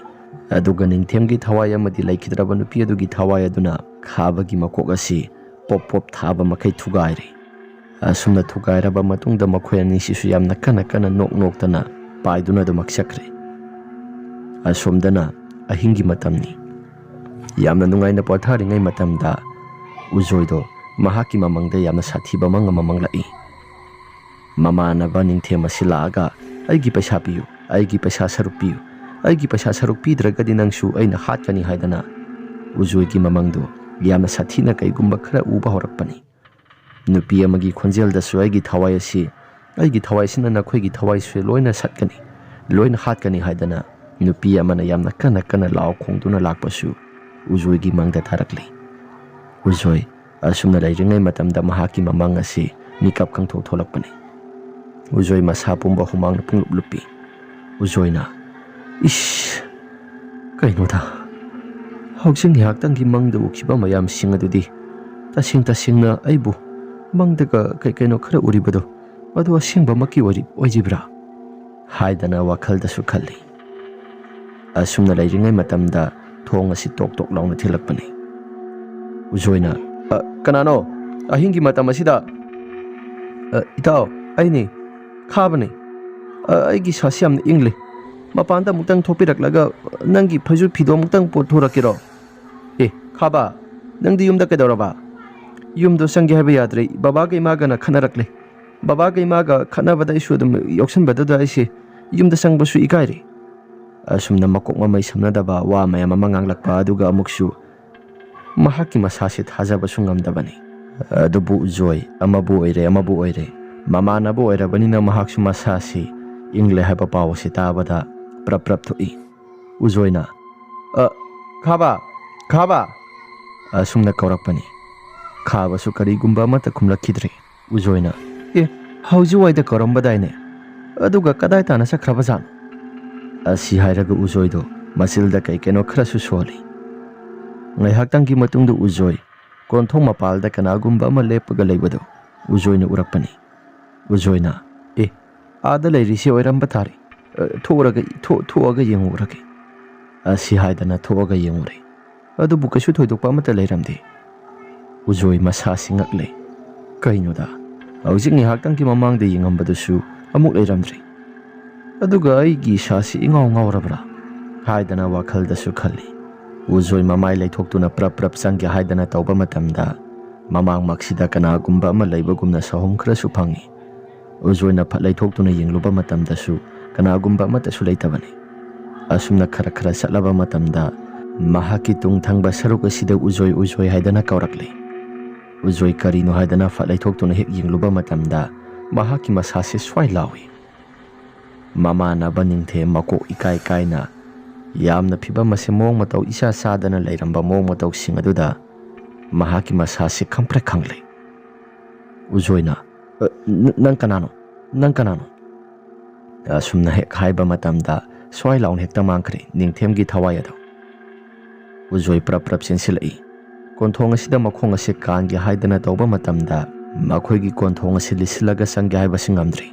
ꯑꯗꯨꯒ ꯅꯤꯡꯊꯦꯝꯒꯤ ꯊꯋꯥꯏ ꯑꯃꯗꯤ ꯂꯩꯈꯤꯗ꯭ꯔꯕ ꯅꯨꯄꯤ ꯑꯗꯨꯒꯤ ꯊꯋꯥꯏ ꯑꯗꯨꯅ ꯈꯥꯕꯒꯤ ꯃꯀꯣꯛ ꯑꯁꯤ ꯄꯣꯞ ꯊꯥꯕ ꯃꯈꯩ ꯊꯨꯒꯥꯏꯔꯤ꯫ ꯑꯁꯨꯝꯅ ꯊꯨꯒꯥꯏꯔꯕ ꯃꯇꯨꯡꯗ ꯃꯈꯣꯏ ꯑꯅꯤꯁꯤꯁꯨ ꯌꯥꯝꯅ ꯀꯟꯅ ꯅꯣꯛꯇꯅ ꯄꯥꯏꯗꯨꯅ ꯑꯗꯨꯃꯛ ꯆꯠꯈ꯭ꯔꯦ꯫ ꯑꯁꯣꯝꯗꯅ ꯑꯍꯤꯡꯒꯤ ꯃꯇꯝꯅꯤ꯫ ꯌꯥꯝꯅ ꯅꯨꯡꯉꯥꯏꯅ ꯄꯣꯊꯥꯔꯤꯉꯩ ꯃꯇꯝꯗ ꯎꯖꯣꯏꯗꯣ ꯃꯍꯥꯛꯀꯤ ꯃꯃꯪꯗ ꯌꯥꯝꯅ ꯁꯥꯊꯤꯕ ꯃꯪ ꯑꯃ ꯃꯪꯂꯛꯏ꯫ ꯃꯃꯥꯟꯅꯕ ꯅꯤꯡꯊꯦꯝ ꯑꯁꯤ ꯂꯥꯛꯑꯒ "ꯑꯩꯒꯤ ꯄꯩꯁꯥ ꯄꯤꯌꯨ, ꯑꯩꯒꯤ ꯄꯩꯁꯥ ꯁꯔꯨꯛ ꯄꯤꯌꯨ, ꯑꯩꯒꯤ ꯄꯩꯁా ꯁꯔꯨꯛ ꯄꯤꯗ꯭ꯔꯒꯗꯤ ꯅꯪꯁꯨ ꯑꯩꯅ ꯍꯥꯠꯀꯅꯤ" ꯍꯥꯏꯗꯅ ꯎꯖꯣꯏꯒꯤ ꯃꯃꯪꯗꯣ ꯌꯥꯝꯅ ꯁꯥꯊꯤꯅ ꯀꯩꯒꯨꯝꯕ ꯈꯔ ꯎꯕ ꯍꯧꯔꯛꯄꯅꯤ꯫ ꯅꯨꯄꯤ ꯑꯃꯒꯤ ꯈꯣꯟꯖꯦꯜꯗꯁꯨ "ꯑꯩꯒꯤ ꯊꯋꯥꯏꯁꯤꯅ ꯅꯈꯣꯏꯒꯤ ꯊꯋꯥꯏꯁꯨ ꯂꯣꯏꯅ ꯁꯠꯀꯅꯤ, ꯂꯣꯏꯅ ꯍꯥꯠꯀꯅꯤ" ꯍꯥꯏꯗꯅ ꯅꯨꯄꯤ ꯑꯃꯅ ꯌꯥꯝꯅ ꯀꯟꯅ ꯂꯥꯎ ꯈꯣꯡꯗꯨꯅ ꯂꯥꯛꯄꯁꯨ ꯎꯖꯣꯏꯒꯤ ꯃꯪꯗ ꯊꯥꯔꯛꯂꯤ꯫ ꯎꯖꯣꯏ ꯑꯁꯨꯝꯅ ꯂꯩꯔꯤꯉꯩ ꯃꯇꯝꯗ ꯃꯍꯥꯛꯀꯤ ꯃꯃꯪ ꯑꯁꯤ ꯃꯤꯀꯞ ꯈꯪꯊꯣꯛ ꯊꯣꯛꯂꯛꯄꯅꯤ꯫ ꯎꯖꯣꯏ ꯃꯁꯥ ꯄꯨꯝꯕ ꯍꯨꯃꯥꯡꯅ ꯄꯨꯡꯂꯨꯞ ꯂꯨꯞꯄꯤ꯫ ꯎꯖꯣꯏꯅ "ꯏꯁ, ꯀꯩꯅꯣꯗ, ꯍꯧꯖꯤꯛ ꯉꯥꯏꯍꯥꯛꯇꯪꯒꯤ ꯃꯪꯗ ꯎꯈꯤꯕ ꯃꯌꯥꯝꯁꯤꯡ ꯑꯗꯨꯗꯤ ꯇꯁꯦꯡꯅ ꯑꯩꯕꯨ ꯃꯪꯗꯒ ꯀꯩꯅꯣ ꯈꯔ ꯎꯔꯤꯕꯗꯣ ꯑꯗꯨ ꯑꯁꯦꯡꯕꯃꯛꯀꯤ ꯑꯣꯏꯔꯤꯕ꯭ꯔꯥ?" ꯍꯥꯏꯗꯅ ꯋꯥꯈꯜꯗꯁꯨ ꯈꯜꯂꯤ꯫ ꯑꯁꯨꯝꯅ ꯂꯩꯔꯤꯉꯩ ꯃꯇꯝꯗ ꯊꯣꯡ ꯑꯁꯤ ꯇꯣꯛ ꯂꯥꯎꯅ ꯊꯤꯜꯂꯛꯄꯅꯤ꯫ ꯎꯖꯣꯏꯅ "ꯀꯅꯥꯅꯣ ꯑꯍꯤꯡꯒꯤ ꯃꯇꯝ ꯑꯁꯤꯗ?" "ꯏꯇꯥꯎ, ꯑꯩꯅꯤ, ꯈꯥꯕꯅꯤ꯫ ꯑꯩꯒꯤ ꯁꯥꯁꯤ ꯌꯥꯝꯅ ꯏꯪꯂꯤ, ꯃꯄꯥꯟꯗ ꯑꯃꯨꯛꯇꯪ ꯊꯣꯛꯄꯤꯔꯛꯂꯒ ꯅꯪꯒꯤ ꯐꯩꯖꯨꯞ ꯐꯤꯗꯣ ꯑꯃꯨꯛꯇꯪ ꯄꯨꯊꯣꯔꯛꯀꯦꯔꯣ?" "ꯈꯥꯕ, ꯅꯪꯗꯤ ꯌꯨꯝꯗ ꯀꯩꯗꯧꯔꯕ?" "ꯌꯨꯝꯗꯣ ꯆꯪꯒꯦ ꯍꯥꯏꯕ ꯌꯥꯗ꯭ꯔꯦ, ꯕꯕꯥꯒ ꯏꯃꯥꯒꯅ ꯈꯠꯅꯔꯛꯂꯦ. ꯕꯕꯥꯒ ꯏꯃꯥꯒ ꯈꯠꯅꯕꯗ ꯑꯩꯁꯨ ꯑꯗꯨꯝ ꯌꯥꯎꯁꯟꯕꯗꯨꯗ ꯑꯩꯁꯦ ꯌꯨꯝꯗ ꯆꯪꯕꯁꯨ ꯏꯀꯥꯏꯔꯦ." ꯑꯁꯨꯝꯅ ꯃꯀꯣꯛ ꯃꯃꯩ ꯁꯝꯅꯗꯕ ꯋꯥ ꯃꯌꯥꯝ ꯑꯃ ꯉꯥꯡꯂꯛꯄ ꯑꯗꯨꯒ ꯑꯃꯨꯛꯁꯨ ꯃꯍꯥꯛꯀꯤ ꯃꯁꯥꯁꯤ ꯊꯥꯖꯕꯁꯨ ꯉꯝꯗꯕꯅꯤ꯫ ꯑꯗꯨꯕꯨ ꯎꯖꯣꯏ ꯑꯃꯕꯨ ꯑꯣꯏꯔꯦ ꯃꯃꯥꯟꯅꯕ ꯑꯣꯏꯔꯕꯅꯤꯅ ꯃꯍꯥꯛꯁꯨ ꯃꯁꯥꯁꯤ ꯏꯪꯂꯦ ꯍꯥꯏꯕ ꯄꯥꯎ ꯑꯁꯤ ꯇꯥꯕꯗ ꯄ꯭ꯔꯞ ꯊꯣꯛꯏ꯫ ꯎꯖꯣꯏꯅ "ꯈꯥꯕ" ꯑꯁꯨꯝꯅ ꯀꯧꯔꯛꯄꯅꯤ꯫ ꯈꯥꯕꯁꯨ ꯀꯔꯤꯒꯨꯝꯕ ꯑꯃꯠꯇ ꯈꯨꯝꯂꯛꯈꯤꯗ꯭ꯔꯦ꯫ ꯎꯖꯣꯏꯅ "ꯍꯧꯖꯤꯛ ꯋꯥꯏꯗ ꯀꯧꯔꯝꯕꯗꯥꯏꯅꯦ, ꯑꯗꯨꯒ ꯀꯗꯥꯏ ꯇꯥꯅ ꯆꯠꯈ꯭ꯔꯕꯖꯥꯠꯅꯣ?" ꯑꯁꯤ ꯍꯥꯏꯔꯒ ꯎꯖꯣꯏꯗꯣ ꯃꯆꯤꯜꯗ ꯀꯩꯅꯣ ꯈꯔꯁꯨ ꯁꯣꯜꯂꯤ꯫ ꯉꯥꯏꯍꯥꯛꯇꯪꯒꯤ ꯃꯇꯨꯡꯗ ꯎꯖꯣꯏ ꯀꯣꯟꯊꯣꯡ ꯃꯄꯥꯜꯗ ꯀꯅꯥꯒꯨꯝꯕ ꯑꯃ ꯂꯦꯞꯄꯒ ꯂꯩꯕꯗꯣ ꯎꯖꯣꯏꯅ ꯎꯔꯛꯄꯅꯤ꯫ ꯎꯖꯣꯏꯅ "ꯑꯥꯗ ꯂꯩꯔꯤꯁꯤ ꯑꯣꯏꯔꯝꯕ ꯇꯥꯔꯦ, ꯊꯣꯛꯑꯒ ꯌꯦꯡꯉꯨꯔꯒꯦ" ꯑꯁꯤ ꯍꯥꯏꯗꯅ ꯊꯣꯛꯑꯒ ꯌꯦꯡꯉꯨꯔꯦ꯫ ꯑꯗꯨꯕꯨ ꯀꯩꯁꯨ ꯊꯣꯏꯗꯣꯛꯄ ꯑꯃꯠꯇ ꯂꯩꯔꯝꯗꯦ꯫ ꯎꯖꯣꯏ ꯃꯁꯥꯁꯤ ꯉꯛꯂꯦ꯫ ꯀꯩꯅꯣꯗ, ꯍꯧꯖꯤꯛ ꯉꯥꯏꯍꯥꯛꯇꯪꯒꯤ ꯃꯃꯥꯡꯗ ꯌꯦꯡꯉꯝꯕꯗꯨꯁꯨ ꯑꯃꯨꯛ ꯂꯩꯔꯝꯗ꯭ꯔꯦ, ꯑꯗꯨꯒ ꯑꯩꯒꯤ ꯏꯁꯥꯁꯤ ꯏꯉꯥꯎ ꯉꯥꯎꯔꯕ꯭ꯔꯥ ꯍꯥꯏꯗꯅ ꯋꯥꯈꯜꯗꯁꯨ ꯈꯜꯂꯤ꯫ ꯎꯖꯣꯏ ꯃꯃꯥꯏ ꯂꯩꯊꯣꯛꯇꯨꯅ ꯄ꯭ꯔꯞ ꯆꯪꯒꯦ ꯍꯥꯏꯗꯅ ꯇꯧꯕ ꯃꯇꯝꯗ ꯃꯃꯥꯡꯃꯛꯁꯤꯗ ꯀꯅꯥꯒꯨꯝꯕ ꯑꯃ ꯂꯩꯕꯒꯨꯝꯅ ꯁꯍꯨꯝ ꯈꯔꯁꯨ ꯐꯪꯏ꯫ ꯎꯖꯣꯏꯅ ꯐꯠ ꯂꯩꯊꯣꯛꯇꯨꯅ ꯌꯦꯡꯂꯨꯕ ꯃꯇꯝꯗꯁꯨ ꯀꯅꯥꯒꯨꯝꯕ ꯑꯃꯠꯇꯁꯨ ꯂꯩꯇꯕꯅꯤ꯫ ꯑꯁꯨꯝꯅ ꯈꯔ ꯆꯠꯂꯕ ꯃꯇꯝꯗ ꯃꯍꯥꯛꯀꯤ ꯇꯨꯡ ꯊꯪꯕ ꯁꯔꯨꯛ ꯑꯁꯤꯗ ꯎꯖꯣꯏ ꯍꯥꯏꯗꯅ ꯀꯧꯔꯛꯂꯦ꯫ ꯎꯖꯣꯏ ꯀꯔꯤꯅꯣ ꯍꯥꯏꯗꯅ ꯐꯠ ꯂꯩꯊꯣꯛꯇꯨꯅ ꯍꯦꯛ ꯌꯦꯡꯂꯨꯕ ꯃꯇꯝꯗ mahaki masase swai lawi. Mamanaba ningthem makok ikai kaina yamna phibam ase mong matau isa sadana leiramba mong matau sing aduda mahaki masase khampre khangle. Ujoina nang kanano asumna hek haiba matamda swai laun hekta mangkhre ningthem gi thawai ado. Ujoi prap sensilai konthong asida makhong ase kan gi haidana tawba matamda makhoi gi konthong ase lisilaga sangge haiba singamdri.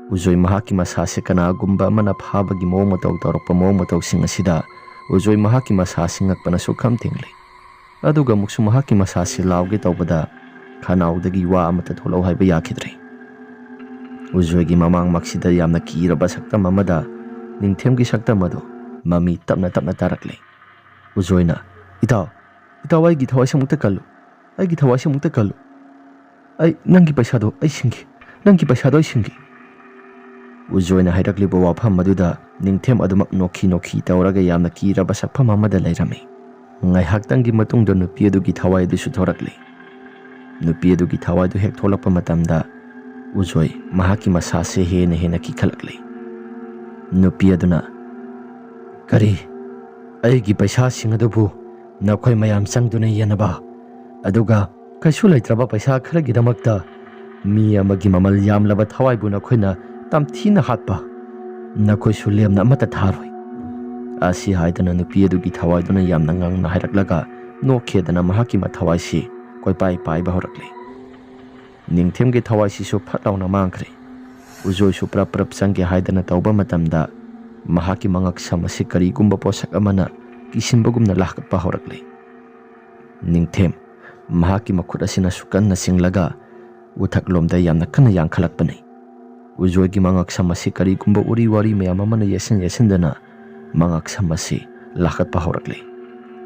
Ujoi mahaki masase kana gumba mana phaba gi mo matau torokpa mo matau sing asida ujoi mahaki masase ngakpana su kham tingle. Aduga muksu mahaki masase lauge tawbada khanaudagi wa amata tholau haiba yakhidre. Ujoi gi mamang maksida yamna kiraba saktam amada ningthem gi saktam ado mami tapna tarakle. Ujoina itaw ai gi thawai samukta kallu ai nangi paisado ai singi. Ujoina hairakliba wafam maduda ningthem adumak nokhi tawraga yamna kiraba sakpham amada leirami. Ngai haktangi matungda nupi adugi thawai du su thorakle. Nupi adugi thawai du hek tholakpa matamda Ujoi mahaki masase hena ki khalakle. Nupi aduna kari aigi paisa sing adubu nakhoi mayam sangduna yanaba aduga kaisu leitraba paisa khara gidamakta mi amagi mamal yamlaba thawai bu nakhoina tamthina hatpa nakhoi su lemna amata tharoi. Asi haidana nupi adugi thawai duna yamna ngangna hairaklaga nokhedana mahaki mathawai si koi pai ba horakle. Ningthem ge thawai si su phatlauna mangkhre. Ujoi su prap sangge haidana tawba matamda mahaki mangak samasi kari gumba posak amana kisimbagumna lahkatpa horakle. Ningthem mahaki makhut asina sukan na singlaga uthaklomda yamna kana yangkhalakpani. Ujoi gi mangak samasi kari gumba uri wari mayam amana yesindana mangak samasi lahkatpa horakle.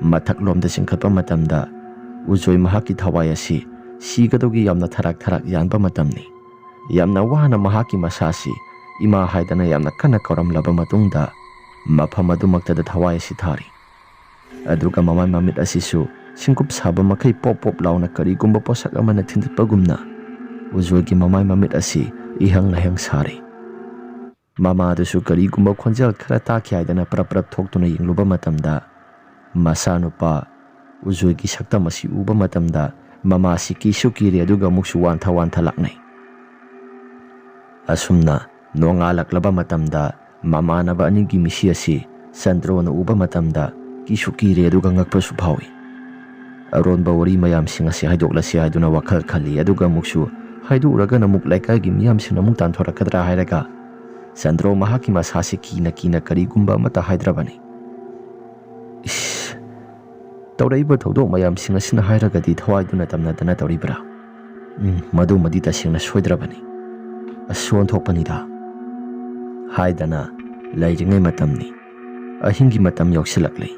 Mathaklomda singkhatpa matamda Ujoi mahaki thawai asi sigadogi yamna tharak yanba matamni. Yamna wana mahaki masasi ima haidana yamna kana kauramlaba matungda mafam adumaktada thawai asi thari. Aduga mamai mamit asisu singkup saba makai pop launa karigumba posak amana thindipagumna Ujoi gi mamai mamit asi ihang sari. Mama adusu karigumba khonjal khara taki haidana prap thoktuna yingluba matamda masanupa Ujoi gi saktam asi uba matamda mama si kisu kiri aduga muksu wantha laknai. Asumna nongalaklaba matamda mama naba anigi misi asi Sandro na uba matamda kisu kiri aduga ngakpasu phawi. Aron bawari mayam sing asi haidoklasi haiduna wakhal khali aduga muksu haiduraga namuk laikagi miyam sing namuk tanthorakadra hairaga Sandro mahaki masasi kina karigumba mata haidrabani. Tauraiba thodok mayam sing asina hairagadi thawaiduna tamnadana tauribra. Madu madita singna soidrabani. Asuan thokpanida. Haidana lairingai matamni. Ahingi matam yoksilakle.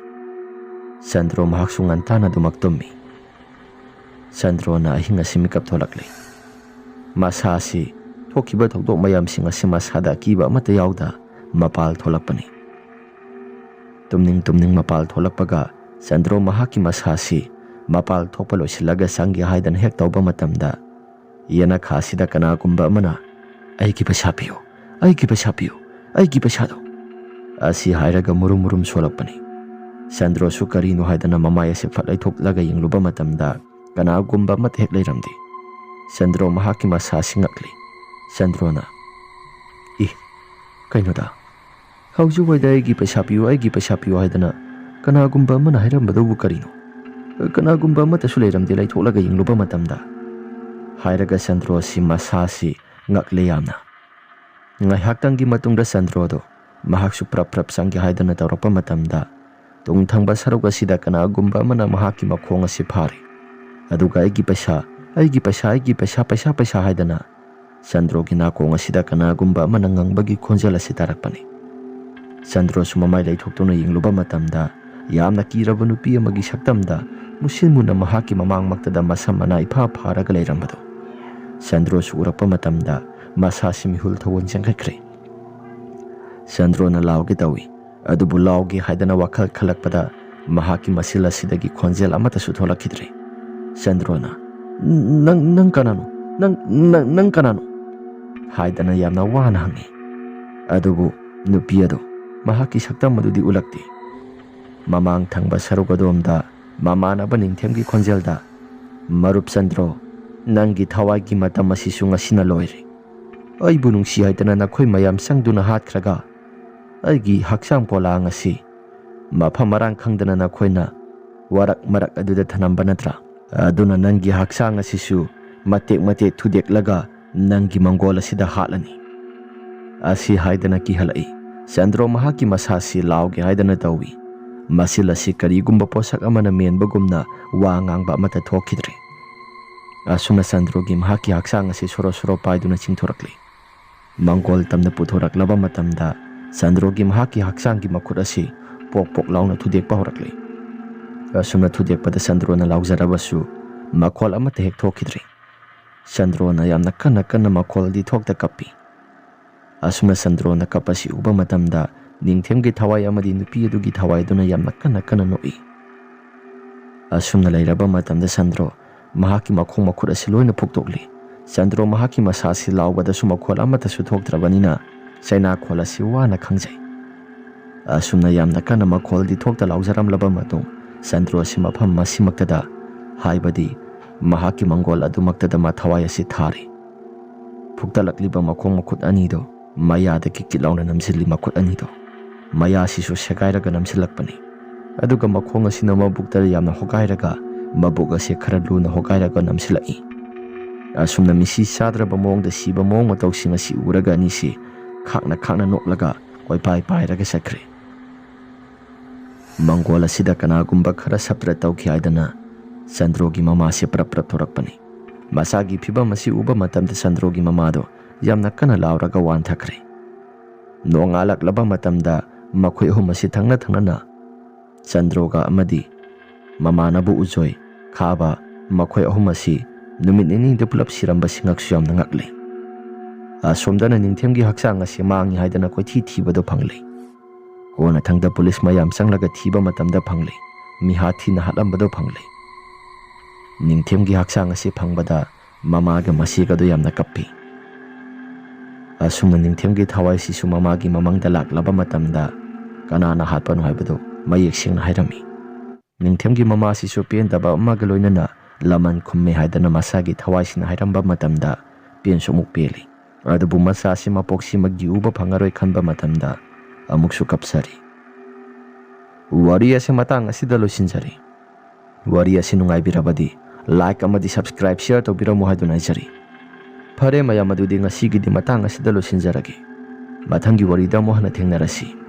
Sandro mahaksu ngantana dumaktummi. Sandro na ahinga simikap tholakle. Masasi thokiba thodok mayam sing asima sada kiba amata yauda mapal tholakpani. Tumning mapal tholakpaga Sandro mahaki masasi mapal thokpa loisilaga sangi haidan hek tawba matamda yana khasida kana gumba amana aigi pasapiyo do asi hairaga murum solakpani. Sandro su karino haidana mamaya se phatlai thoklaga yingluba matamda kana gumba mat hek leiramdi. Sandro mahaki masasi ngakli. Sandro na kainoda hauju waida aigi pasapiyo haidana kana gumba mana hairambadu karino kana gumba mata su leiramdi lai thoklaga yingluba matamda hairaga Sandro si masasi ngakle yamna. Ngai haktangi matungda Sandro do mahaksu prap sangi haidana tawrapa matamda tungthangba saruga sida kana gumba mana mahaki makhong asi phari aduga aigi paisa haidana Sandro gi nakong asida kana gumba mana ngangbagi khonjal asi tarakpani. Sandro su mamai lai thoktuna yingluba matamda yamna kiraba nupi amagi saktamda musilmuna mahaki mamang maktada masam mana ipha pharaga leirambado. Sandro su urapa matamda masasi mihul thawon jangkhakre. Sandro na lauge tawi adubu lauge haidana wakhal khalakpada mahaki masila sidagi khonjel amata su tholakidre. Sandro na nang kanano haidana yamna wana hangi. Adubu nupi ado mahaki saktam madudi ulakti. Mamang thangba saruk adomda mamanaba ningthemgi khonjelda, "Marup Sandro, nangi thawai gi matam asisu ngasina loire. Aibu nungsi haidana nakhoi mayam sangduna hatkhraga. Aigi haksam pola ngasi. Mafam marang khangdana nakhoina warak marak aduda thanamba natra. Aduna nangi haksang asisu matek thudeklaga nangi mangol asida hatlani." Asi haidana kihalai. Sandro mahaki masasi lauge haidana tawi. Masil asi karigumba posak amana menbagumna wa ngangba amata thokidre. Asuna Sandro gi mahaki haksang asi soro paiduna chingthorakli. Mangol tamna puthoraklaba matamda Sandro gi mahaki haksang gi makhut asi pok launa thudekpa horakli. Asuna thudekpada Sandro na laujarabasu makhol amata hek thokidre. Sandro na yamna kana makhol di thokta kapi. Asuna Sandro na kapasi uba matamda ningthemgi thawai amadi nupi adugi thawai duna yamna kana noi. Asuna lairaba matamda Sandro mahaki makhong makhut asi loina phuktokli. Sandro mahaki masasi laubada su makhol amata su thoktrabanina saina khol asi wana khangjai. Asuna yamna kana makhol di thokta laujaramlaba matung Sandro asi mafam masimaktada haibadi mahaki mangol adumaktada ma thawai asi thari. Phuktalakliba makhong makhut anido mayada kikilauna namsilli makhut anido maya sisu sekairaga namsilakpani. Aduga makhong asina mabuktada yamna hogairaga mabuk asi khara luna hogairaga namsilai. Asumna misi sadraba mongda siba mong matawsing asi uraga anisi khakna noklaga koipai pairaga sakre. Mangol asida kanagumba khara sapra tawki aidana Sandro gi mama si prap thorakpani. Masagi phibam asi uba matamda Sandro gi mamado yamna kana lauraga wan thakre. Nongalak laba matamda makhoi hum asi thangna na Sandro ga amadi mamanabu ujoi khaba makhoi ahum asi numit nini de pulap siramba singak suyam nangakle. Asomdana ningthemgi haksang asi mangi haidana koi thibado phangle. Kona thangda police mayam sanglaga thiba matamda phangle. Mihathi na halambado phangle. Ningthemgi haksang asi phangbada mamaga masiga do yamna kappi. Asumna ningthemgi thawai sisu mamagi mamangda laklaba matamda kanana hatpanu haibado mayek singna hairami. Ningthemgi mama sisu pendaba amaga loinana laman khumme haidana masagi thawai sina hairamba matamda penso muk peli. Adubu masa si mapoksi magi uba phangaroi khanba matamda amuksu kapsari. Wari ase matang asida losinjari. Wari ase nungaibirabadi like amadi subscribe share tobiramu haiduna jari. Phare mayam adudi ngasigi di matang asida losinjaragi. Mathangi warida mo hana thengnarasi.